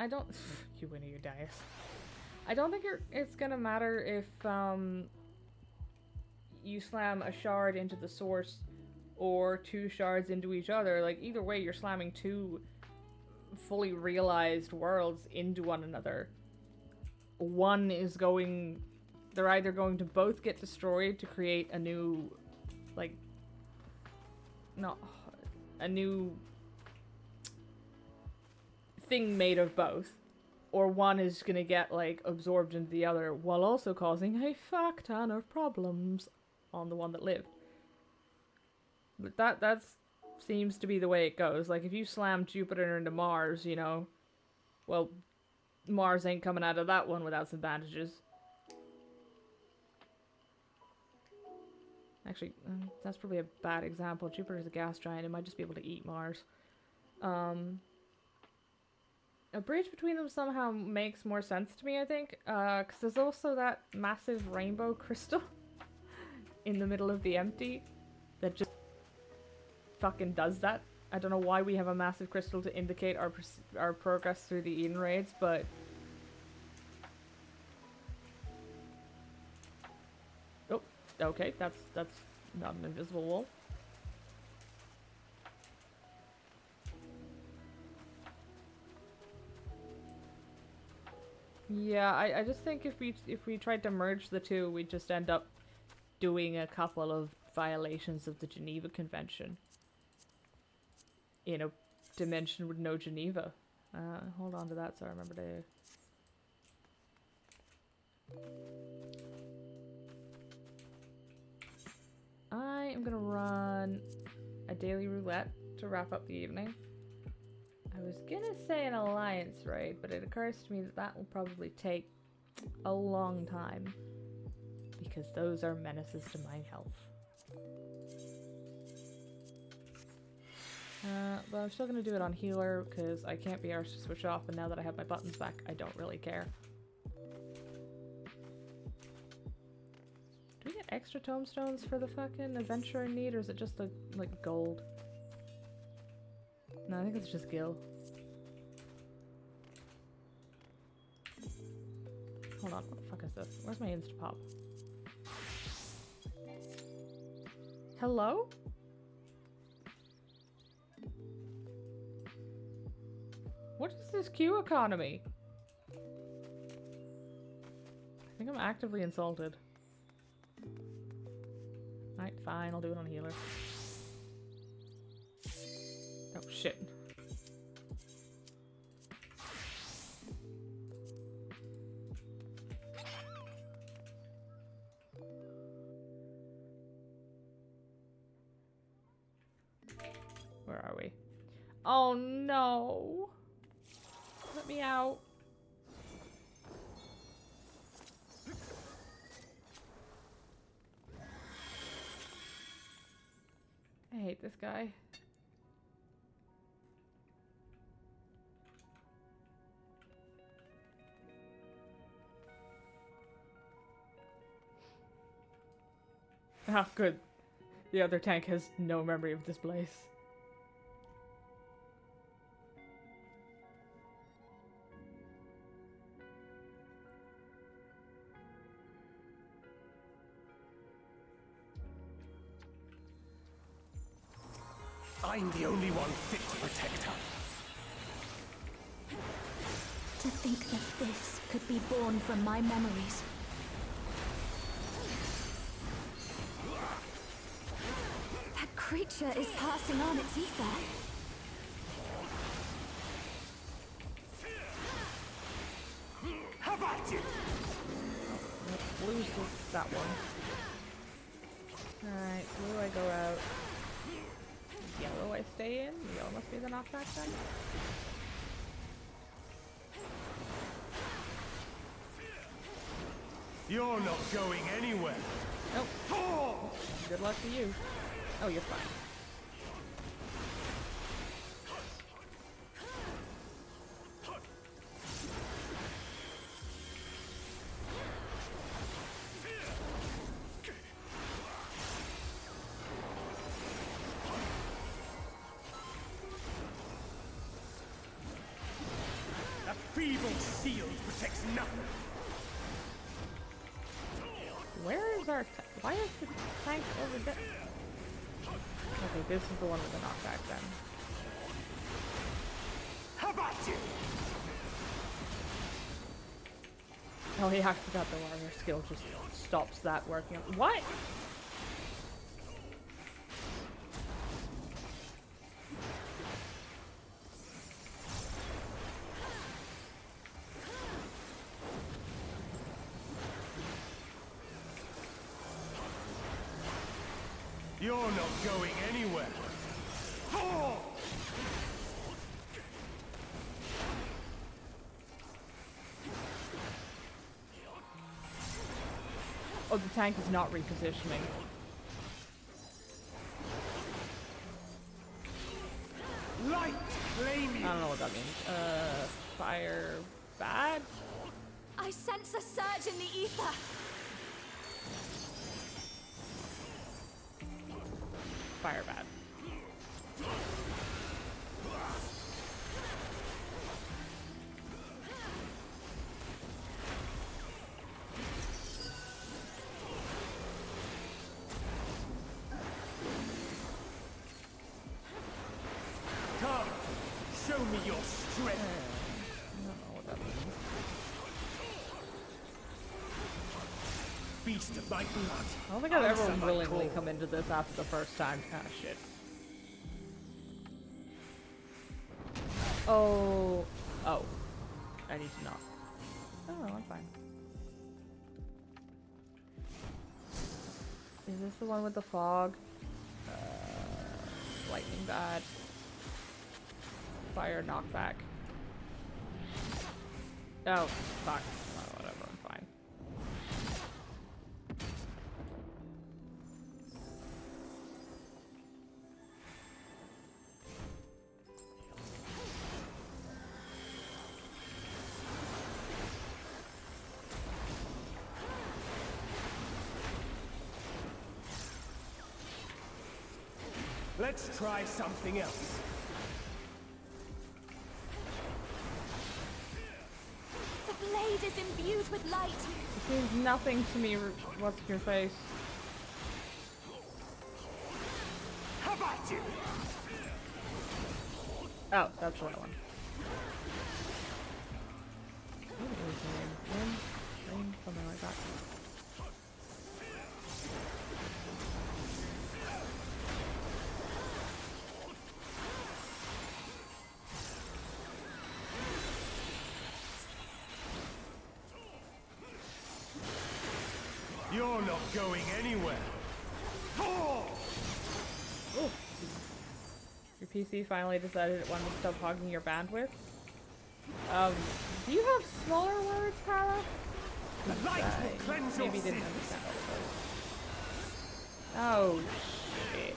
you win or you die. I don't think it's gonna matter if you slam a shard into the source or two shards into each other. Like, either way, you're slamming two fully realized worlds into one another. One is going... They're either going to both get destroyed to create a new... Like... No... A new... thing made of both. Or one is gonna get, like, absorbed into the other, while also causing a fuck ton of problems on the one that lived. But that seems to be the way it goes. Like, if you slam Jupiter into Mars, you know, well, Mars ain't coming out of that one without some bandages. Actually, that's probably a bad example. Jupiter's a gas giant. It might just be able to eat Mars. A bridge between them somehow makes more sense to me, I think. Because there's also that massive rainbow crystal in the middle of the empty that just fucking does that. I don't know why we have a massive crystal to indicate our progress through the Eden raids, but oh, okay, that's not an invisible wall. Yeah, I just think if we tried to merge the two, we'd just end up doing a couple of violations of the Geneva Convention in a dimension with no Geneva. Hold on to that so I remember to... I am gonna run a daily roulette to wrap up the evening. I was gonna say an alliance raid, but it occurs to me that that will probably take a long time, because those are menaces to my health. But I'm still gonna do it on healer because I can't be arsed to switch off, and now that I have my buttons back, I don't really care. Do we get extra tomestones for the fucking adventure in need, or is it just like gold? No, I think it's just gil. Hold on, what the fuck is this? Where's my Instapop? Hello? What is this Q economy? I think I'm actively insulted. Alright, fine, I'll do it on healer. Oh shit. Where are we? Oh no! Let me out. I hate this guy. Ah, good. The other tank has no memory of this place. I'm the only one fit to protect her. To think that this could be born from my memories. That creature is passing on its ether. How about you? Blue's that one. Alright, blue I go out. Yellow I stay in? Yellow must be the knockback then? You're not going anywhere. Nope. Oh, good luck to you. Oh, you're fine. That feeble shield protects nothing. Where is our why is the tank over there? Okay, this is the one with the knockback then. How about you? Oh yeah, I forgot the warrior skill just stops that working. What? You're not going anywhere. Oh! Oh, the tank is not repositioning. Light flaming. I don't know what that means. Fire bad? I sense a surge in the ether. Fire bad. Come, show me your strength. I don't know what that means. Beast of my blood. I don't think I've ever willingly come into this after the first time. Ah, shit. Oh. Oh. I need to knock. Oh, I'm fine. Is this the one with the fog? Lightning bad. Fire knockback. Oh, fuck. Oh, whatever, I'm fine. Let's try something else. The blade is imbued with light. It means nothing to me. What's your face? How about you? Oh, that's the right one. What is his name? Rain? Something like that. You're not going anywhere. Oh. Your PC finally decided it wanted to stop hogging your bandwidth. Do you have smaller words, Para? The light will cleanse your maybe didn't sins. understand all of those. Oh shit.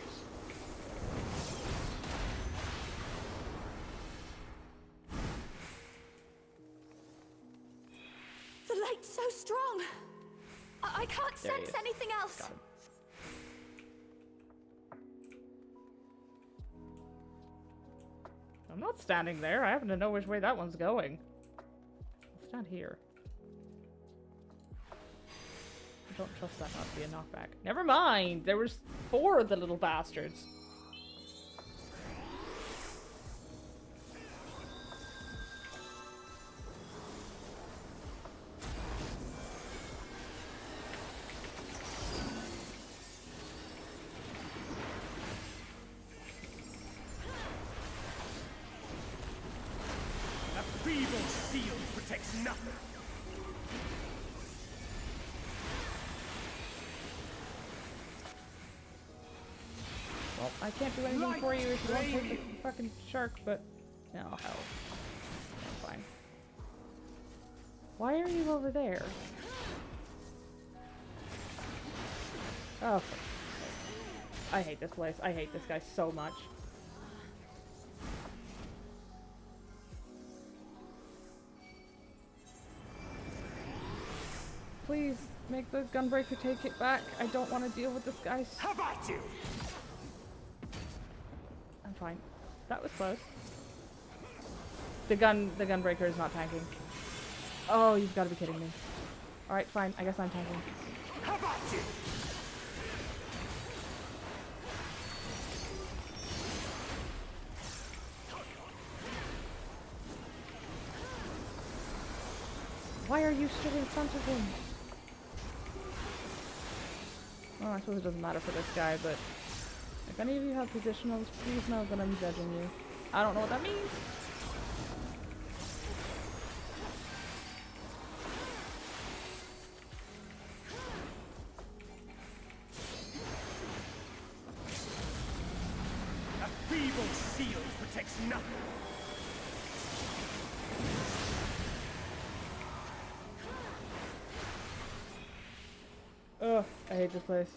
The light's so strong. I can't There he sense is. anything else. Got him. I'm not standing there. I happen to know which way that one's going. I'll stand here. I don't trust that not to be a knockback. Never mind! There was 4 of the little bastards. A feeble shield protects nothing. Well, I can't do anything for you if you won't take the fucking shark, but... No, hell. I'm fine. Why are you over there? Oh, for fuck's sake. I hate this place. I hate this guy so much. Please, make the gunbreaker take it back. I don't want to deal with this guy. How about you? I'm fine. That was close. The gunbreaker is not tanking. Oh, you've got to be kidding me. Alright, fine. I guess I'm tanking. How about you? Why are you stood in front of him? Well, I suppose it doesn't matter for this guy, but if any of you have positionals, please know that I'm judging you. I don't know what that means. A feeble shield protects nothing. Ugh, I hate this place.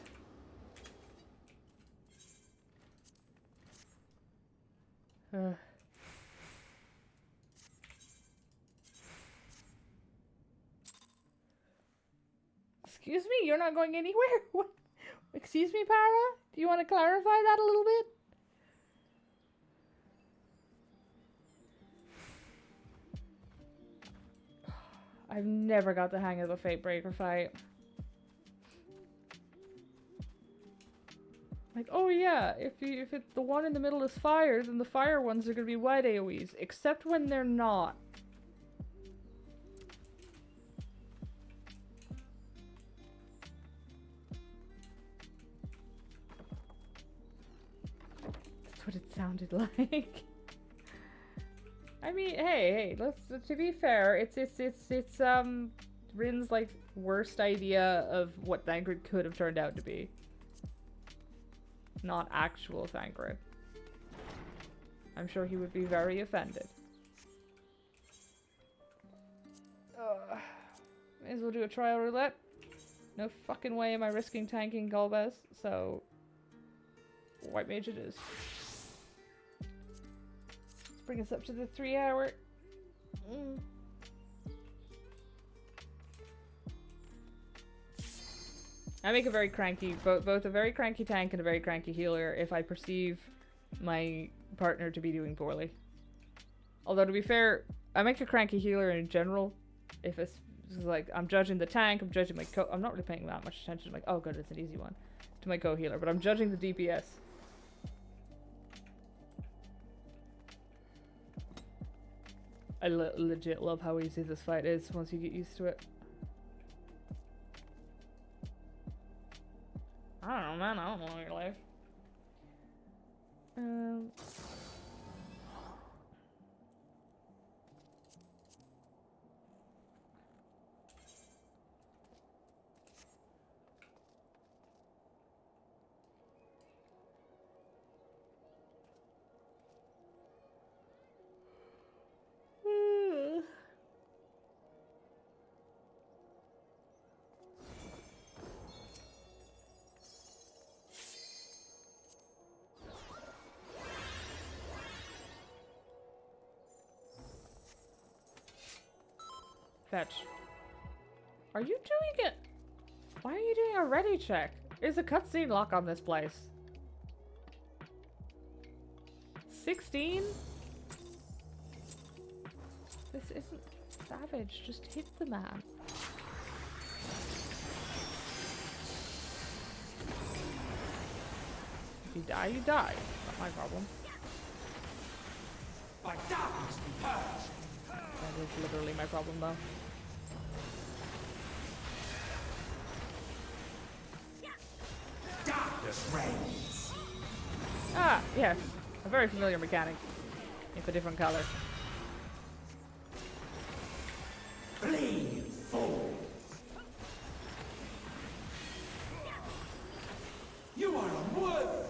Ugh. Excuse me, you're not going anywhere? What? Excuse me, Para? Do you want to clarify that a little bit? I've never got the hang of the Fatebreaker fight. Like, oh yeah, if it's the one in the middle is fire, then the fire ones are gonna be white AoEs, except when they're not. That's what it sounded like. I mean, hey, let's, to be fair, it's Rin's like worst idea of what Thancred could have turned out to be. Not actual Thancred. I'm sure he would be very offended. May as well do a trial roulette. No fucking way am I risking tanking Golbez, so White Mage it is. Let's bring us up to the 3 hour. I make a very cranky, both a very cranky tank and a very cranky healer if I perceive my partner to be doing poorly. Although, to be fair, I make a cranky healer in general. If it's like, I'm judging the tank, I'm judging my I'm not really paying that much attention to my, oh good, it's an easy one, to my co-healer, but I'm judging the DPS. I legit love how easy this fight is once you get used to it. I don't know, man. I don't know your life. Fetch. Are you doing it? Why are you doing a ready check? Is a cutscene lock on this place? 16? This isn't savage. Just hit the man. If you die, you die. Not my problem. By darkness be purged. That is literally my problem, though. Darkness reigns. Ah, yes. A very familiar mechanic. If a different color. Flee, fools. You are unworthy.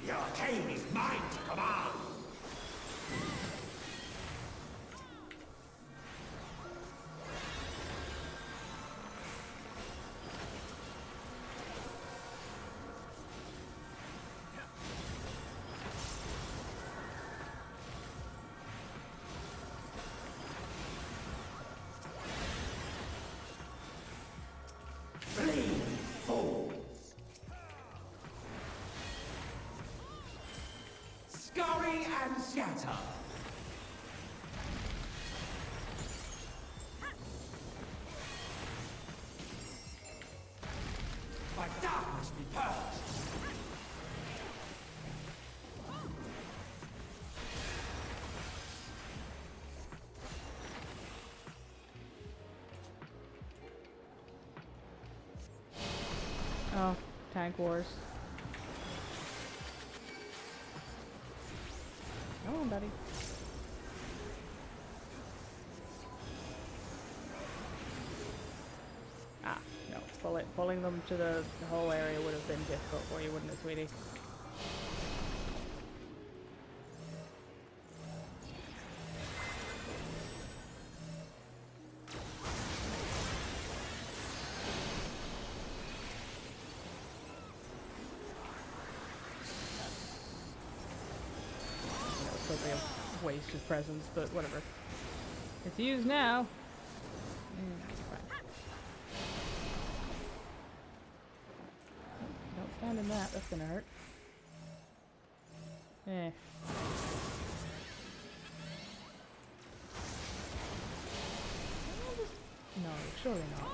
The arcane is mine to command. Flee, fools. Scurry and scatter. By darkness be purged. Oh, tank wars. Come on, buddy. Ah, no. Pulling them to the whole area would have been difficult for you, wouldn't it, sweetie? Totally a waste of presence, but whatever. It's used now. Fine. Don't stand in that. That's gonna hurt. Eh. No, surely not.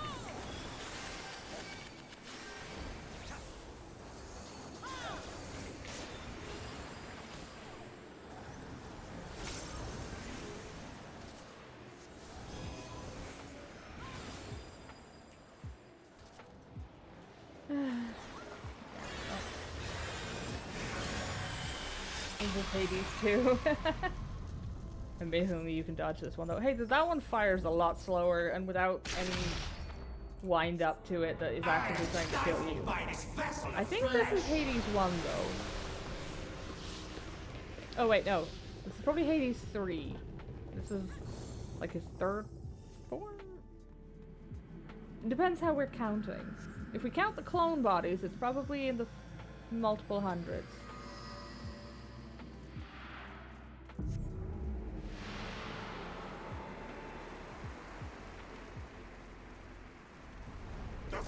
With Hades too. Amazingly, you can dodge this one though. Hey, that one fires a lot slower and without any wind up to it that is actively trying to kill you. I think this is Hades 1 though. Oh wait, no. This is probably Hades 3. This is like his third form? It depends how we're counting. If we count the clone bodies, it's probably in the multiple hundreds.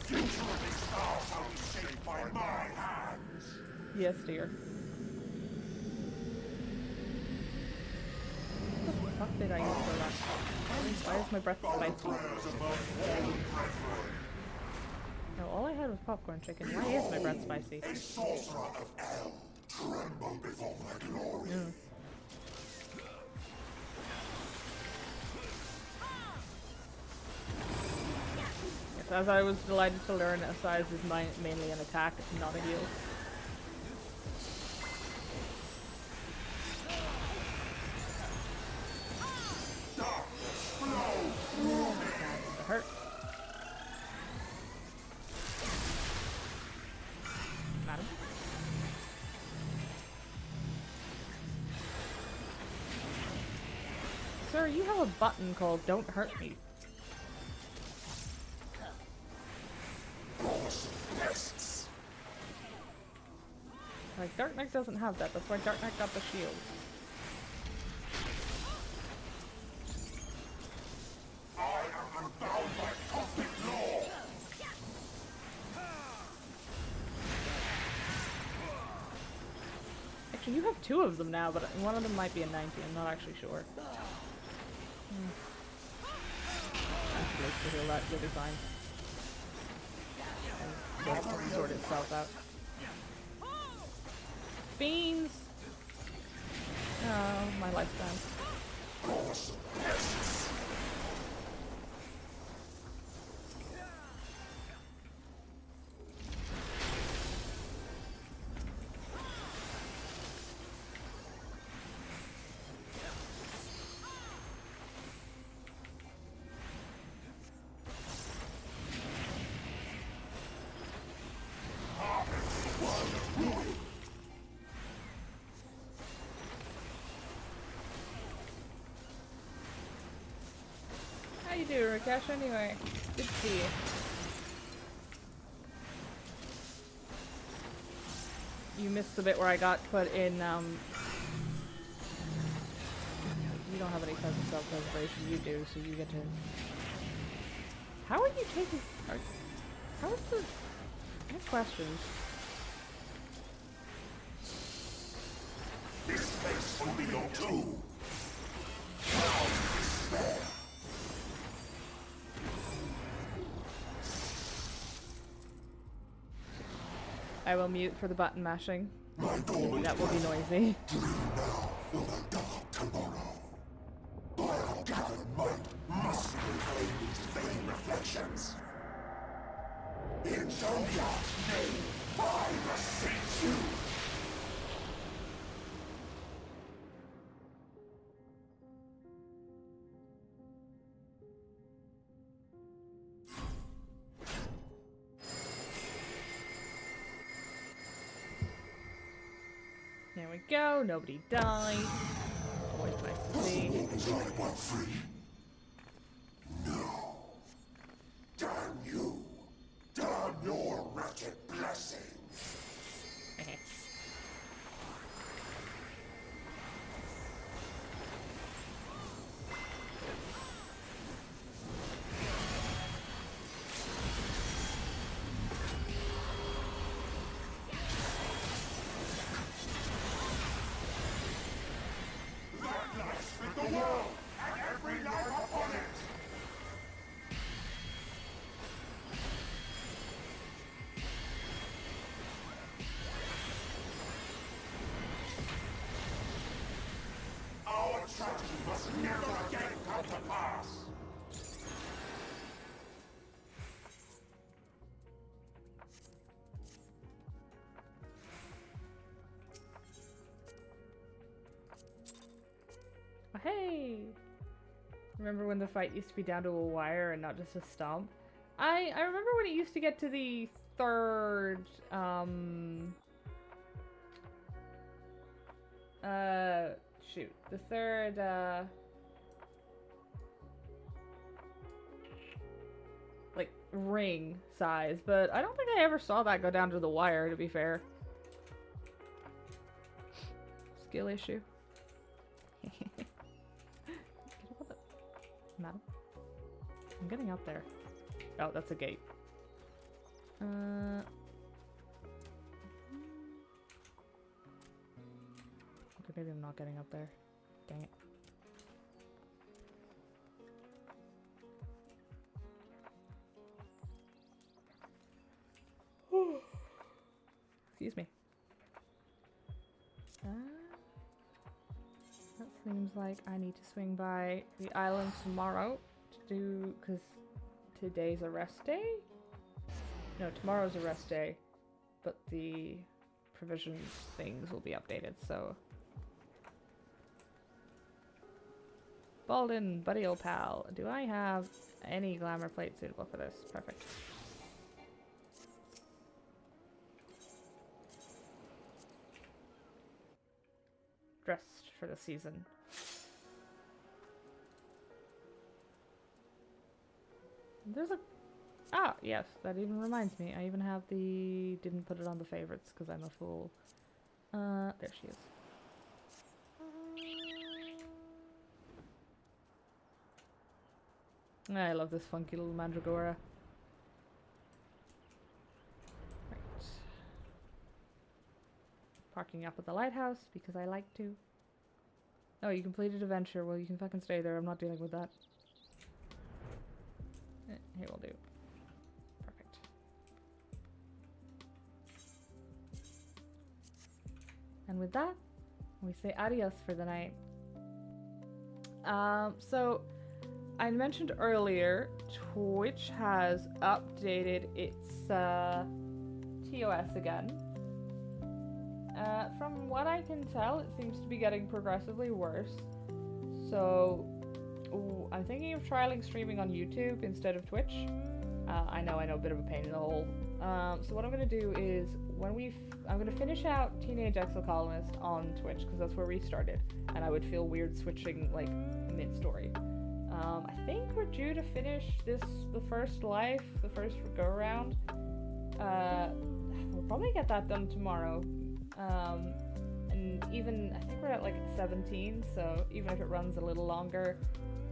future of this star shall be shaped by my hands. Yes, dear. What the fuck did I use for that? Why is my breath spicy? No, all I had was popcorn chicken. Why is my breath spicy? A sorcerer of El, tremble before my glory. Yes, as I was delighted to learn, Asai's is mainly an attack, not a heal. Hurt. Madam. Sir, you have a button called "Don't Hurt Me." Like, Dark Knight doesn't have that. That's why Dark Knight got the shield. I am unbound by cosmic law. Actually, you have two of them now, but one of them might be a 90. I'm not actually sure. Actually, to heal that good design. And sort itself out. Beans! Oh, my lifespan. How you doing, Rakesh, anyway? Good to see you. You missed the bit where I got put in, you don't have any sense of self-preservation, you do, so you get to... How are you taking... How is the... I have questions. This space will be your tomb. Proud despair. I will mute for the button mashing. That will be noisy. Tomorrow. By our gathered might, must reclaim these vain reflections. In Zodiac's name, I beseech you. There we go, nobody died. Always nice to see. Was I but free? No. Damn you. Damn your wretched blessing. Tragedy must never again come to pass! Oh, hey! Remember when the fight used to be down to a wire and not just a stomp? I remember when it used to get to the third, shoot, the third, like, ring size, but I don't think I ever saw that go down to the wire, to be fair. Skill issue. Madam? I'm getting up there. Oh, that's a gate. Okay, maybe I'm not getting up there. Dang it. Excuse me. That seems like I need to swing by the island tomorrow to do, because today's a rest day? No, tomorrow's a rest day, but the provision things will be updated, so. Balden, buddy old pal. Do I have any glamour plate suitable for this? Perfect. Dressed for the season. There's a... Ah, yes, that even reminds me. I even have the... Didn't put it on the favorites because I'm a fool. There she is. I love this funky little mandragora. Right. Parking up at the lighthouse because I like to. Oh, you completed adventure. Well, you can fucking stay there. I'm not dealing with that. Here will do. Perfect. And with that, we say adios for the night. So I mentioned earlier, Twitch has updated its TOS again. From what I can tell, it seems to be getting progressively worse. So I'm thinking of trialing streaming on YouTube instead of Twitch. I know, a bit of a pain in the hole. So what I'm going to do is, I'm going to finish out Teenage Exocolonist on Twitch, because that's where we started. And I would feel weird switching, like, mid-story. I think we're due to finish the first life, the first go-around. We'll probably get that done tomorrow. And even, I think we're at like 17, so even if it runs a little longer,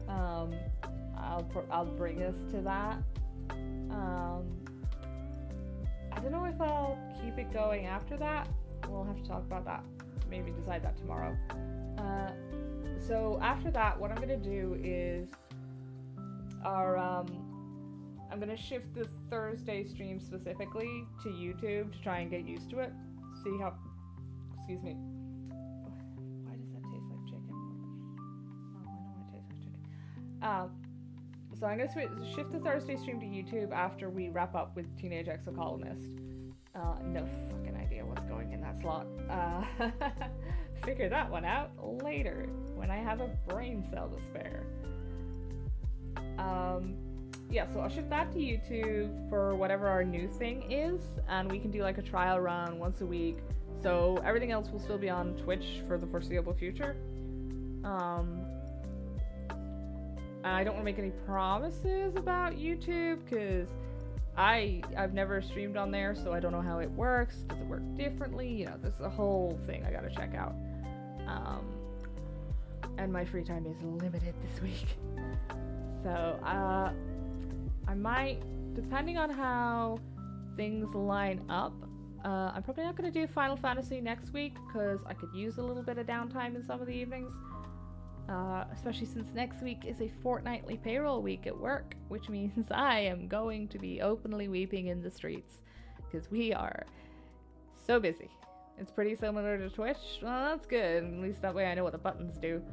I'll bring us to that. I don't know if I'll keep it going after that. We'll have to talk about that. Maybe decide that tomorrow. So after that, what I'm gonna do is I'm gonna shift the Thursday stream specifically to YouTube to try and get used to it. See how, excuse me. Why does that taste like chicken? Oh, I know it tastes like chicken. So I'm gonna shift the Thursday stream to YouTube after we wrap up with Teenage Exocolonist. No fucking idea what's going in that slot. Figure that one out later when I have a brain cell to spare. Yeah, so I'll shift that to YouTube for whatever our new thing is, and we can do like a trial run once a week. So everything else will still be on Twitch for the foreseeable future. I don't want to make any promises about YouTube because I've never streamed on there, so I don't know how it works. Does it work differently? You know, there's a whole thing I gotta check out. And my free time is limited this week. So, I might, depending on how things line up, I'm probably not going to do Final Fantasy next week because I could use a little bit of downtime in some of the evenings. Especially since next week is a fortnightly payroll week at work, which means I am going to be openly weeping in the streets because we are so busy. It's pretty similar to Twitch. Well, that's good. At least that way I know what the buttons do.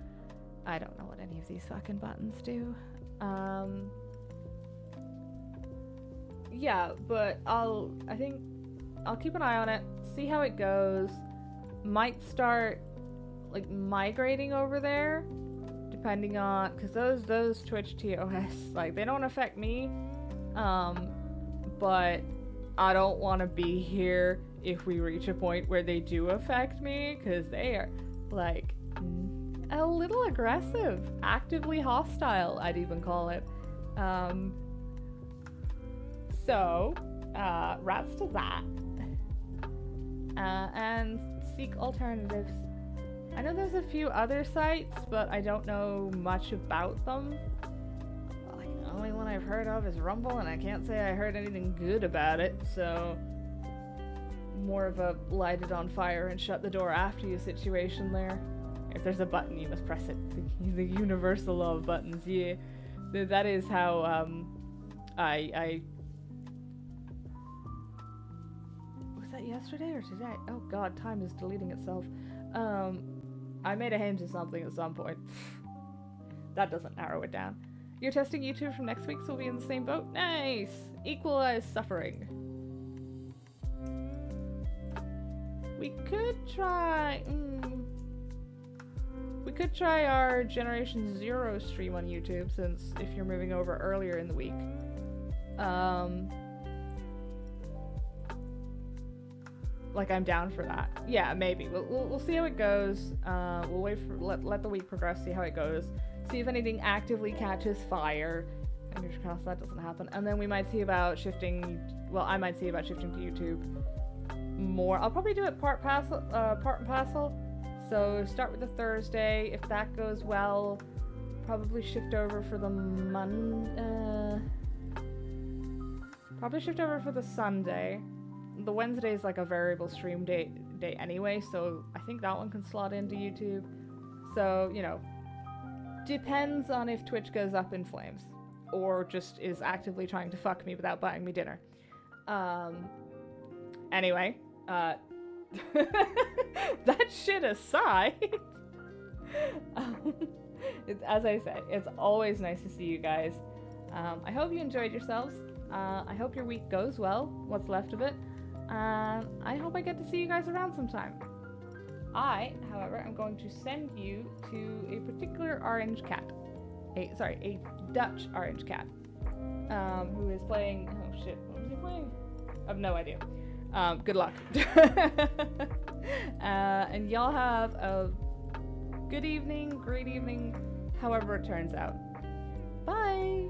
I don't know what any of these fucking buttons do. Yeah, but I think I'll keep an eye on it, see how it goes. Might start like migrating over there, depending on, because those Twitch TOS, like, they don't affect me, but I don't want to be here if we reach a point where they do affect me, because they are like a little aggressive, actively hostile, I'd even call it. So rats to that, and seek alternatives. I know there's a few other sites, but I don't know much about them. Like, the only one only I've heard of is Rumble, and I can't say I heard anything good about it, so more of a light it on fire and shut the door after you situation there. If there's a button, you must press it. The universal law of buttons, yeah. That is how I was that yesterday or today? Oh god, time is deleting itself. I made a hymn to something at some point. That doesn't narrow it down. You're testing YouTube from next week, so we'll be in the same boat? Nice! Equalize suffering. We could try... We could try our Generation Zero stream on YouTube, since if you're moving over earlier in the week. Like, I'm down for that. Yeah, maybe. We'll see how it goes. We'll wait for... Let the week progress, see how it goes. See if anything actively catches fire. Fingers crossed that doesn't happen. And then we might see about shifting... Well, I might see about shifting to YouTube more. I'll probably do it part and parcel. So start with the Thursday. If that goes well, probably shift over for the probably shift over for the Sunday. The Wednesday is like a variable stream day anyway, so I think that one can slot into YouTube. So, you know, depends on if Twitch goes up in flames or just is actively trying to fuck me without buying me dinner. Anyway, that shit aside, as I said, it's always nice to see you guys. I hope you enjoyed yourselves. I hope your week goes well, what's left of it. I hope I get to see you guys around sometime. I, however, am going to send you to a particular orange cat. A Dutch orange cat. Who is playing... Oh shit, what was he playing? I have no idea. Good luck. And y'all have a good evening, great evening, however it turns out. Bye!